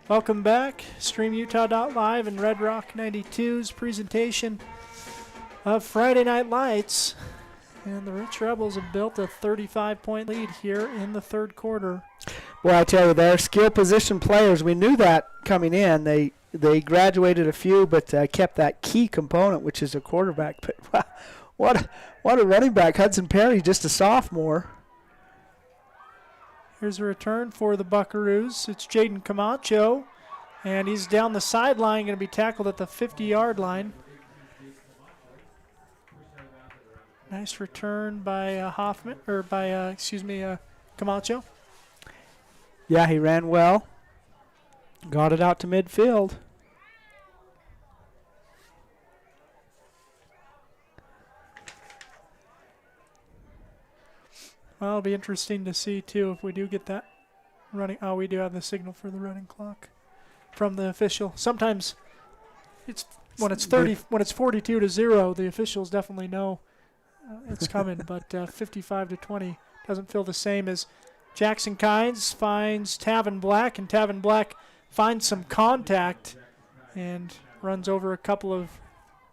[SPEAKER 2] Welcome back. StreamUtah.live and Red Rock 92's presentation of Friday Night Lights. And the Rich Rebels have built a 35-point lead here in the 3rd quarter.
[SPEAKER 11] Well, I tell you, they're skill position players. We knew that coming in. They graduated a few, but kept that key component, which is a quarterback. But wow, what a running back. Hudson Perry, just a sophomore.
[SPEAKER 2] Here's a return for the Buckaroos. It's Jaden Camacho, and he's down the sideline, going to be tackled at the 50-yard line. Nice return by Hoffman, or by, Camacho.
[SPEAKER 11] Yeah, he ran well. Got it out to midfield.
[SPEAKER 2] Well, it'll be interesting to see, too, if we do get that running. Oh, we do have the signal for the running clock from the official. Sometimes it's when it's 42-0, the officials definitely know it's coming, but 55-20 doesn't feel the same as Jackson Kynes finds Tavin Black, and Tavin Black finds some contact and runs over a couple of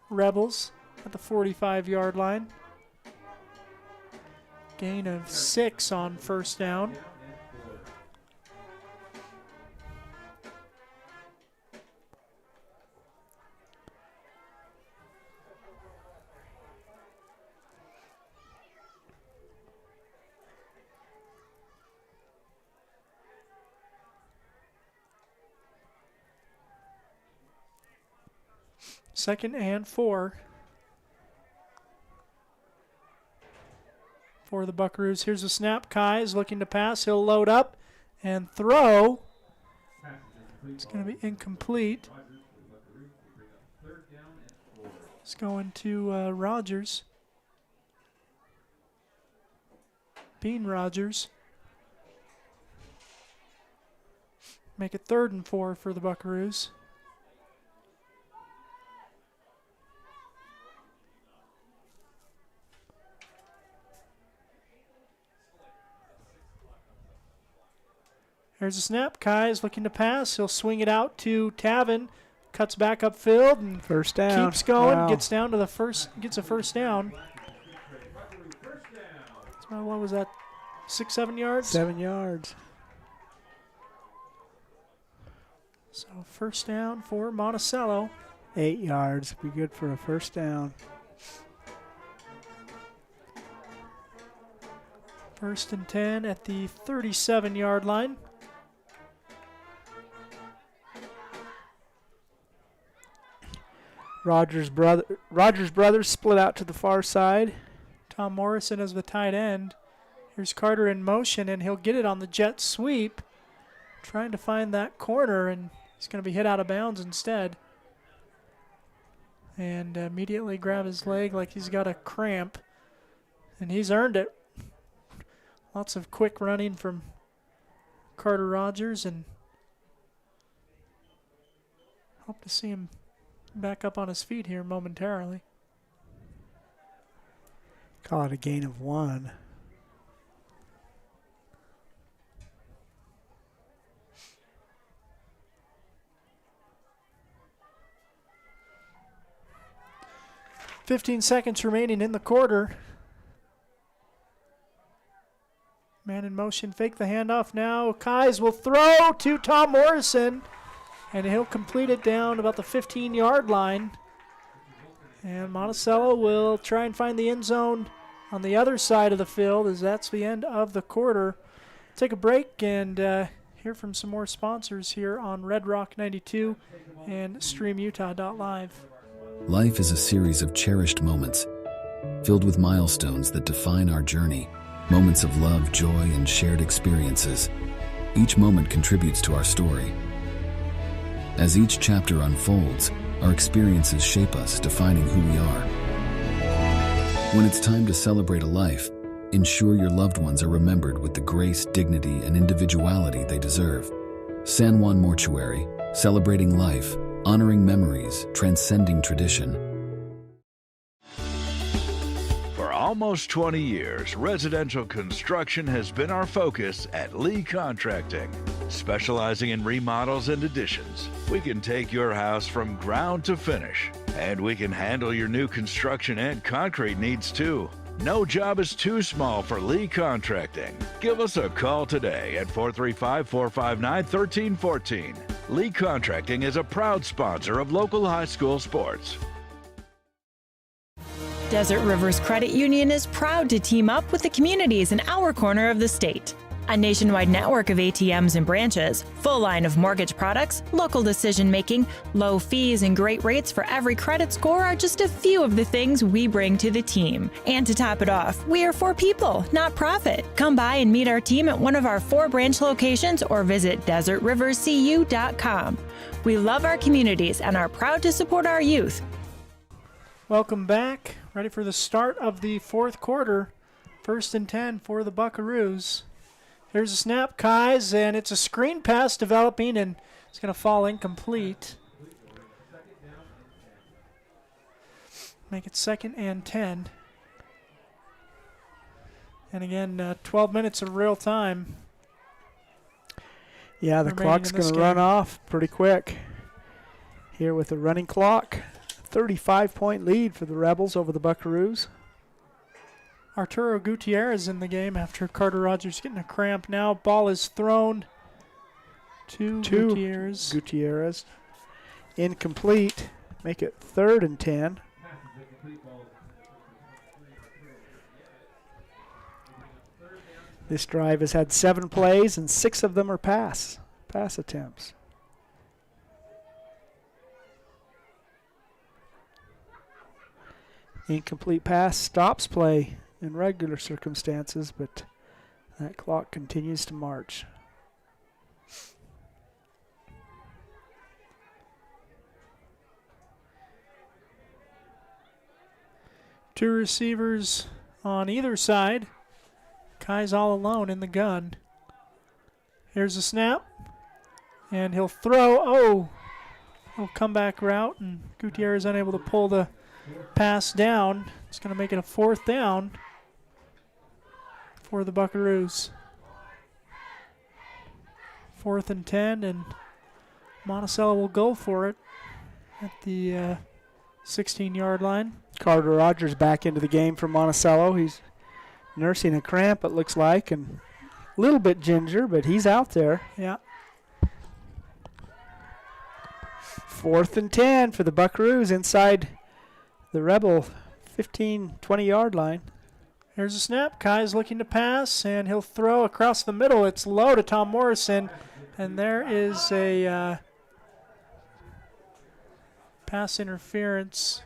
[SPEAKER 2] Rebels at the 45-yard line. Gain of 6 on first down. Second and 4 for the Buckaroos. Here's a snap. Kai is looking to pass. He'll load up and throw. It's going to be incomplete. It's going to Rogers. Bean Rogers. Make it 3rd and 4 for the Buckaroos. There's a snap. Kai is looking to pass. He'll swing it out to Tavin. Cuts back upfield and
[SPEAKER 11] first down.
[SPEAKER 2] Keeps going.
[SPEAKER 11] Wow.
[SPEAKER 2] Gets down to the first. Gets a first down. So what was that? 6-7 yards?
[SPEAKER 11] 7 yards.
[SPEAKER 2] So first down for Monticello.
[SPEAKER 11] 8 yards. Be good for a first down.
[SPEAKER 2] First and 10 at the 37-yard line.
[SPEAKER 11] Rogers brothers split out to the far side.
[SPEAKER 2] Tom Morrison as the tight end. Here's Carter in motion, and he'll get it on the jet sweep. Trying to find that corner, and he's going to be hit out of bounds instead. And immediately grab his leg like he's got a cramp. And he's earned it. Lots of quick running from Carter Rogers, and hope to see him back up on his feet here momentarily.
[SPEAKER 11] Call it a gain of 1.
[SPEAKER 2] .15 seconds remaining in the quarter. Man in motion, fake the handoff now. Kais will throw to Tom Morrison, and he'll complete it down about the 15-yard line. And Monticello will try and find the end zone on the other side of the field, as that's the end of the quarter. Take a break and hear from some more sponsors here on Red Rock 92 and StreamUtah.live.
[SPEAKER 26] Life is a series of cherished moments, filled with milestones that define our journey, moments of love, joy, and shared experiences. Each moment contributes to our story. As each chapter unfolds, our experiences shape us, defining who we are. When it's time to celebrate a life, ensure your loved ones are remembered with the grace, dignity, and individuality they deserve. San Juan Mortuary, celebrating life, honoring memories, transcending tradition.
[SPEAKER 27] For almost 20 years, residential construction has been our focus at Lee Contracting. Specializing in remodels and additions, we can take your house from ground to finish, and we can handle your new construction and concrete needs too. No job is too small for Lee Contracting. Give us a call today at 435-459-1314. Lee Contracting is a proud sponsor of local high school sports.
[SPEAKER 3] Desert Rivers Credit Union is proud to team up with the communities in our corner of the state. A nationwide network of ATMs and branches, full line of mortgage products, local decision making, low fees, and great rates for every credit score are just a few of the things we bring to the team. And to top it off, we are for people, not profit. Come by and meet our team at one of our 4 branch locations or visit desertrivercu.com. We love our communities and are proud to support our youth.
[SPEAKER 2] Welcome back. Ready for the start of the fourth quarter. 1st and 10 for the Buckaroos. Here's a snap, Kais, and it's a screen pass developing, and it's going to fall incomplete. Make it 2nd and 10. And again, 12 minutes of real time.
[SPEAKER 11] Yeah, the clock's going to run off pretty quick. Here with the running clock. 35-point lead for the Rebels over the Buckaroos.
[SPEAKER 2] Arturo Gutierrez in the game after Carter Rogers getting a cramp. Now ball is thrown to Gutierrez.
[SPEAKER 11] Gutierrez. Incomplete. Make it 3rd and 10. This drive has had 7 plays, and 6 of them are pass attempts. Incomplete pass stops play in regular circumstances, but that clock continues to march.
[SPEAKER 2] Two receivers on either side. Kai's all alone in the gun. Here's a snap, and he'll throw. He'll come back route, and Gutierrez unable to pull the pass down. It's going to make it a 4th down for the Buckaroos. 4th and 10, and Monticello will go for it at the 16-yard line.
[SPEAKER 11] Carter Rogers back into the game for Monticello. He's nursing a cramp, it looks like, and a little bit ginger, but he's out there.
[SPEAKER 2] Yeah.
[SPEAKER 11] 4th and 10 for the Buckaroos inside the Rebel 15, 20-yard line.
[SPEAKER 2] Here's a snap. Kai's looking to pass, and he'll throw across the middle. It's low to Tom Morrison, and there is a pass interference.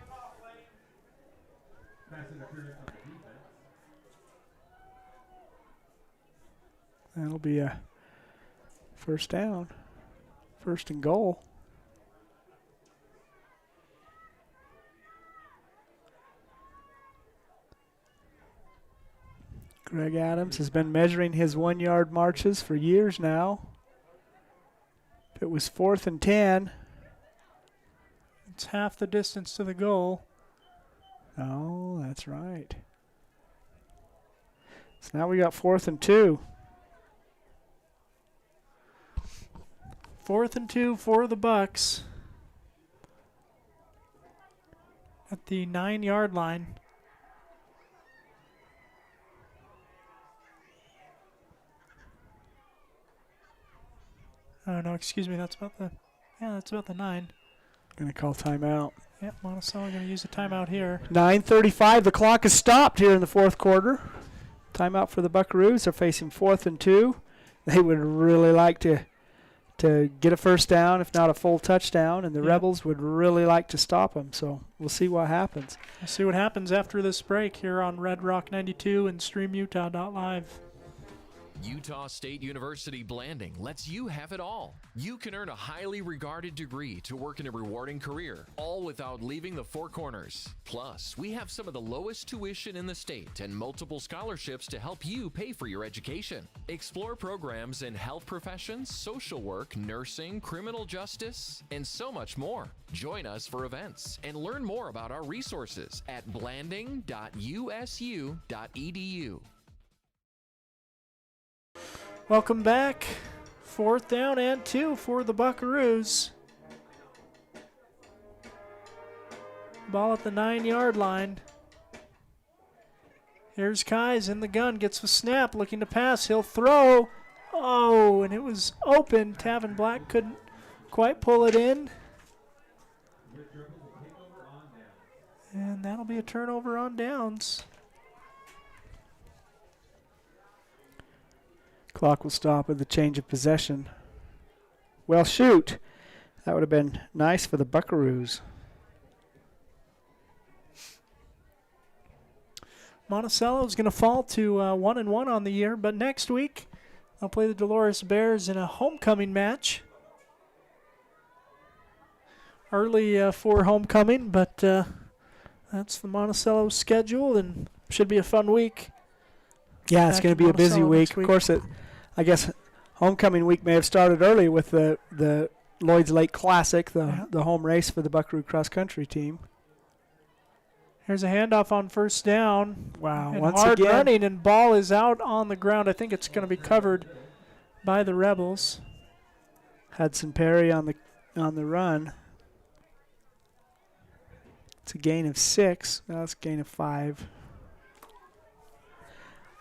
[SPEAKER 11] That'll be a 1st down, 1st and goal. Greg Adams has been measuring his 1-yard marches for years now. If it was 4th and 10.
[SPEAKER 2] It's half the distance to the goal.
[SPEAKER 11] Oh, that's right. So now we got 4th and 2.
[SPEAKER 2] 4th and 2 for the Bucks at the 9-yard line. Oh no, excuse me. That's about the 9.
[SPEAKER 11] Going to call timeout.
[SPEAKER 2] Yeah, Monticello going to use a timeout here.
[SPEAKER 11] 9:35. The clock is stopped here in the 4th quarter. Timeout for the Buckaroos. They're facing 4th and 2. They would really like to get a 1st down, if not a full touchdown, and the Rebels would really like to stop them. So we'll see what happens.
[SPEAKER 2] We'll see what happens after this break here on Red Rock 92 and StreamUtah.live.
[SPEAKER 9] Utah State University Blanding lets you have it all. You can earn a highly regarded degree to work in a rewarding career, all without leaving the four corners. Plus, we have some of the lowest tuition in the state and multiple scholarships to help you pay for your education. Explore programs in health professions, social work, nursing, criminal justice, and so much more. Join us for events and learn more about our resources at blanding.usu.edu.
[SPEAKER 2] Welcome back. 4th down and 2 for the Buckaroos. Ball at the 9-yard line. Here's Kais in the gun, gets the snap, looking to pass. He'll throw. Oh, and it was open. Tavin Black couldn't quite pull it in. And that'll be a turnover on downs.
[SPEAKER 11] Clock will stop with the change of possession. Well, shoot. That would have been nice for the Buckaroos.
[SPEAKER 2] Monticello is going to fall to 1-1 on the year, but next week they'll play the Dolores Bears in a homecoming match. Early for homecoming, but that's the Monticello schedule, and should be a fun week.
[SPEAKER 11] Yeah, it's going to be a busy week. Of course, I guess homecoming week may have started early with the Lloyd's Lake Classic, the home race for the Buckaroo cross country team.
[SPEAKER 2] Here's a handoff on first down.
[SPEAKER 11] Wow,
[SPEAKER 2] and
[SPEAKER 11] once
[SPEAKER 2] hard
[SPEAKER 11] again.
[SPEAKER 2] running, and ball is out on the ground. I think it's going to be covered by the Rebels.
[SPEAKER 11] Hudson Perry on the run. It's a gain of 6. No, it's a gain of 5.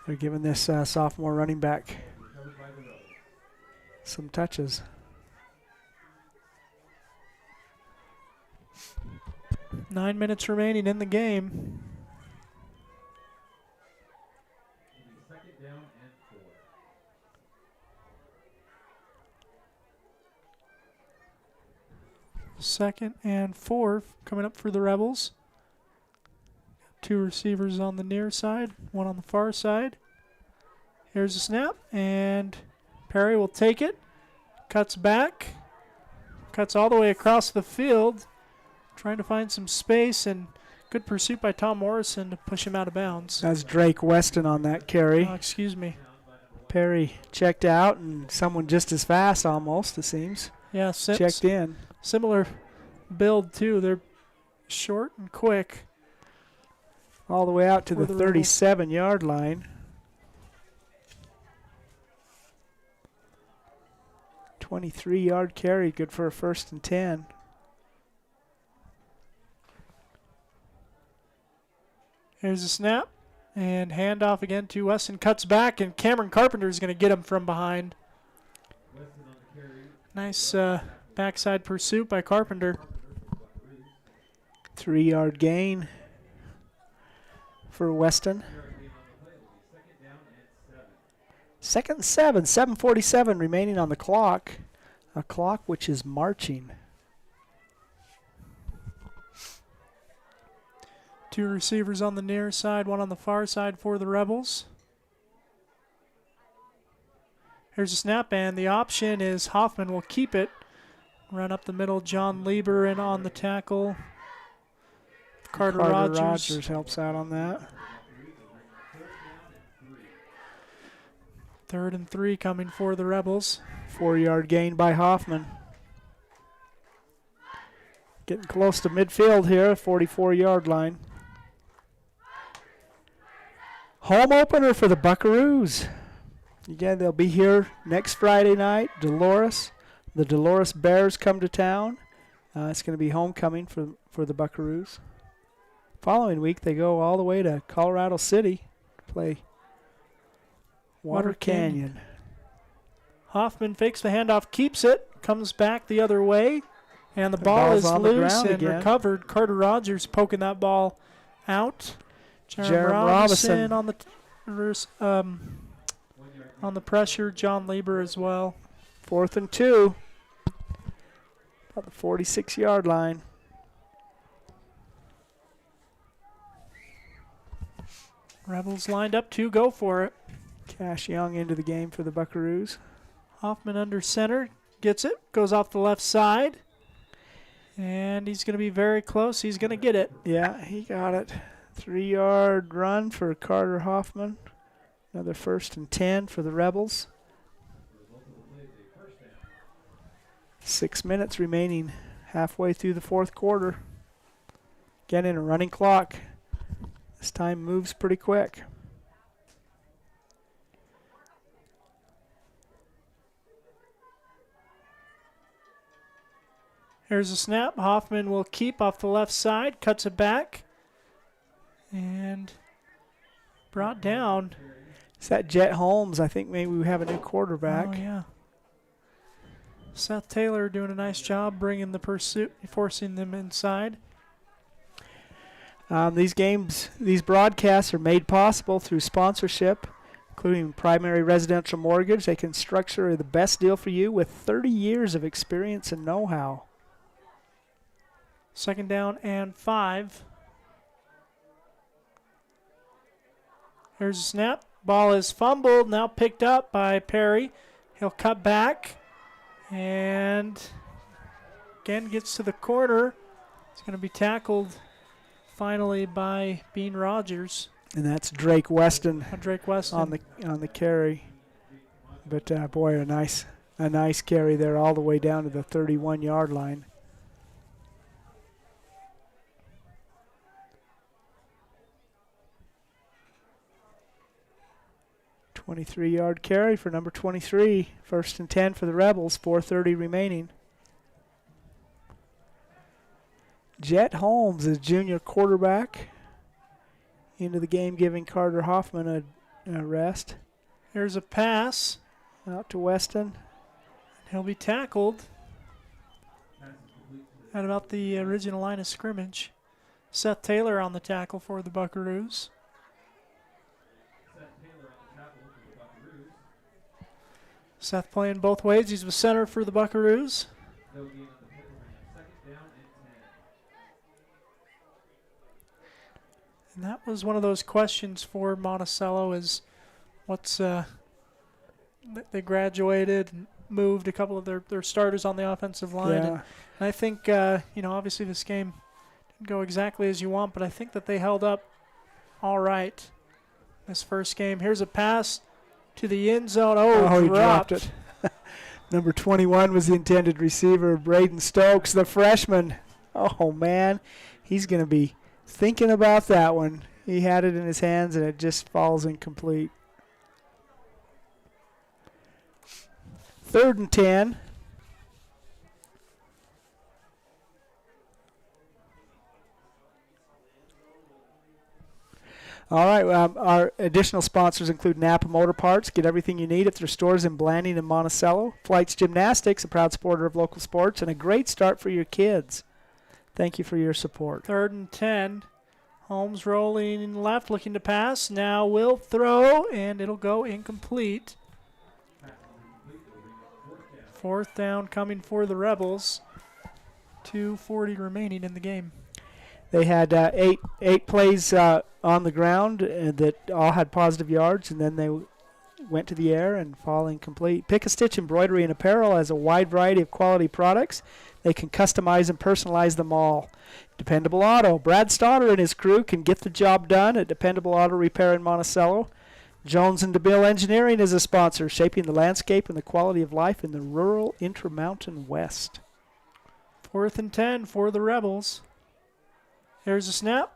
[SPEAKER 11] They're giving this sophomore running back some touches.
[SPEAKER 2] Nine minutes remaining in the game. Second and 4 coming up for the Rebels. 2 receivers on the near side, 1 on the far side. Here's a snap, and Perry will take it. Cuts back. Cuts all the way across the field. Trying to find some space, and good pursuit by Tom Morrison to push him out of bounds.
[SPEAKER 11] That's Drake Weston on that carry.
[SPEAKER 2] Oh, excuse me.
[SPEAKER 11] Perry checked out, and someone just as fast almost, it seems.
[SPEAKER 2] Yeah,
[SPEAKER 11] checked in.
[SPEAKER 2] Similar build, too. They're short and quick.
[SPEAKER 11] All the way out to the 37-yard line. 23-yard carry, good for a 1st and 10.
[SPEAKER 2] Here's a snap, and handoff again to Weston. Cuts back, and Cameron Carpenter is going to get him from behind. Nice backside pursuit by Carpenter.
[SPEAKER 11] 3-yard gain for Weston. 2nd and 7, 7:47 remaining on the clock. A clock which is marching.
[SPEAKER 2] 2 receivers on the near side, 1 on the far side for the Rebels. Here's a snap, and the option is Hoffman will keep it. Run up the middle, John Lieber in on the tackle. Carter Rogers
[SPEAKER 11] helps out on that.
[SPEAKER 2] 3rd and 3 coming for the Rebels.
[SPEAKER 11] 4-yard gain by Hoffman. Getting close to midfield here, 44-yard line. Home opener for the Buckaroos. Again, they'll be here next Friday night. Dolores. The Dolores Bears come to town. It's going to be homecoming for the Buckaroos. Following week, they go all the way to Colorado City to play Water Canyon.
[SPEAKER 2] Hoffman fakes the handoff, keeps it, comes back the other way, and the ball is loose and recovered. Carter Rogers poking that ball out. Jerem Robinson on the pressure. John Lieber as well.
[SPEAKER 11] 4th and 2. About the 46-yard line.
[SPEAKER 2] Rebels lined up to go for it.
[SPEAKER 11] Cash Young into the game for the Buckaroos.
[SPEAKER 2] Hoffman under center, gets it, goes off the left side, and he's going to be very close. He's going to get it.
[SPEAKER 11] Yeah, he got it. 3-yard run for Carter Hoffman. Another 1st and 10 for the Rebels. 6 minutes remaining halfway through the 4th quarter. Again in a running clock. This time moves pretty quick.
[SPEAKER 2] Here's a snap. Hoffman will keep off the left side, cuts it back, and brought down.
[SPEAKER 11] Is that Jet Holmes? I think maybe we have a new quarterback.
[SPEAKER 2] Oh, yeah. Seth Taylor doing a nice job bringing the pursuit, forcing them inside.
[SPEAKER 11] These broadcasts are made possible through sponsorship including primary residential mortgage. They can structure the best deal for you with 30 years of experience and know-how.
[SPEAKER 2] 2nd down and 5. Here's a snap. Ball is fumbled, now picked up by Perry. He'll cut back and again gets to the corner. It's going to be tackled finally by Bean Rogers.
[SPEAKER 11] And that's Drake Weston.
[SPEAKER 2] Drake Weston
[SPEAKER 11] on the carry. But boy, a nice carry there all the way down to the 31-yard line. .23-yard carry for number 23. 1st and 10 for the Rebels. 4:30 remaining. Jet Holmes is junior quarterback into the game, giving Carter Hoffman a rest.
[SPEAKER 2] Here's a pass
[SPEAKER 11] out to Weston.
[SPEAKER 2] He'll be tackled at about the original line of scrimmage. Seth Taylor on the tackle for the Buckaroos. Seth playing both ways. He's the center for the Buckaroos. And that was one of those questions for Monticello is what's they graduated and moved a couple of their starters on the offensive line.
[SPEAKER 11] Yeah.
[SPEAKER 2] And I think, obviously this game didn't go exactly as you want, but I think that they held up all right this first game. Here's a pass to the end zone. Oh,
[SPEAKER 11] he dropped it. Number 21 was the intended receiver, Braden Stokes, the freshman. Oh, man. He's going to be thinking about that one. He had it in his hands, and it just falls incomplete. 3rd and 10. All right, our additional sponsors include Napa Motor Parts. Get everything you need at their stores in Blanding and Monticello. Flights Gymnastics, a proud supporter of local sports, and a great start for your kids. Thank you for your support.
[SPEAKER 2] 3rd and 10. Holmes rolling left, looking to pass. Now will throw, and it'll go incomplete. 4th down coming for the Rebels. 2:40 remaining in the game.
[SPEAKER 11] They had eight plays on the ground that all had positive yards, and then they went to the air and fall incomplete. Pick a Stitch Embroidery and Apparel has a wide variety of quality products. They can customize and personalize them all. Dependable Auto. Brad Stoddard and his crew can get the job done at Dependable Auto Repair in Monticello. Jones and DeMille Engineering is a sponsor, shaping the landscape and the quality of life in the rural Intermountain West.
[SPEAKER 2] 4th and 10 for the Rebels. Here's a snap.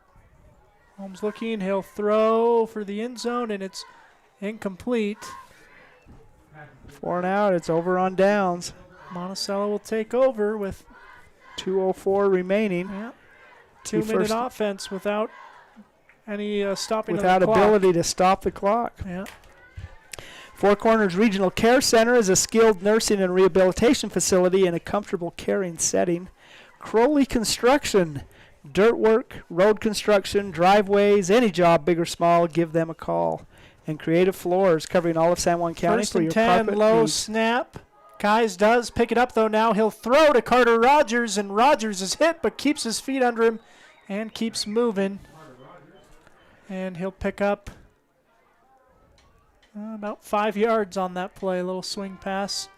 [SPEAKER 2] Holmes looking. He'll throw for the end zone, and it's incomplete.
[SPEAKER 11] 4 and out. It's over on downs.
[SPEAKER 2] Monticello will take over with
[SPEAKER 11] 2:04 remaining.
[SPEAKER 2] Yeah. 2-minute offense without any stopping
[SPEAKER 11] without
[SPEAKER 2] of the clock.
[SPEAKER 11] Ability to stop the clock.
[SPEAKER 2] Yeah.
[SPEAKER 11] Four Corners Regional Care Center is a skilled nursing and rehabilitation facility in a comfortable caring setting. Crowley Construction. Dirt work, road construction, driveways, any job, big or small, give them a call. And Creative Floors, covering all of San Juan County
[SPEAKER 2] 1st
[SPEAKER 11] for
[SPEAKER 2] and
[SPEAKER 11] your
[SPEAKER 2] 10,
[SPEAKER 11] carpet
[SPEAKER 2] low
[SPEAKER 11] needs.
[SPEAKER 2] snap. Kais does pick it up, though. Now he'll throw to Carter Rogers, and Rogers is hit but keeps his feet under him and keeps moving. And he'll pick up about 5 yards on that play, a little swing pass.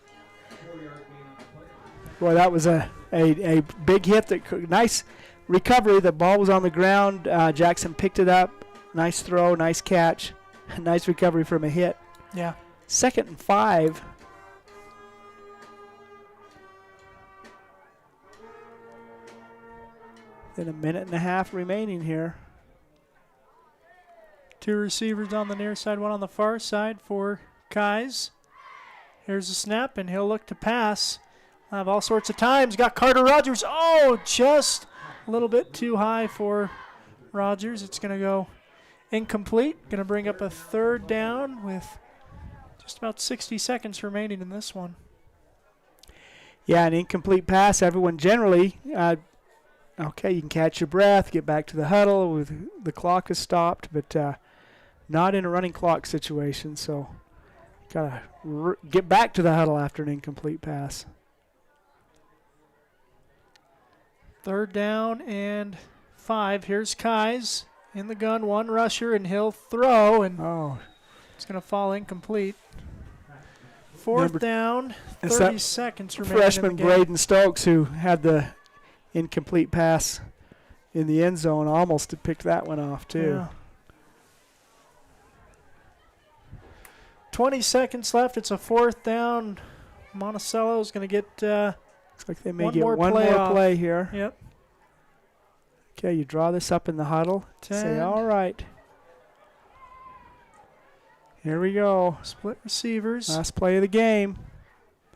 [SPEAKER 11] Boy, that was a big hit. Nice recovery. The ball was on the ground. Jackson picked it up. Nice throw, nice catch. Nice recovery from a hit.
[SPEAKER 2] Yeah.
[SPEAKER 11] 2nd and 5. Then a minute and a half remaining here.
[SPEAKER 2] 2 receivers on the near side, 1 on the far side for Kais. Here's a snap, and he'll look to pass. I'll have all sorts of times. Got Carter Rogers. Oh, just a little bit too high for Rogers. It's going to go incomplete. Going to bring up a 3rd down with just about 60 seconds remaining in this one.
[SPEAKER 11] Yeah, an incomplete pass. Everyone generally, okay, you can catch your breath, get back to the huddle. The clock is stopped, but not in a running clock situation, so got to get back to the huddle after an incomplete pass.
[SPEAKER 2] 3rd down and 5. Here's Kais in the gun, one rusher, and he'll throw, and it's going to fall incomplete. 4th down, 30 seconds remaining
[SPEAKER 11] freshman
[SPEAKER 2] in the game.
[SPEAKER 11] Braden Stokes, who had the incomplete pass in the end zone, almost picked that one off too.
[SPEAKER 2] Yeah. 20 seconds left. It's a 4th down. Monticello's going to get
[SPEAKER 11] looks like they may
[SPEAKER 2] one
[SPEAKER 11] get
[SPEAKER 2] more
[SPEAKER 11] one
[SPEAKER 2] play
[SPEAKER 11] more
[SPEAKER 2] off.
[SPEAKER 11] play here.
[SPEAKER 2] Yep.
[SPEAKER 11] Okay, you draw this up in the huddle.
[SPEAKER 2] 10.
[SPEAKER 11] Say, all right. Here we go.
[SPEAKER 2] Split receivers.
[SPEAKER 11] Last play of the game.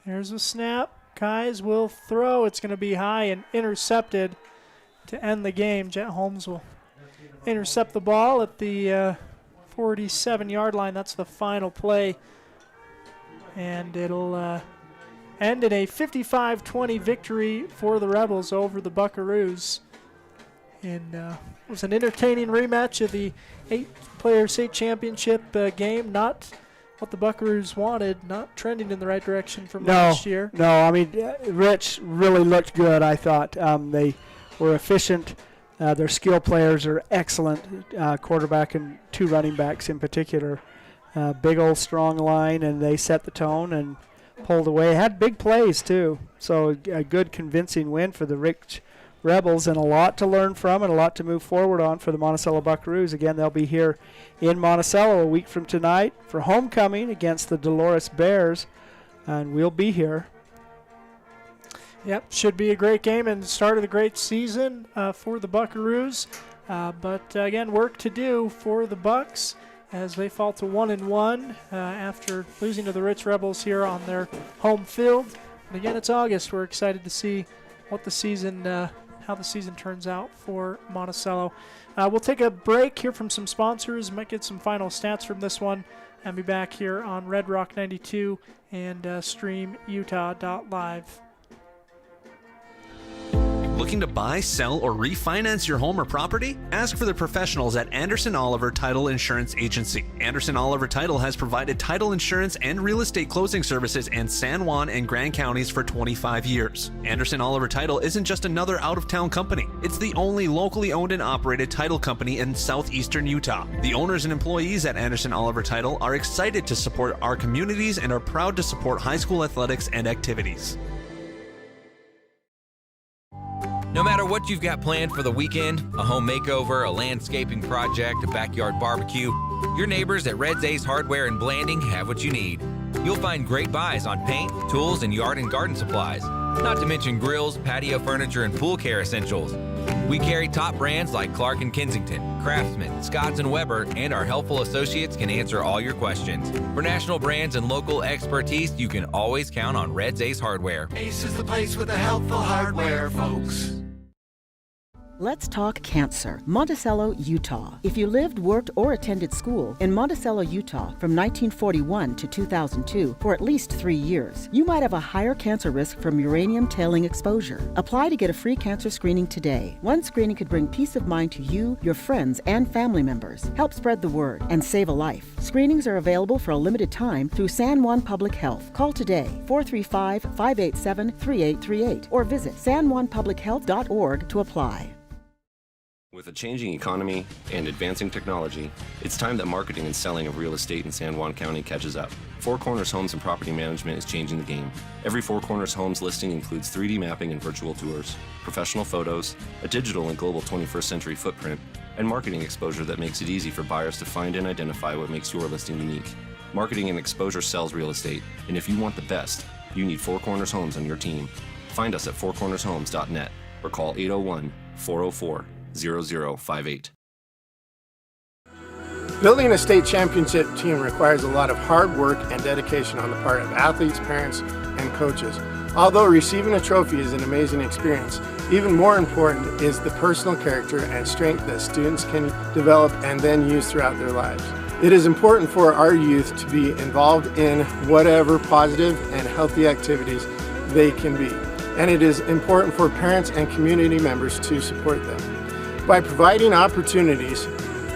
[SPEAKER 2] There's a snap. Kais will throw. It's going to be high and intercepted to end the game. Jet Holmes will intercept the ball at the 47-yard line. That's the final play. And it'll end in a 55-20 victory for the Rebels over the Buckaroos. And it was an entertaining rematch of the 8-player state championship game. Not what the Buckaroos wanted, not trending in the right direction from last year.
[SPEAKER 11] No, I mean, Rich really looked good, I thought. They were efficient. Their skill players are excellent, quarterback and 2 running backs in particular. Big old strong line, and they set the tone and pulled away. Had big plays, too. So a good convincing win for the Rich Rebels, and a lot to learn from and a lot to move forward on for the Monticello Buckaroos. Again, they'll be here in Monticello a week from tonight for homecoming against the Dolores Bears, and we'll be here.
[SPEAKER 2] Yep, should be a great game and the start of the great season for the Buckaroos. But again, work to do for the Bucks as they fall to 1-1 after losing to the Rich Rebels here on their home field. And again, it's August. We're excited to see what the season, how the season turns out for Monticello. We'll take a break, hear from some sponsors, might get some final stats from this one, and be back here on Red Rock 92 and streamutah.live.
[SPEAKER 12] Looking to buy, sell, or refinance your home or property? Ask for the professionals at Anderson Oliver Title Insurance Agency. Anderson Oliver Title has provided title insurance and real estate closing services in San Juan and Grand counties for 25 years. Anderson Oliver Title isn't just another out-of-town company. It's the only locally owned and operated title company in southeastern Utah. The owners and employees at Anderson Oliver Title are excited to support our communities and are proud to support high school athletics and activities.
[SPEAKER 13] No matter what you've got planned for the weekend, a home makeover, a landscaping project, a backyard barbecue, your neighbors at Red's Ace Hardware in Blanding have what you need. You'll find great buys on paint, tools, and yard and garden supplies, not to mention grills, patio furniture, and pool care essentials. We carry top brands like Clark & Kensington, Craftsman, Scotts & Weber, and our helpful associates can answer all your questions. For national brands and local expertise, you can always count on Red's Ace Hardware.
[SPEAKER 14] Ace is the place with the helpful hardware, folks.
[SPEAKER 15] Let's talk cancer. Monticello, Utah. If you lived, worked, or attended school in Monticello, Utah from 1941 to 2002 for at least 3 years, you might have a higher cancer risk from uranium tailing exposure. Apply to get a free cancer screening today. One screening could bring peace of mind to you, your friends, and family members, help spread the word, and save a life. Screenings are available for a limited time through San Juan Public Health. Call today, 435-587-3838, or visit sanjuanpublichealth.org to apply.
[SPEAKER 16] With a changing economy and advancing technology, it's time that marketing and selling of real estate in San Juan County catches up. Four Corners Homes and Property Management is changing the game. Every Four Corners Homes listing includes 3D mapping and virtual tours, professional photos, a digital and global 21st century footprint, and marketing exposure that makes it easy for buyers to find and identify what makes your listing unique. Marketing and exposure sells real estate, and if you want the best, you need Four Corners Homes on your team. Find us at fourcornershomes.net or call 801-404-0058.
[SPEAKER 18] Building a state championship team requires a lot of hard work and dedication on the part of athletes, parents, and coaches. Although receiving a trophy is an amazing experience, even more important is the personal character and strength that students can develop and then use throughout their lives. It is important for our youth to be involved in whatever positive and healthy activities they can be, and it is important for parents and community members to support them. By providing opportunities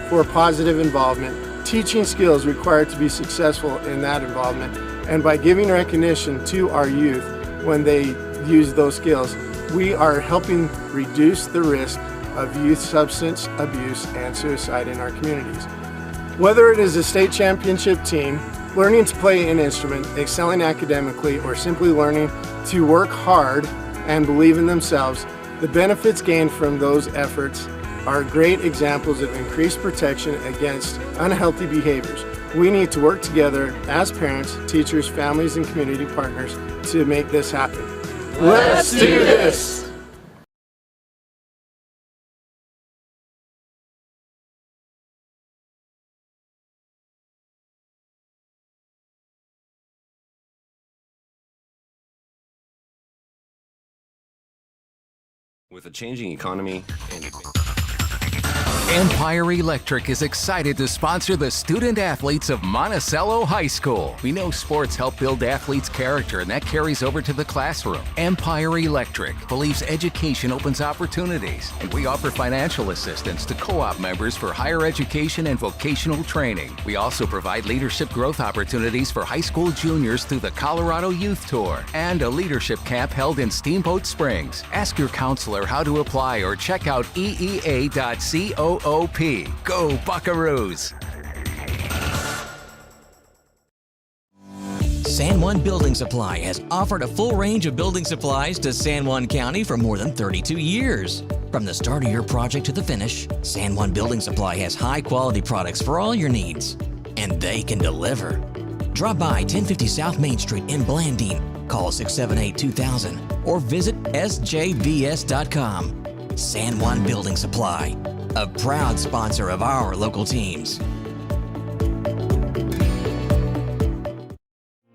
[SPEAKER 18] for positive involvement, teaching skills required to be successful in that involvement, and by giving recognition to our youth when they use those skills, we are helping reduce the risk of youth substance abuse and suicide in our communities. Whether it is a state championship team, learning to play an instrument, excelling academically, or simply learning to work hard and believe in themselves, the benefits gained from those efforts are great examples of increased protection against unhealthy behaviors. We need to work together as parents, teachers, families, and community partners to make this happen. Let's do this!
[SPEAKER 16] With a changing economy and
[SPEAKER 17] Empire Electric is excited to sponsor the student athletes of Monticello High School. We know sports help build athletes' character, and that carries over to the classroom. Empire Electric believes education opens opportunities, and we offer financial assistance to co-op members for higher education and vocational training. We also provide leadership growth opportunities for high school juniors through the Colorado Youth Tour and a leadership camp held in Steamboat Springs. Ask your counselor how to apply or check out eea.coop. Go Buckaroos!
[SPEAKER 1] San Juan Building Supply has offered a full range of building supplies to San Juan County for more than 32 years. From the start of your project to the finish, San Juan Building Supply has high-quality products for all your needs, and they can deliver. Drop by 1050 South Main Street in Blanding, call 678-2000, or visit sjbs.com. San Juan Building Supply, a proud sponsor of our local teams.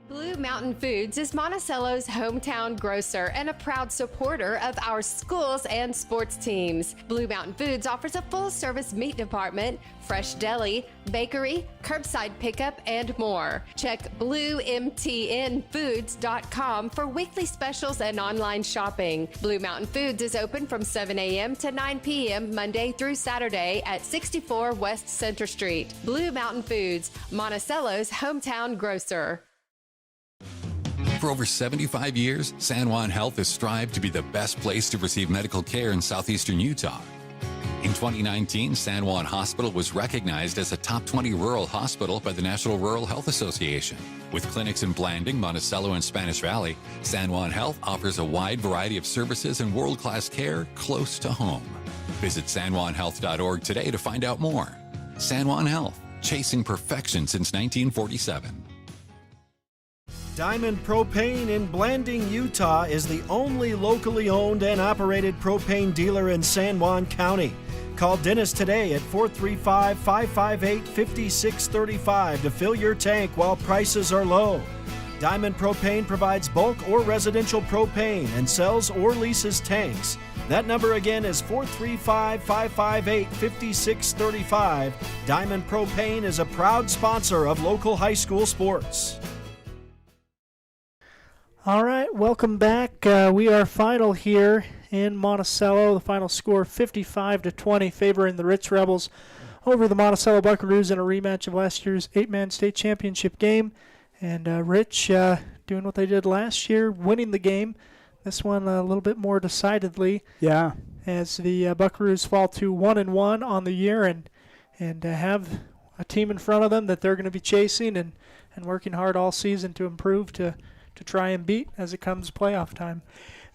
[SPEAKER 19] Blue Mountain Foods is Monticello's hometown grocer and a proud supporter of our schools and sports teams. Blue Mountain Foods offers a full-service meat department, fresh deli, bakery, curbside pickup, and more. Check bluemtnfoods.com for weekly specials and online shopping. Blue Mountain Foods is open from 7 a.m. to 9 p.m. Monday through Saturday at 64 West Center Street. Blue Mountain Foods, Monticello's hometown grocer.
[SPEAKER 20] For over 75 years, San Juan Health has strived to be the best place to receive medical care in southeastern Utah. In 2019, San Juan Hospital was recognized as a top 20 rural hospital by the National Rural Health Association. With clinics in Blanding, Monticello, and Spanish Valley, San Juan Health offers a wide variety of services and world-class care close to home. Visit sanjuanhealth.org today to find out more. San Juan Health, chasing perfection since 1947.
[SPEAKER 21] Diamond Propane in Blanding, Utah is the only locally owned and operated propane dealer in San Juan County. Call Dennis today at 435-558-5635 to fill your tank while prices are low. Diamond Propane provides bulk or residential propane and sells or leases tanks. That number again is 435-558-5635. Diamond Propane is a proud sponsor of local high school sports.
[SPEAKER 2] All right, welcome back. We are final here in Monticello. The final score 55-20, favoring the Rich Rebels over the Monticello Buckaroos in a rematch of last year's 8-man state championship game. And Rich doing what they did last year, winning the game. This one a little bit more decidedly.
[SPEAKER 11] Yeah.
[SPEAKER 2] As the Buckaroos fall to 1-1 on the year and have a team in front of them that they're going to be chasing and working hard all season to improve to try and beat as it comes playoff time.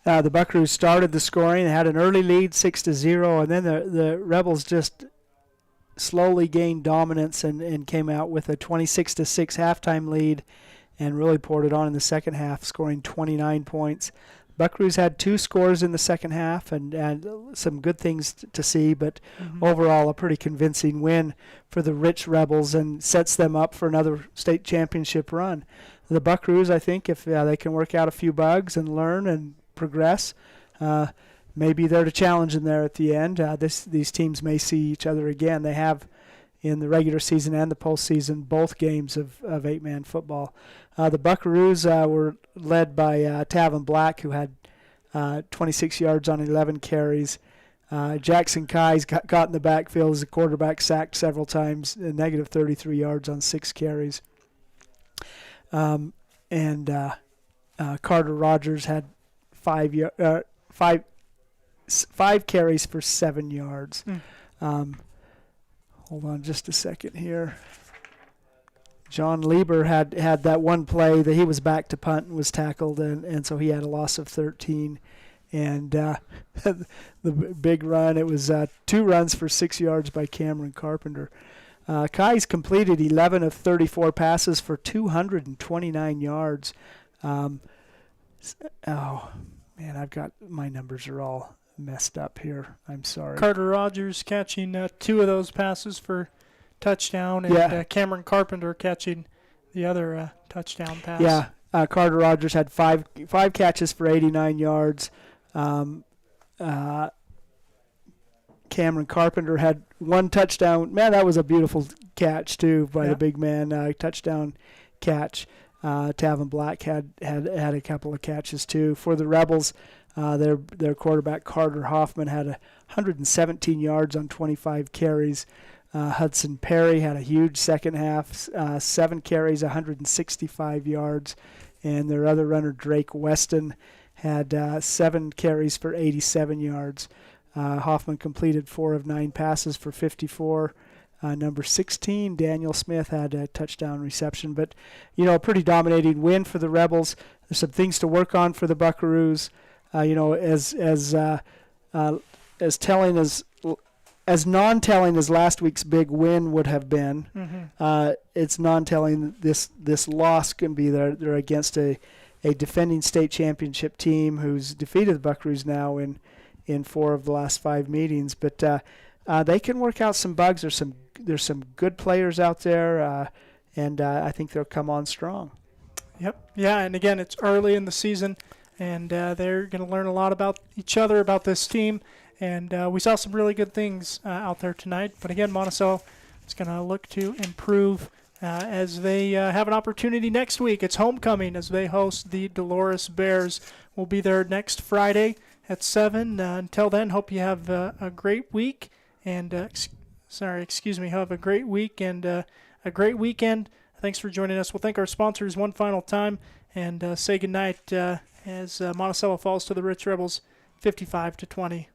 [SPEAKER 11] The Buckaroos started the scoring. They had an early lead, 6-0, and then the Rebels just slowly gained dominance and came out with a 26-6 halftime lead and really poured it on in the second half, scoring 29 points. Buckaroos had 2 scores in the second half and some good things to see, but overall a pretty convincing win for the Rich Rebels and sets them up for another state championship run. The Buckaroos, I think, if they can work out a few bugs and learn and progress, maybe they're to challenge in there at the end. These teams may see each other again. They have in the regular season and the postseason both games of 8-man football. The Buckaroos were led by Tavin Black, who had 26 yards on 11 carries. Jackson Kai's got in the backfield as a quarterback, sacked several times, negative 33 yards on 6 carries. And Carter Rogers had 5 carries for 7 yards. Hold on just a second here. John Lieber had that one play that he was back to punt and was tackled, and so he had a loss of 13. And the big run, it was 2 runs for 6 yards by Cameron Carpenter. Kai's completed 11 of 34 passes for 229 yards. Oh, man, I've got my numbers are all messed up here. I'm sorry.
[SPEAKER 2] Carter Rogers catching 2 of those passes for touchdown, and Cameron Carpenter catching the other touchdown pass.
[SPEAKER 11] Yeah, Carter Rogers had 5 catches for 89 yards. Cameron Carpenter had 1 touchdown. Man, that was a beautiful catch too by the big man. Touchdown catch. Tavin Black had a couple of catches too for the Rebels. Their quarterback Carter Hoffman had 117 yards on 25 carries. Hudson Perry had a huge second half, 7 carries, 165 yards, and their other runner Drake Weston had 7 carries for 87 yards. Hoffman completed 4 of 9 passes for 54. Number 16, Daniel Smith, had a touchdown reception. But, a pretty dominating win for the Rebels. There's some things to work on for the Buckaroos. As telling as non-telling as last week's big win would have been, it's non-telling this loss can be. They're against a defending state championship team who's defeated the Buckaroos now in 4 of the last 5 meetings. But they can work out some bugs. There's some good players out there, and I think they'll come on strong.
[SPEAKER 2] Yep. Yeah, and again, it's early in the season, and they're going to learn a lot about each other, about this team. And we saw some really good things out there tonight. But again, Monticello is going to look to improve as they have an opportunity next week. It's homecoming as they host the Dolores Bears. We'll be there next Friday at 7. Until then, hope you have a great week. And have a great week and a great weekend. Thanks for joining us. We'll thank our sponsors one final time and say goodnight as Monticello falls to the Rich Rebels 55-20.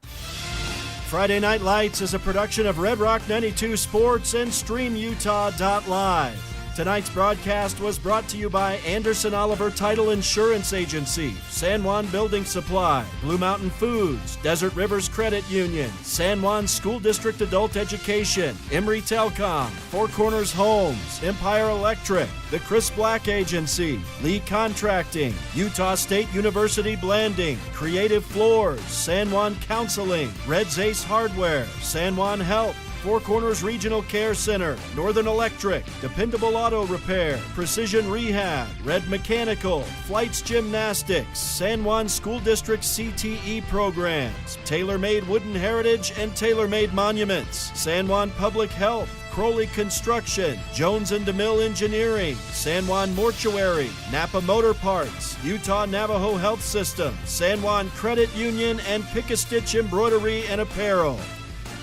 [SPEAKER 21] Friday Night Lights is a production of Red Rock 92 Sports and StreamUtah.live. Tonight's broadcast was brought to you by Anderson Oliver Title Insurance Agency, San Juan Building Supply, Blue Mountain Foods, Desert Rivers Credit Union, San Juan School District Adult Education, Emory Telcom, Four Corners Homes, Empire Electric, the Chris Black Agency, Lee Contracting, Utah State University Blanding, Creative Floors, San Juan Counseling, Red's Ace Hardware, San Juan Health, Four Corners Regional Care Center, Northern Electric, Dependable Auto Repair, Precision Rehab, Red Mechanical, Flights Gymnastics, San Juan School District CTE programs, Tailor-Made Wooden Heritage and Tailor-Made Monuments, San Juan Public Health, Crowley Construction, Jones and DeMille Engineering, San Juan Mortuary, Napa Motor Parts, Utah Navajo Health System, San Juan Credit Union, and Pick-a-Stitch Embroidery and Apparel.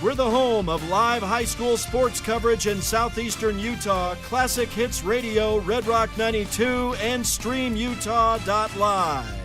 [SPEAKER 21] We're the home of live high school sports coverage in southeastern Utah, Classic Hits Radio, Red Rock 92, and StreamUtah.live.